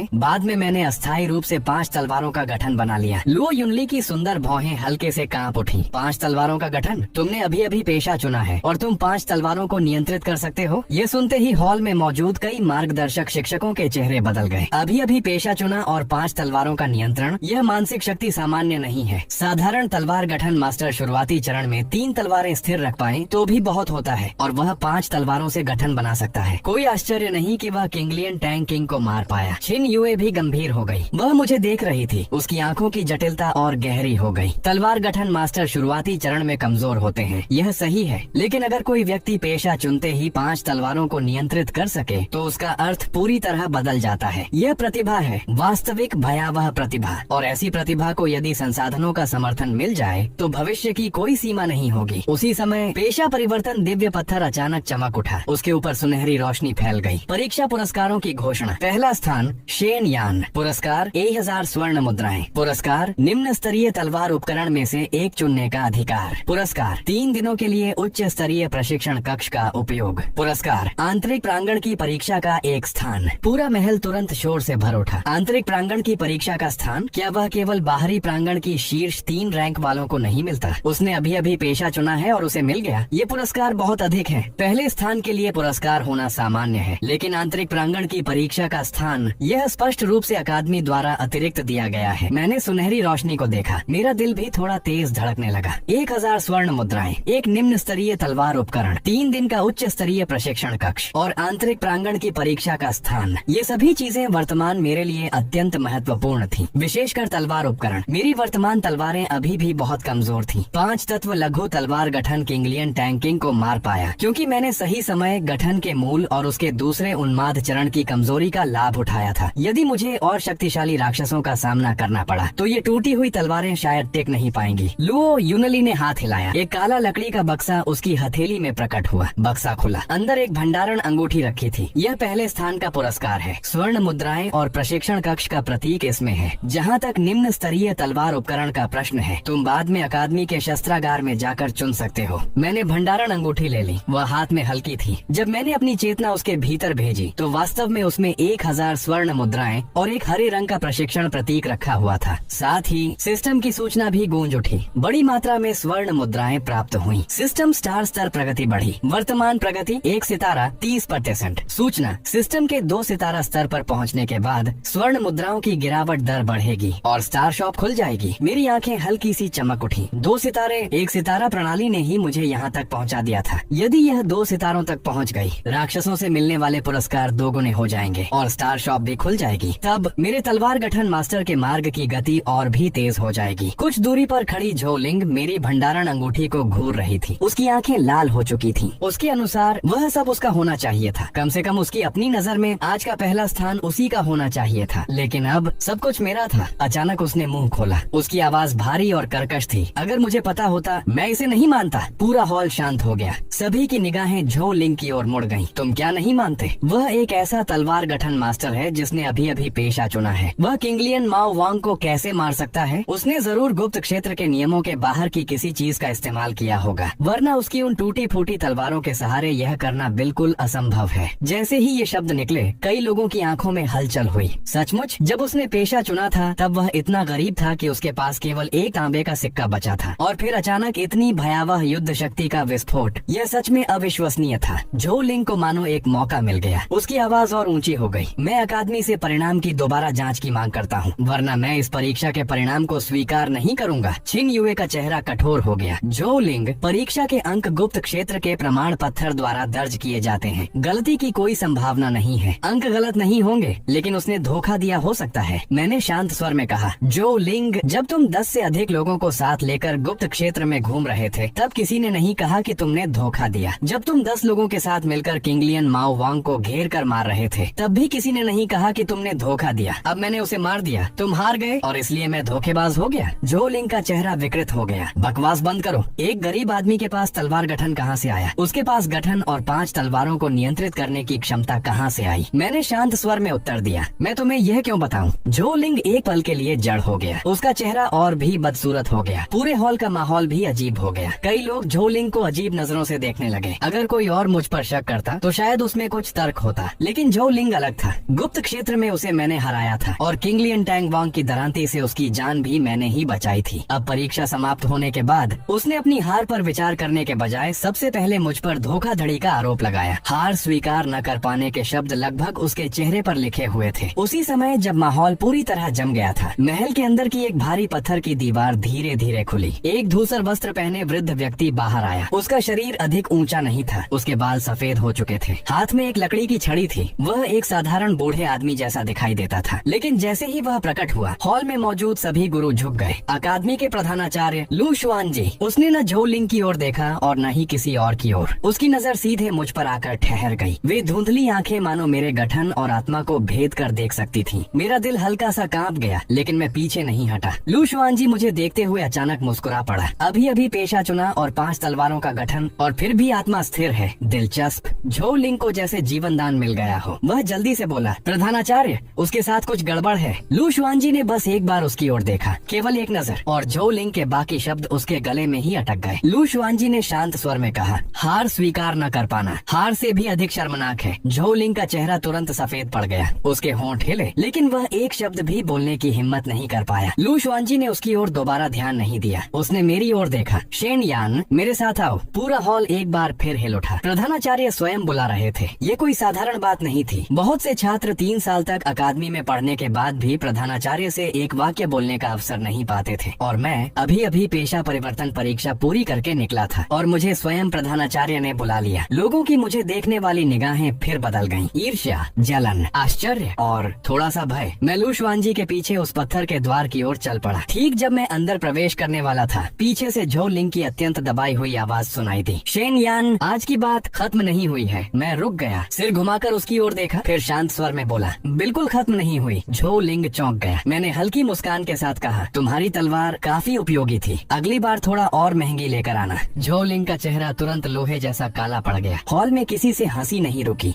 में मैंने अस्थायी रूप से 5 तलवारों का गठन बना लिया। लुओ यूनली की सुंदर भौहें हल्के से कांप उठी। 5 तलवारों का गठन? तुमने अभी अभी पेशा चुना है और तुम 5 तलवारों को नियंत्रित कर सकते हो? ये सुनते ही हॉल में मौजूद कई मार्गदर्शक शिक्षकों के चेहरे बदल गए। अभी अभी पेशा चुना और 5 तलवारों का नियंत्रण, यह मानसिक शक्ति सामान्य नहीं है। साधारण तलवार गठन मास्टर शुरुआती चरण में 3 तलवारें स्थिर रख पाए तो भी बहुत होता है, और वह 5 तलवारों से गठन बना सकता है। कोई आश्चर्य नहीं कि कि वह किंगलियन टैंग किंग को मार पाया। छिन युए भी गंभीर हो गई। वह मुझे देख रही थी। उसकी आंखों की जटिलता और गहरी हो गई। तलवार गठन मास्टर शुरुआती चरण में कमजोर होते हैं, यह सही है, लेकिन अगर कोई व्यक्ति पेशा चुनते ही 5 तलवारों को नियंत्रित कर सके तो उसका अर्थ पूरी तरह बदल जाता है। यह प्रतिभा है, वास्तविक भयावह प्रतिभा, और ऐसी प्रतिभा को यदि संसाधनों का समर्थन मिल जाए तो भविष्य की कोई सीमा नहीं होगी। उसी समय पेशा परिवर्तन दिव्य पत्थर अचानक चमक उठा। उसके ऊपर सुनहरी रोशनी फैल गई। परीक्षा पुरस्कारों की घोषणा। पहला स्थान शेन यान। पुरस्कार 1000 स्वर्ण मुद्राएं। पुरस्कार निम्न स्तरीय तलवार उपकरण में से एक चुनने का अधिकार। पुरस्कार 3 दिनों के लिए उच्च स्तरीय प्रशिक्षण कक्ष का उपयोग। पुरस्कार आंतरिक प्रांगण की परीक्षा का एक स्थान। पूरा महल तुरंत शोर से भर उठा। आंतरिक प्रांगण की परीक्षा का स्थान? क्या वह केवल बाहरी प्रांगण की शीर्ष 3 रैंक वालों को नहीं मिलता? उसने अभी अभी पेशा चुना है और उसे मिल गया। ये पुरस्कार बहुत अधिक है। पहले स्थान के लिए पुरस्कार होना सामान्य है, लेकिन आंतरिक प्रांगण की परीक्षा का स्थान, यह स्पष्ट रूप से अकादमी द्वारा अतिरिक्त दिया गया है। मैंने सुनहरी रोशनी को देखा। मेरा दिल भी थोड़ा तेज धड़कने लगा। 1000 स्वर्ण मुद्राएं, एक निम्न स्तरीय तलवार उपकरण, 3 दिन का उच्च स्तरीय प्रशिक्षण कक्ष और आंतरिक प्रांगण की परीक्षा का स्थान, ये सभी चीजें वर्तमान मेरे लिए अत्यंत महत्वपूर्ण थी। विशेषकर तलवार उपकरण। मेरी वर्तमान तलवारें अभी भी बहुत कमजोर थी। 5 तत्व लघु तलवार गठन किंगलियन टैंग किंग को मार पाया, क्योंकि मैंने सही समय गठन के मूल और उसके दूसरे उन्माद चरण की कमजोरी का लाभ उठाया था। यदि मुझे और शक्तिशाली राक्षसों का सामना करना पड़ा तो ये टूटी हुई तलवारें शायद टिक नहीं पाएंगी। लुओ यूनली ने हाथ हिलाया। एक काला लकड़ी का बक्सा उसकी हथेली में प्रकट हुआ। बक्सा खुला। अंदर एक भंडारण अंगूठी रखी थी। यह पहले स्थान का पुरस्कार है। स्वर्ण मुद्राएं और प्रशिक्षण कक्ष का प्रतीक इसमें है। जहाँ तक निम्न स्तरीय तलवार उपकरण का प्रश्न है, तुम बाद में अकादमी के शस्त्रागार में जाकर चुन सकते हो। मैंने भंडारण अंगूठी ले ली। वह हाथ में हल्की थी। जब मैंने अपनी चेतना उसके भीतर भेजी तो वास्तव में उसमें 1000 स्वर्ण मुद्राएं और एक हरे रंग का प्रशिक्षण प्रतीक रखा हुआ था। साथ ही सिस्टम की सूचना भी गूंज उठी। बड़ी मात्रा में स्वर्ण मुद्राएं प्राप्त हुई। सिस्टम स्टार स्तर प्रगति बढ़ी। वर्तमान प्रगति 1 सितारा 30%। सूचना, सिस्टम के 2 सितारा स्तर पर पहुंचने के बाद स्वर्ण मुद्राओं की गिरावट दर बढ़ेगी और स्टार शॉप खुल जाएगी। मेरी आंखें हल्की सी चमक उठी। 2 सितारे 1 सितारा प्रणाली ने ही मुझे यहाँ तक पहुँचा दिया था। यदि यह 2 सितारों तक पहुँच गई, राक्षसों से मिलने वाले पुरस्कार 2 गुने हो जाएंगे और स्टार शॉप भी खुल जाएगी। तब मेरे तलवार गठन मास्टर के मार्ग की गति और भी तेज हो जाएगी। कुछ दूरी पर खड़ी झोलिंग मेरी भंडारण अंगूठी को घूर रही थी। उसकी आंखें लाल हो चुकी थीं। उसके अनुसार वह सब उसका होना चाहिए था। कम से कम उसकी अपनी नजर में आज का पहला स्थान उसी का होना चाहिए था। लेकिन अब सब कुछ मेरा था। अचानक उसने मुंह खोला। उसकी आवाज भारी और कर्कश थी। अगर मुझे पता होता, मैं इसे नहीं मानता। पूरा हॉल शांत हो गया। सभी की निगाहें झो लिंग की ओर मुड़ गईं। तुम क्या नहीं मानते? वह एक ऐसा तलवार गठन मास्टर है जिसने अभी अभी पेशा चुना है। वह किंगलियन माओ वांग को कैसे मार सकता है? उसने जरूर गुप्त क्षेत्र के नियमों के बाहर की किसी चीज का इस्तेमाल किया होगा, वरना उसकी उन टूटी फूटी तलवारों के सहारे यह करना बिल्कुल असंभव है। जैसे ही ये शब्द निकले, कई लोगों की आंखों में हलचल हुई। सचमुच, जब उसने पेशा चुना था तब वह इतना गरीब था कि उसके पास केवल एक तांबे का सिक्का बचा था, और फिर अचानक इतनी भयावह युद्ध शक्ति का विस्फोट। यह सच में अविश्वसनीय था। झो लिंग को मानो एक मौका मिल गया। उसकी आवाज और ऊंची हो गई। मैं अकादमी से परिणाम की दोबारा जांच की मांग करता हूँ, वरना मैं इस परीक्षा के परिणाम को स्वीकार नहीं करूंगा। छिन युए का चेहरा कठोर हो गया। झो लिंग, परीक्षा के अंक गुप्त क्षेत्र के प्रमाण पत्थर द्वारा दर्ज किए जाते हैं। गलती की कोई संभावना नहीं है। अंक गलत नहीं होंगे, लेकिन उसने धोखा दिया हो सकता है। मैंने शांत स्वर में कहा, झो लिंग, जब तुम 10 से अधिक लोगों को साथ लेकर गुप्त क्षेत्र में घूम रहे थे, तब किसी ने नहीं कहा कि तुमने धोखा दिया। जब तुम 10 लोगों के साथ मिलकर किंगलियन माओ वांग को घेर कर मार रहे थे, तब भी किसी ने नहीं कहा कि तुमने धोखा दिया। अब मैंने उसे मार दिया, तुम हार गए और इसलिए मैं धोखेबाज हो गया। झो लिंग का चेहरा विकृत हो गया। बकवास बंद करो। एक गरीब आदमी के पास तलवार गठन कहाँ से आया? उसके पास गठन और 5 तलवारों को नियंत्रित करने की क्षमता कहाँ से आई? मैंने शांत स्वर में उत्तर दिया, मैं तुम्हें यह क्यों बताऊं? झो लिंग एक पल के लिए जड़ हो गया। उसका चेहरा और भी बदसूरत हो गया। पूरे हॉल का माहौल भी अजीब हो गया। कई लोग झो लिंग को अजीब नजरों से देखने लगे। अगर कोई और मुझ पर शक करता तो शायद उसमें कुछ तर्क होता, लेकिन झो लिंग अलग था। गुप्त क्षेत्र में उसे मैंने हराया था और किंगलियन टैंग वांग की दरांती से उसकी जान भी मैंने ही बचाई थी। अब परीक्षा समाप्त होने के बाद उसने अपनी हार पर विचार करने के बजाय सबसे पहले मुझ पर धोखाधड़ी का आरोप लगाया। हार स्वीकार न कर पाने के शब्द लगभग उसके चेहरे पर लिखे हुए थे। उसी समय जब माहौल पूरी तरह जम गया था, महल के अंदर की एक भारी पत्थर की दीवार धीरे धीरे खुली। एक धूसर वस्त्र पहने वृद्ध व्यक्ति बाहर आया। उसका शरीर अधिक ऊंचा नहीं था। उसके बाल सफेद हो चुके थे। हाथ में एक लकड़ी की छड़ी थी वह एक साधारण बूढ़े आदमी जैसा दिखाई देता था, लेकिन जैसे ही वह प्रकट हुआ हॉल में मौजूद सभी गुरु झुक गए। अकादमी के प्रधानाचार्य लू शुआन जी, उसने न झो लिंग की ओर देखा और न ही किसी और की ओर। उसकी नजर सीधे मुझ पर आकर ठहर गई। वे धुंधली आंखें मानो मेरे गठन और आत्मा को भेद कर देख सकती थीं। मेरा दिल हल्का सा कांप गया, लेकिन मैं पीछे नहीं हटा। लू शुआन जी मुझे देखते हुए अचानक मुस्कुरा पड़ा। अभी अभी पेशा चुना और 5 तलवारों का गठन और फिर भी आत्मा स्थिर है। दिलचस्प। झो लिंग को जैसे जीवन दान मिल गया हो। वह जल्दी से बोला, प्रधानाचार्य, उसके साथ कुछ गड़बड़ है। लू शुआन जी ने बस एक बार उसकी ओर देखा, केवल एक नजर, और झो लिंग के बाकी शब्द उसके गले में ही अटक गए। लू शुआन जी ने शांत स्वर में कहा, हार स्वीकार न कर पाना हार से भी अधिक शर्मनाक है। झो लिंग का चेहरा तुरंत सफेद पड़ गया। उसके होंठ हिले, लेकिन वह एक शब्द भी बोलने की हिम्मत नहीं कर पाया। लू शुआन जी ने उसकी ओर दोबारा ध्यान नहीं दिया। उसने मेरी ओर देखा। शेन यान, मेरे साथ आओ। पूरा हॉल एक बार फिर हिल उठा। प्रधानाचार्य स्वयं बुला रहे थे। ये कोई साधारण बात नहीं थी। बहुत से छात्र 3 साल तक अकादमी में पढ़ने के बाद भी प्रधानाचार्य से एक वाक्य बोलने का अवसर नहीं पाते थे, और मैं अभी अभी पेशा परिवर्तन परीक्षा पूरी करके निकला था और मुझे स्वयं प्रधानाचार्य ने बुला लिया। लोगों की मुझे देखने वाली निगाहें फिर बदल गईं। ईर्ष्या, जलन, आश्चर्य और थोड़ा सा भय। मैं लू शुआन जी के पीछे उस पत्थर के द्वार की ओर चल पड़ा। ठीक जब मैं अंदर प्रवेश करने वाला था, पीछे से झो लिंग की अत्यंत दबाई हुई आवाज सुनाई दी, शेन यान, आज की बात खत्म नहीं हुई है। मैं रुक गया, सिर घुमाकर उसकी ओर देखा, फिर शांत स्वर में बोला, बिल्कुल खत्म नहीं हुई। झो लिंग चौंक गया। मैंने हल्की मुस्कान के साथ कहा, तुम्हारी तलवार काफी उपयोगी थी, अगली बार थोड़ा और महंगी लेकर आना। झो लिंग का चेहरा तुरंत लोहे जैसा काला पड़ गया। हॉल में किसी से हंसी नहीं रुकी।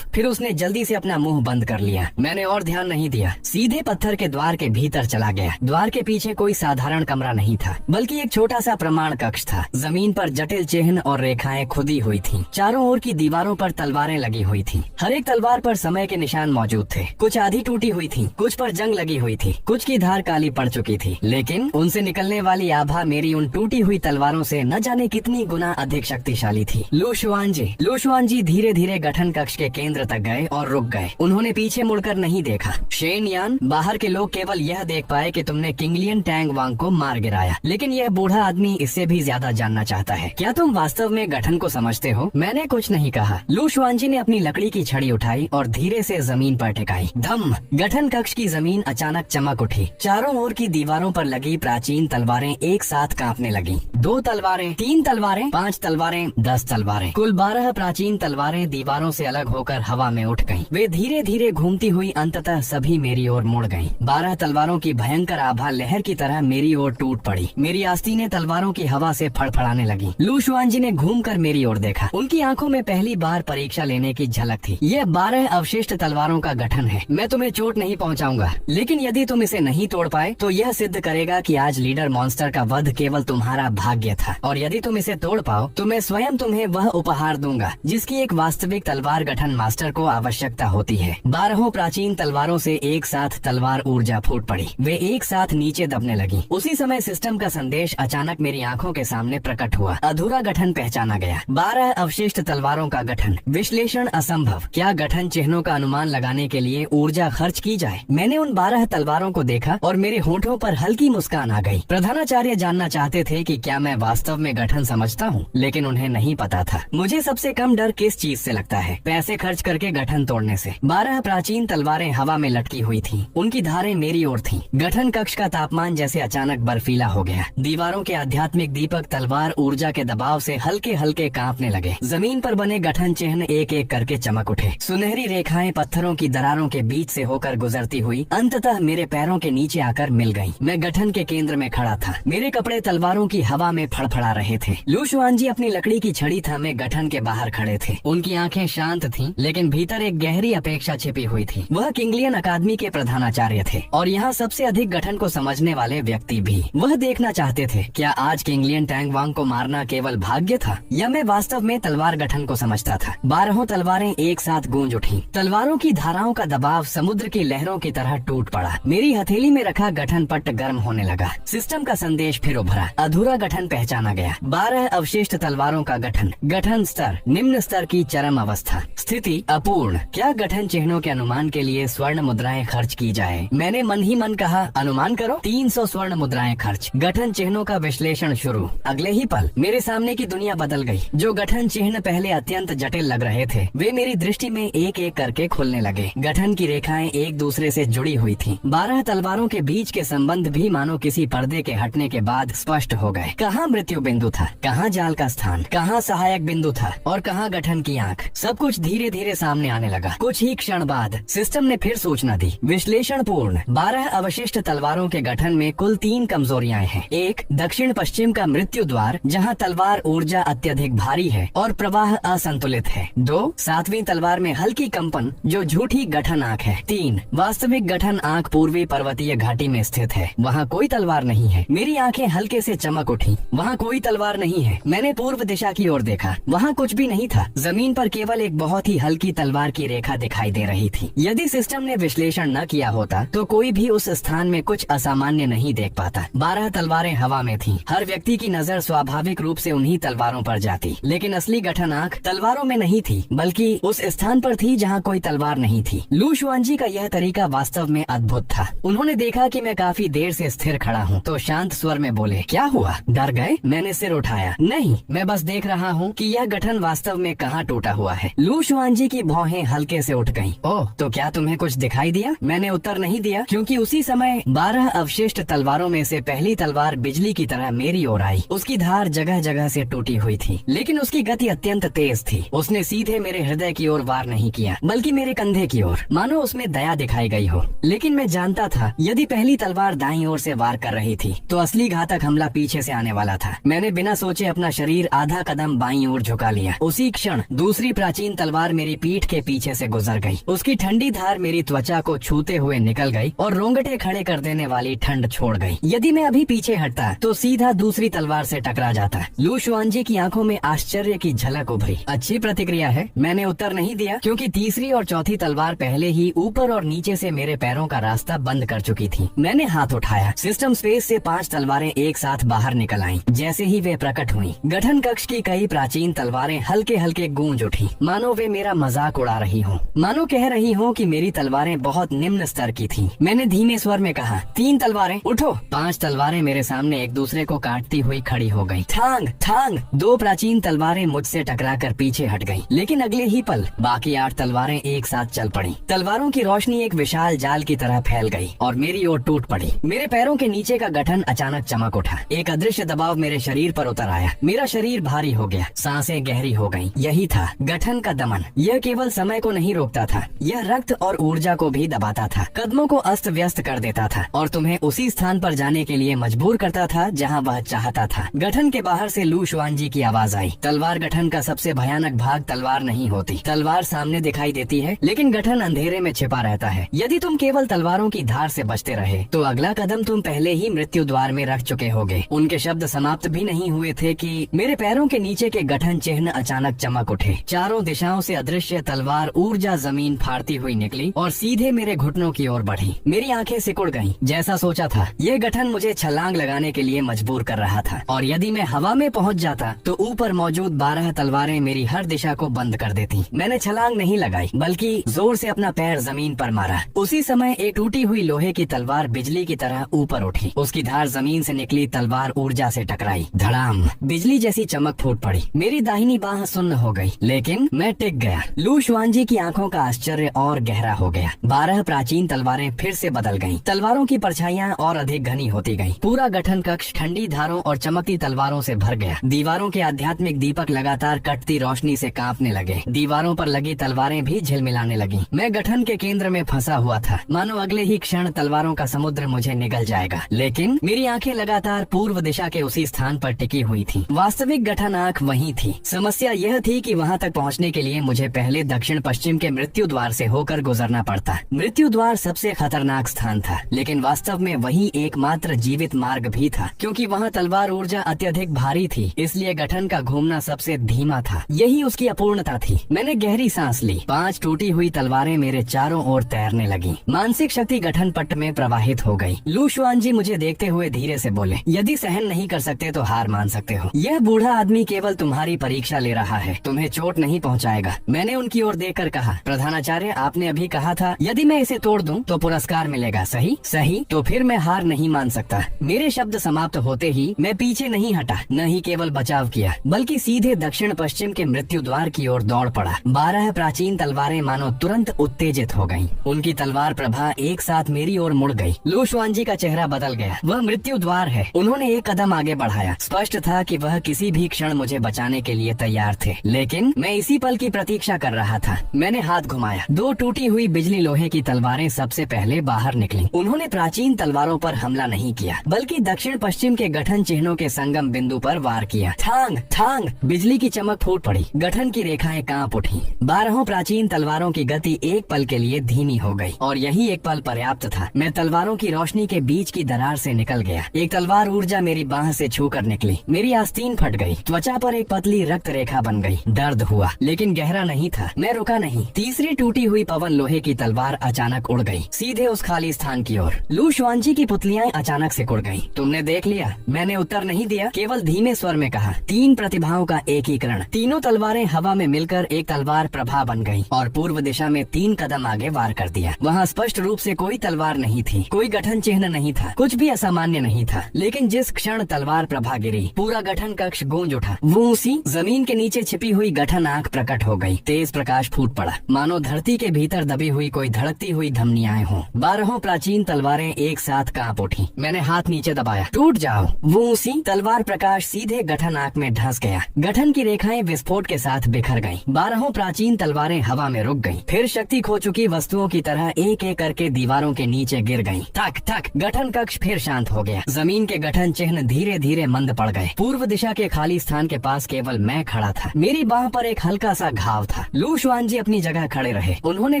फिर उसने जल्दी से अपना मुंह बंद कर लिया। मैंने और ध्यान नहीं दिया, सीधे पत्थर के द्वार के भीतर चला गया। द्वार के पीछे कोई साधारण कमरा नहीं था, बल्कि एक छोटा सा प्रमाण कक्ष था। जमीन पर जटिल चिन्ह और रेखाएं खुदी हुई थीं। चारों ओर की दीवारों पर तलवारें लगी हुई थीं। हर एक तलवार पर समय के निशान मौजूद थे। कुछ आधी टूटी हुई थीं, कुछ पर जंग लगी हुई थी, कुछ की धार काली पड़ चुकी थी, लेकिन उनसे निकलने वाली आभा मेरी उन टूटी हुई तलवारों से न जाने कितनी गुना अधिक शक्तिशाली थी। लू शुआन जी धीरे धीरे गठन कक्ष के केंद्र तक गए और रुक गए। उन्होंने पीछे मुड़कर नहीं देखा। शेन यान, बाहर के लोग केवल यह देख पाए कि तुमने किंगलियन टैंग वांग को मार गिराया, लेकिन यह बूढ़ा आदमी इससे भी ज्यादा जानना चाहता है, क्या तुम वास्तव में गठन को समझते हो? मैंने कुछ नहीं कहा। लू शुआन जी ने अपनी लकड़ी की छड़ी उठाई और धीरे से जमीन पर टिकाई। धम! गठन कक्ष की जमीन अचानक चमक उठी। चारों ओर की दीवारों पर लगी प्राचीन तलवारें एक साथ कांपने लगी। 2 तलवारें, 3 तलवारें, 5 तलवारें, 10 तलवारें, कुल 12 प्राचीन तलवारें दीवारों से अलग होकर हवा में उठ गईं। वे धीरे धीरे घूमती हुई अंततः सभी मेरी ओर मुड़ गईं। 12 तलवारों की भयंकर आभा लहर की तरह मेरी ओर टूट पड़ी। मेरी आस्तीनें तलवारों की हवा से फड़फड़ाने लगी। लू शुआन जी ने घूमकर मेरी ओर देखा। उनकी आंखों में पहली बार परीक्षा लेने की झलक थी। यह 12 अवशिष्ट तलवारों का गठन है। मैं तुम्हें चोट नहीं पहुंचाऊंगा, लेकिन यदि तुम इसे नहीं तोड़ पाए तो यह सिद्ध करेगा कि आज लीडर मॉन्स्टर का वध केवल तुम्हारा भाग्य था, और यदि तुम इसे तोड़ पाओ तो मैं स्वयं तुम्हें वह उपहार दूंगा जिसकी एक वास्तविक तलवार गठन मास्टर को आवश्यकता होती है। 12 प्राचीन तलवारों से एक साथ तलवार ऊर्जा फूट पड़ी। वे एक साथ नीचे दबने लगी। उसी समय सिस्टम का संदेश अचानक मेरी आंखों के सामने प्रकट हुआ। अधूरा गठन पहचाना गया। 12 अवशिष्ट तलवारों का गठन। विश्लेषण असंभव। क्या गठन चिन्हों का अनुमान लगाने के लिए ऊर्जा खर्च की जाए? मैंने उन 12 तलवारों को देखा और मेरे होठों पर हल्की मुस्कान आ गई। प्रधानाचार्य जानना चाहते थे कि क्या मैं वास्तव में गठन समझता हूँ, लेकिन उन्हें नहीं पता था मुझे सबसे कम डर किस चीज से लगता है, पैसे खर्च करके गठन तोड़ने से। 12 प्राचीन तलवारें हवा में लटकी हुई थीं। उनकी धारें मेरी ओर थीं। गठन कक्ष का तापमान जैसे अचानक बर्फीला हो गया। दीवारों के आध्यात्मिक दीपक तलवार ऊर्जा के दबाव से हल्के हल्के कांपने लगे। जमीन पर बने गठन चिन्ह एक एक करके चमक उठे। सुनहरी रेखाएं पत्थरों की दरारों के बीच से होकर गुजरती हुई अंततः मेरे पैरों के नीचे आकर मिल गईं। मैं गठन के केंद्र में खड़ा था। मेरे कपड़े तलवारों की हवा में फड़फड़ा रहे थे। लू शुआन जी अपनी लकड़ी की छड़ी थामे गठन के बाहर खड़े थे। उनकी आंखें शांत थीं, लेकिन भीतर एक गहरी अपेक्षा छिपी हुई थी। वह किंगलियन अकादमी के प्रधानाचार्य थे और यहाँ सबसे अधिक गठन को समझने वाले व्यक्ति भी। वह देखना चाहते थे क्या आज किंगलियन टैंग वांग को मारना केवल भाग्य था या मैं वास्तव में तलवार गठन को समझता था। 12 तलवारें एक साथ गूंज उठी। तलवारों की धाराओं का दबाव समुद्र की लहरों की तरह टूट पड़ा। मेरी हथेली में रखा गठन पट्ट गर्म होने लगा। सिस्टम का संदेश फिर उभरा। अधूरा गठन पहचाना गया। 12 अवशिष्ट तलवारों का गठन। गठन स्तर निम्न स्तर की चरम अवस्था। स्थिति अपूर्ण। क्या गठन चिन्हों के अनुमान के लिए स्वर्ण मुद्राएं खर्च की जाए? मैंने मन ही मन कहा, अनुमान करो। 300 स्वर्ण मुद्राएं खर्च। गठन चिन्हों का विश्लेषण शुरू। अगले ही पल मेरे सामने की दुनिया बदल गई। जो गठन चिन्ह पहले अत्यंत जटिल लग रहे थे, वे मेरी दृष्टि में एक एक करके खुलने लगे। गठन की रेखाएं एक दूसरे से जुड़ी हुई थीं। 12 तलवारों के बीच के संबंध भी मानो किसी पर्दे के हटने के बाद स्पष्ट हो गए। कहाँ मृत्यु बिंदु था, कहाँ जाल का स्थान, कहाँ सहायक बिंदु था और कहाँ गठन की आंख। सब कुछ धीरे धीरे सामने आने लगा। कुछ ही क्षण बाद सिस्टम ने फिर सूचना दी, विश्लेषण पूर्ण। 12 अवशिष्ट तलवारों के गठन में कुल 3 कमजोरियां हैं। एक, दक्षिण पश्चिम का मृत्यु द्वार, जहाँ तलवार ऊर्जा अत्यधिक भारी है और प्रवाह असंतुलित है। 2, 7वीं तलवार में हल्की कंपन, जो झूठी गठन आंख है। 3, वास्तविक गठन आंख पूर्वी पर्वतीय घाटी में स्थित है। वहाँ कोई तलवार नहीं है। मेरी आंखें हल्के से चमक उठी। वहाँ कोई तलवार नहीं है। मैंने पूर्व दिशा की ओर देखा। वहाँ कुछ भी नहीं था। जमीन पर केवल एक बहुत ही हल्की तलवार की रेखा दिखाई दे रही थी। यदि सिस्टम ने विश्लेषण न किया होता तो कोई भी उस स्थान में कुछ असामान्य नहीं देख पाता। 12 तलवारें हवा में थीं। हर व्यक्ति की नजर स्वाभाविक रूप से उन्हीं तलवारों पर जाती, लेकिन असली गठन आंख तलवारों में नहीं थी, बल्कि उस स्थान पर थी जहाँ कोई तलवार नहीं थी। लू शुआनजी का यह तरीका वास्तव में अद्भुत था। उन्होंने देखा कि मैं काफी देर से स्थिर खड़ा हूँ, तो शांत स्वर में बोले, क्या हुआ, डर गए? मैंने सिर उठाया। नहीं, मैं बस देख रहा हूँ कि यह गठन वास्तव में कहाँ टूटा हुआ है। लू शुआनजी की भौहें हल्के से उठ गईं। ओह, तो क्या तुम्हें कुछ दिखाई दिया? मैंने उत्तर नहीं दिया, क्योंकि उसी समय 12 अवशिष्ट तलवारों में से पहली तलवार बिजली की तरह मेरी ओर आई। उसकी धार जगह जगह से टूटी हुई थी, लेकिन उसकी गति अत्यंत तेज थी। उसने सीधे मेरे हृदय की ओर वार नहीं किया, बल्कि मेरे कंधे की ओर, मानो उसमें दया दिखाई गई हो। लेकिन मैं जानता था, यदि पहली तलवार दाईं ओर से वार कर रही थी, तो असली घातक हमला पीछे से आने वाला था। मैंने बिना सोचे अपना शरीर आधा कदम बाईं ओर झुका लिया। उसी क्षण दूसरी प्राचीन तलवार मेरी पीठ के पीछे से गुजर गई। उसकी ठंडी धार मेरी त्वचा को छूते हुए निकल गई और रोंगटे खड़े कर देने वाली ठंड छोड़ गई। यदि मैं अभी पीछे हटता तो सीधा दूसरी तलवार से टकरा जाता। लू शुआनजी की आंखों में आश्चर्य की झलक उभरी। अच्छी प्रतिक्रिया है, मैंने उत्तर नहीं दिया, क्योंकि तीसरी और चौथी तलवार पहले ही ऊपर और नीचे से मेरे पैरों का रास्ता बंद कर चुकी थी। मैंने हाथ उठाया। सिस्टम स्पेस से 5 तलवारें एक साथ बाहर निकल आईं। जैसे ही वे प्रकट हुई, गठन कक्ष की कई प्राचीन तलवारें हल्के हल्के गूंज उठी, मानो वे मेरा मजाक उड़ा रही हो, मानो कह रही हो कि मेरी तलवारें बहुत निम्न स्तर की थी। मैंने धीमे स्वर में कहा, 3 तलवारें, उठो। 5 तलवारें मेरे सामने एक दूसरे को काटती हुई खड़ी हो गयी। ठांग ठांग। 2 प्राचीन तलवारें मुझसे टकराकर पीछे हट गईं, लेकिन अगले ही पल बाकी 8 तलवारें एक साथ चल पड़ी। तलवारों की रोशनी एक विशाल जाल की तरह फैल गई और मेरी ओर टूट पड़ी। मेरे पैरों के नीचे का गठन अचानक चमक उठा। एक अदृश्य दबाव मेरे शरीर पर उतर आया। मेरा शरीर भारी हो गया, सांसें गहरी हो गईं। यही था गठन का दमन। यह केवल समय को नहीं रोकता था, यह रक्त और ऊर्जा को भी दबाता था, कदमों को अस्त व्यस्त कर देता था और तुम्हें उसी स्थान पर जाने के लिए मजबूर करता था जहां वह चाहता था। गठन के बाहर से लू शुआनजी की आवाज आई, तलवार गठन का सबसे भयानक भाग तलवार नहीं होती। तलवार सामने दिखाई देती है, लेकिन गठन अंधेरे में छिपा रहता है। यदि तुम केवल तलवारों की धार से बचते रहे, तो अगला कदम तुम पहले ही मृत्यु द्वार में रख चुके होगे। उनके शब्द समाप्त भी नहीं हुए थे कि मेरे पैरों के नीचे के गठन चिन्ह अचानक चमक उठे। चारों दिशाओं से अदृश्य तलवार ऊर्जा जमीन फाड़ती हुई निकली और सीधे मेरे घुटनों की ओर बढ़ी। मेरी आंखें सिकुड़ गईं। जैसा सोचा था, यह गठन मुझे छलांग लगाने के लिए मजबूर कर रहा था, और यदि मैं हवा में पहुंच जाता तो ऊपर मौजूद 12 तलवारें मेरी हर दिशा को बंद कर देती। मैंने छलांग नहीं लगाई, बल्कि जोर से अपना पैर जमीन पर मारा। उसी समय एक टूटी हुई लोहे की तलवार बिजली की तरह ऊपर उठी। उसकी धार जमीन से निकली तलवार ऊर्जा से टकराई। धड़ाम, बिजली जैसी चमक फूट पड़ी। मेरी दाहिनी बाह सुन्न हो गई, लेकिन मैं टिक गया। लू शुआनजी की आंखों का आश्चर्य और गहरा हो गया। 12 प्राचीन तलवारें फिर से बदल गईं। तलवारों की परछाइयां और अधिक घनी होती गईं। पूरा गठन कक्ष ठंडी धारों और चमकती तलवारों से भर गया। दीवारों के आध्यात्मिक दीपक लगातार कटती रोशनी से कांपने लगे। दीवारों पर लगी तलवारें भी झिलमिलाने लगी। मैं गठन के केंद्र में फंसा हुआ था, मानो अगले ही क्षण तलवारों का समुद्र मुझे निगल जाएगा। लेकिन मेरी आंखें लगातार पूर्व दिशा के उसी स्थान पर टिकी हुई थी। वास्तविक गठन आंख वहीं थी। समस्या यह थी कि वहां तक पहुंचने के लिए मुझे पहले दक्षिण पश्चिम के मृत्यु द्वार से होकर गुजरना पड़ता। मृत्यु द्वार सबसे खतरनाक स्थान था, लेकिन वास्तव में वही एकमात्र जीवित मार्ग भी था, क्योंकि वहाँ तलवार ऊर्जा अत्यधिक भारी थी। इसलिए गठन का घूमना सबसे धीमा था। यही उसकी अपूर्णता थी। मैंने गहरी सांस ली। 5 टूटी हुई तलवारें मेरे चारों ओर तैरने लगी। मानसिक शक्ति गठन पट्ट में प्रवाहित हो गई। लू शुआनजी मुझे देखते हुए धीरे से बोले, यदि सहन नहीं कर सकते तो हार मान सकते हो। यह बूढ़ा आदमी केवल तुम्हारी परीक्षा ले रहा है, तुम्हें चोट नहीं पहुंचाएगा। मैंने मैंने उनकी ओर देखकर कहा, प्रधानाचार्य आपने अभी कहा था यदि मैं इसे तोड़ दूं तो पुरस्कार मिलेगा, सही? सही, तो फिर मैं हार नहीं मान सकता। मेरे शब्द समाप्त होते ही मैं पीछे नहीं हटा, न ही केवल बचाव किया बल्कि सीधे दक्षिण पश्चिम के मृत्यु द्वार की ओर दौड़ पड़ा। 12 प्राचीन तलवारें मानो तुरंत उत्तेजित हो गयीं। उनकी तलवार प्रभा एक साथ मेरी ओर मुड़ गई। लू शुआनजी का चेहरा बदल गया। वह मृत्यु द्वार है। उन्होंने एक कदम आगे बढ़ाया। स्पष्ट था कि वह किसी भी क्षण मुझे बचाने के लिए तैयार थे, लेकिन मैं इसी पल की प्रतीक्षा कर रहा था। मैंने हाथ घुमाया। 2 टूटी हुई बिजली लोहे की तलवारें सबसे पहले बाहर निकली। उन्होंने प्राचीन तलवारों पर हमला नहीं किया बल्कि दक्षिण पश्चिम के गठन चिन्हों के संगम बिंदु पर वार किया। थांग थांग, बिजली की चमक फूट पड़ी। गठन की रेखाएं कांप उठी। 12 प्राचीन तलवारों की गति एक पल के लिए धीमी हो गई और यही एक पल पर्याप्त था। मैं तलवारों की रोशनी के बीच की दरार से निकल गया। एक तलवार ऊर्जा मेरी बाह से छूकर निकली। मेरी आस्तीन फट गई। त्वचा पर एक पतली रक्त रेखा बन गई। दर्द हुआ लेकिन गहरा नहीं था। मैं रुका नहीं। तीसरी टूटी हुई पवन लोहे की तलवार अचानक उड़ गई, सीधे उस खाली स्थान की ओर। लू शुआनजी की पुतलियां अचानक से उड़ गईं। तुमने देख लिया? मैंने उत्तर नहीं दिया, केवल धीमे स्वर में कहा। 3 प्रतिभाओं का एकीकरण। तीनों तलवारें हवा में मिलकर एक तलवार प्रभा बन गईं और पूर्व दिशा में 3 कदम आगे वार कर दिया। वहाँ स्पष्ट रूप से कोई तलवार नहीं थी, कोई गठन चिन्ह नहीं था, कुछ भी असामान्य नहीं था। लेकिन जिस क्षण तलवार प्रभा गिरी, पूरा गठन कक्ष गूंज उठा। वो उसी जमीन के नीचे छिपी हुई गठन आंख प्रकट हो गई। तेज प्रकाश फूट पड़ा, मानो धरती के भीतर दबी हुई कोई धड़कती हुई धमनियाएं हों। 12 प्राचीन तलवारें एक साथ कांप उठी। मैंने हाथ नीचे दबाया। टूट जाओ। वो उसी तलवार प्रकाश सीधे गठन आंख में धंस गया। गठन की रेखाएं विस्फोट के साथ बिखर गईं। 12 प्राचीन तलवारें हवा में रुक गईं। फिर शक्ति खो चुकी वस्तुओं की तरह एक एक करके दीवारों के नीचे गिर गईं। ठक ठक, गठन कक्ष फिर शांत हो गया। जमीन के गठन चिन्ह धीरे धीरे मंद पड़ गए। पूर्व दिशा के खाली स्थान के पास केवल मैं खड़ा था। मेरी बाह पर एक हल्का सा घाव था। लू शुआनजी अपनी जगह खड़े रहे। उन्होंने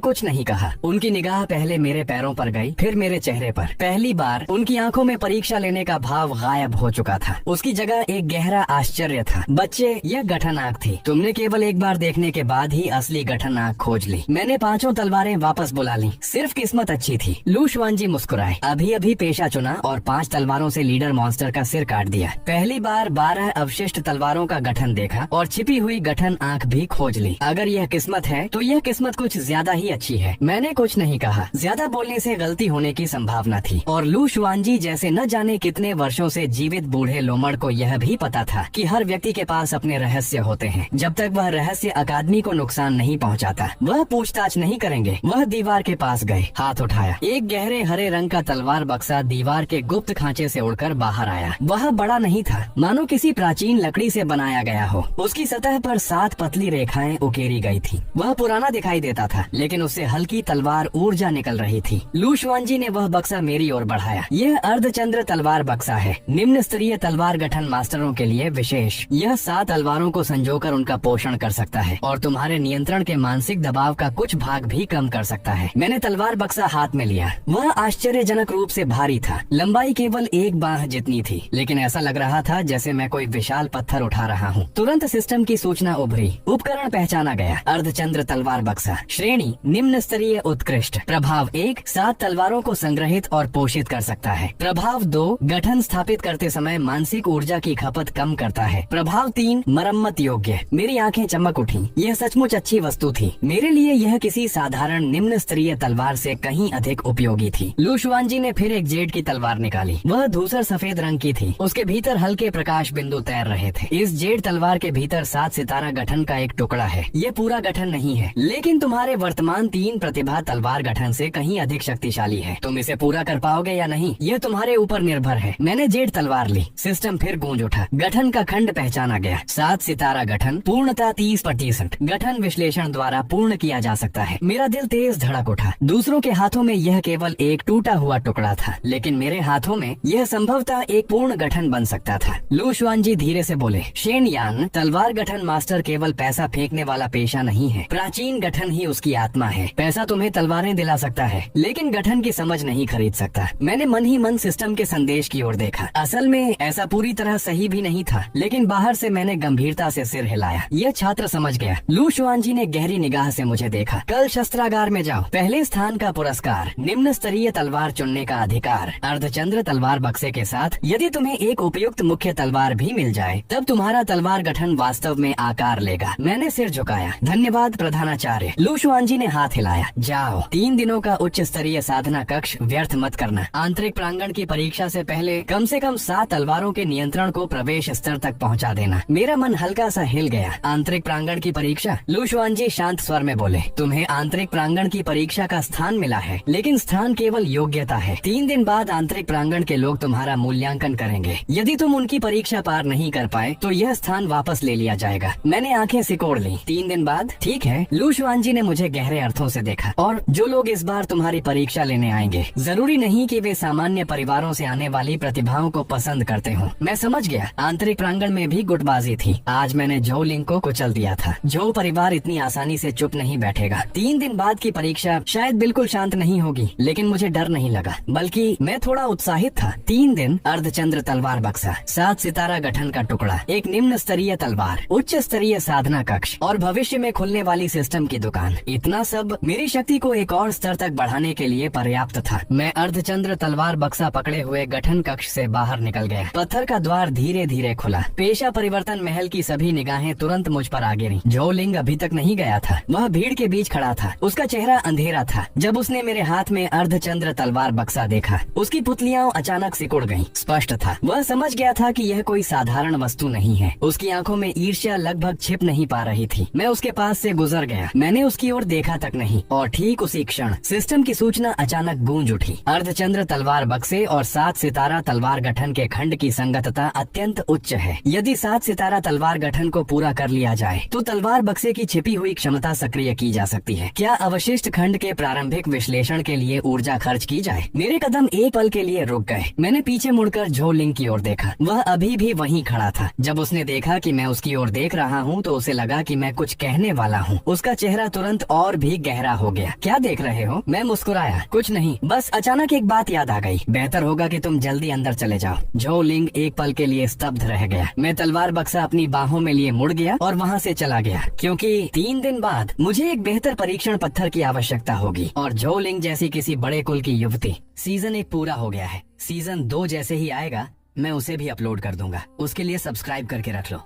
कुछ नहीं कहा। उनकी निगाह पहले मेरे पैरों पर गई, फिर मेरे चेहरे पर। पहली बार उनकी आंखों में परीक्षा लेने का भाव गायब हो चुका था। उसकी जगह एक गहरा आश्चर्य था। बच्चे, यह गठन आंख थी। तुमने केवल एक बार देखने के बाद ही असली गठन आंख खोज ली। मैंने 5 तलवारें वापस बुला ली। सिर्फ किस्मत अच्छी थी। लू शुआनजी मुस्कुराए। अभी अभी पेशा चुना और 5 तलवारों से लीडर मॉन्स्टर का सिर काट दिया। पहली बार 12 अवशिष्ट तलवारों का गठन देखा और छिपी हुई गठन आंख भी खोज ली। अगर यह किस्मत है तो यह किस्मत कुछ ज्यादा ही अच्छी है। मैंने कुछ नहीं कहा। ज्यादा बोलने से गलती होने की संभावना थी और लू शुआनजी जैसे न जाने कितने वर्षों से जीवित बूढ़े लोमड़ को यह भी पता था कि हर व्यक्ति के पास अपने रहस्य होते हैं। जब तक वह रहस्य अकादमी को नुकसान नहीं पहुंचाता, वह पूछताछ नहीं करेंगे। वह दीवार के पास गए, हाथ उठाया। एक गहरे हरे रंग का तलवार बक्सा दीवार के गुप्त खांचे से उड़कर बाहर आया। वह बड़ा नहीं था, मानो किसी प्राचीन लकड़ी से बनाया गया हो। उसकी सतह पर 7 पतली रेखाएं उकेरी गई थी। वह पुराना दिखाई देता था, लेकिन उससे हल्की तलवार ऊर्जा निकल रही थी। लू शुआनजी ने वह बक्सा मेरी ओर बढ़ाया। यह अर्धचंद्र तलवार बक्सा है, निम्न स्तरीय तलवार गठन मास्टरों के लिए विशेष। यह 7 तलवारों को संजोकर उनका पोषण कर सकता है और तुम्हारे नियंत्रण के मानसिक दबाव का कुछ भाग भी कम कर सकता है। मैंने तलवार बक्सा हाथ में लिया। वह आश्चर्यजनक रूप से भारी था। लंबाई केवल एक बाह जितनी थी, लेकिन ऐसा लग रहा था जैसे मैं कोई विशाल पत्थर उठा रहा हूँ। तुरंत सिस्टम की सूचना उभरी। उपकरण पहचाना गया। अर्धचंद्र तलवार बक्सा, श्रेणी निम्न स्तरीय उत्कृष्ट। प्रभाव 1, 7 तलवारों को संग्रहित और पोषित कर सकता है। प्रभाव 2, गठन स्थापित करते समय मानसिक ऊर्जा की खपत कम करता है। प्रभाव 3, मरम्मत योग्य। मेरी आंखें चमक उठी। यह सचमुच अच्छी वस्तु थी। मेरे लिए यह किसी साधारण निम्न स्तरीय तलवार से कहीं अधिक उपयोगी थी। लू शुआनजी ने फिर एक जेड की तलवार निकाली। वह धूसर सफेद रंग की थी। उसके भीतर हल्के प्रकाश बिंदु तैर रहे थे। इस जेड तलवार के भीतर 7 सितारा गठन का एक टुकड़ा है। यह पूरा गठन नहीं है, लेकिन तुम्हारे वर्तमान 3 प्रतिभा तलवार गठन से कहीं अधिक शक्तिशाली है। तुम इसे पूरा कर पाओगे या नहीं, यह तुम्हारे ऊपर निर्भर है। मैंने जेड तलवार ली। सिस्टम फिर गूंज उठा। गठन का खंड पहचाना गया। 7 सितारा गठन, पूर्णता 30%। गठन विश्लेषण द्वारा पूर्ण किया जा सकता है। मेरा दिल तेज धड़क उठा। दूसरों के हाथों में यह केवल एक टूटा हुआ टुकड़ा था, लेकिन मेरे हाथों में यह संभवतः एक पूर्ण गठन बन सकता था। लू शुआनजी धीरे से बोले, शेन यांग, तलवार गठन मास्टर केवल पैसा फेंकने वाला पेशा नहीं है। प्राचीन गठन ही उसकी आत्मा है। पैसा तुम्हें तलवारें दिला सकता है, लेकिन गठन की समझ नहीं खरीद सकता। मैंने मन ही मन सिस्टम के संदेश की ओर देखा। असल में ऐसा पूरी तरह सही भी नहीं था, लेकिन बाहर से मैंने गंभीरता से सिर हिलाया। यह छात्र समझ गया। लू शुआनजी ने गहरी निगाह से मुझे देखा। कल शस्त्रागार में जाओ। पहले स्थान का पुरस्कार, निम्न स्तरीय तलवार चुनने का अधिकार, अर्धचंद्र तलवार बक्से के साथ यदि तुम्हें एक उपयुक्त मुख्य तलवार भी मिल जाए, तब तुम्हारा तलवार गठन वास्तव में आकार लेगा। मैंने सिर झुकाया। धन्यवाद प्रधानाचार्य। लू शुआनजी ने हाथ हिलाया। जाओ, 3 दिनों का उच्च स्तरीय साधना कक्ष व्यर्थ मत करना। आंतरिक प्रांगण की परीक्षा से पहले कम से कम 7 तलवारों के नियंत्रण को प्रवेश स्तर तक पहुंचा देना। मेरा मन हल्का सा हिल गया। आंतरिक प्रांगण की परीक्षा? लू शुआनजी शांत स्वर में बोले। तुम्हें आंतरिक प्रांगण की परीक्षा का स्थान मिला है, लेकिन स्थान केवल योग्यता है। 3 दिन बाद आंतरिक प्रांगण के लोग तुम्हारा मूल्यांकन करेंगे। यदि तुम उनकी परीक्षा पार नहीं कर पाए तो यह स्थान वापस ले लिया जाएगा। मैंने आंखें सिकोड़ ली। 3 दिन बाद? ठीक है। लू शुआनजी ने मुझे गहरे अर्थों से देखा। और जो लोग इस बार तुम्हारी परीक्षा लेने आएंगे, जरूरी नहीं कि वे सामान्य परिवारों से आने वाली प्रतिभाओं को पसंद करते हो। मैं समझ गया। आंतरिक प्रांगण में भी गुटबाजी थी। आज मैंने जो लिंग को कुचल दिया था। जो परिवार इतनी आसानी से चुप नहीं बैठेगा। 3 दिन बाद की परीक्षा शायद बिल्कुल शांत नहीं होगी, लेकिन मुझे डर नहीं लगा, बल्कि मैं थोड़ा उत्साहित था। 3 दिन, अर्धचंद्र तलवार बक्सा, 7 सितारा गठन का टुकड़ा, एक निम्न स्तरीय तलवार, उच्च स्तरीय साधना कक्ष और भविष्य में खुलने वाली सिस्टम की दुकान। इतना सब मेरी शक्ति को एक और स्तर तक बढ़ाने के लिए पर्याप्त था। मैं अर्धचंद्र तलवार बक्सा पकड़े हुए गठन कक्ष से बाहर निकल गया। पत्थर का द्वार धीरे धीरे खुला। पेशा परिवर्तन महल की सभी निगाहें तुरंत मुझ पर आ गिरी। जो लिंग अभी तक नहीं गया था, वह भीड़ के बीच खड़ा था। उसका चेहरा अंधेरा था। जब उसने मेरे हाथ में अर्धचंद्र तलवार बक्सा देखा, उसकी पुतलियां अचानक सिकुड़ गईं। स्पष्ट था, वह समझ गया था कि यह कोई साधारण वस्तु नहीं है। उसकी आंखों में ईर्ष्या लगभग छिप नहीं पा रही थी। मैं उसके पास से गुजर गया। मैंने उसकी ओर देखा तक नहीं, और ठीक उसी क्षण सिस्टम की सूचना अचानक गूंज उठी। अर्धचंद्र तलवार बक्से और 7 सितारा तलवार गठन के खंड की संगतता अत्यंत उच्च है। यदि 7 सितारा तलवार गठन को पूरा कर लिया जाए तो तलवार बक्से की छिपी हुई क्षमता सक्रिय की जा सकती है। क्या अवशिष्ट खंड के प्रारंभिक विश्लेषण के लिए ऊर्जा खर्च की जाए? मेरे कदम एक पल के लिए रुक गए। मैंने पीछे मुड़कर झो लिंग की ओर देखा। वह अभी भी वहीं खड़ा था। जब उसने देखा कि मैं उसकी ओर देख रहा हूँ तो उसे लगा कि मैं कुछ कहने वाला हूँ। उसका चेहरा तुरंत और भी गहरा हो गया। क्या देख रहे हो? मैं मुस्कुराया। कुछ नहीं, बस अचानक एक बात याद आ गई। बेहतर होगा कि तुम जल्दी अंदर चले जाओ। झो लिंग एक पल के लिए स्तब्ध रह गया। मैं तलवार बक्सा अपनी बाहों में लिए मुड़ गया और वहाँ से चला गया, क्योंकि 3 दिन बाद मुझे एक बेहतर परीक्षण पत्थर की आवश्यकता होगी। और झो लिंग जैसी किसी बड़े कुल की युवती। सीजन 1 पूरा हो गया है। सीजन 2 जैसे ही आएगा मैं उसे भी अपलोड कर दूंगा। उसके लिए सब्सक्राइब करके रख लो।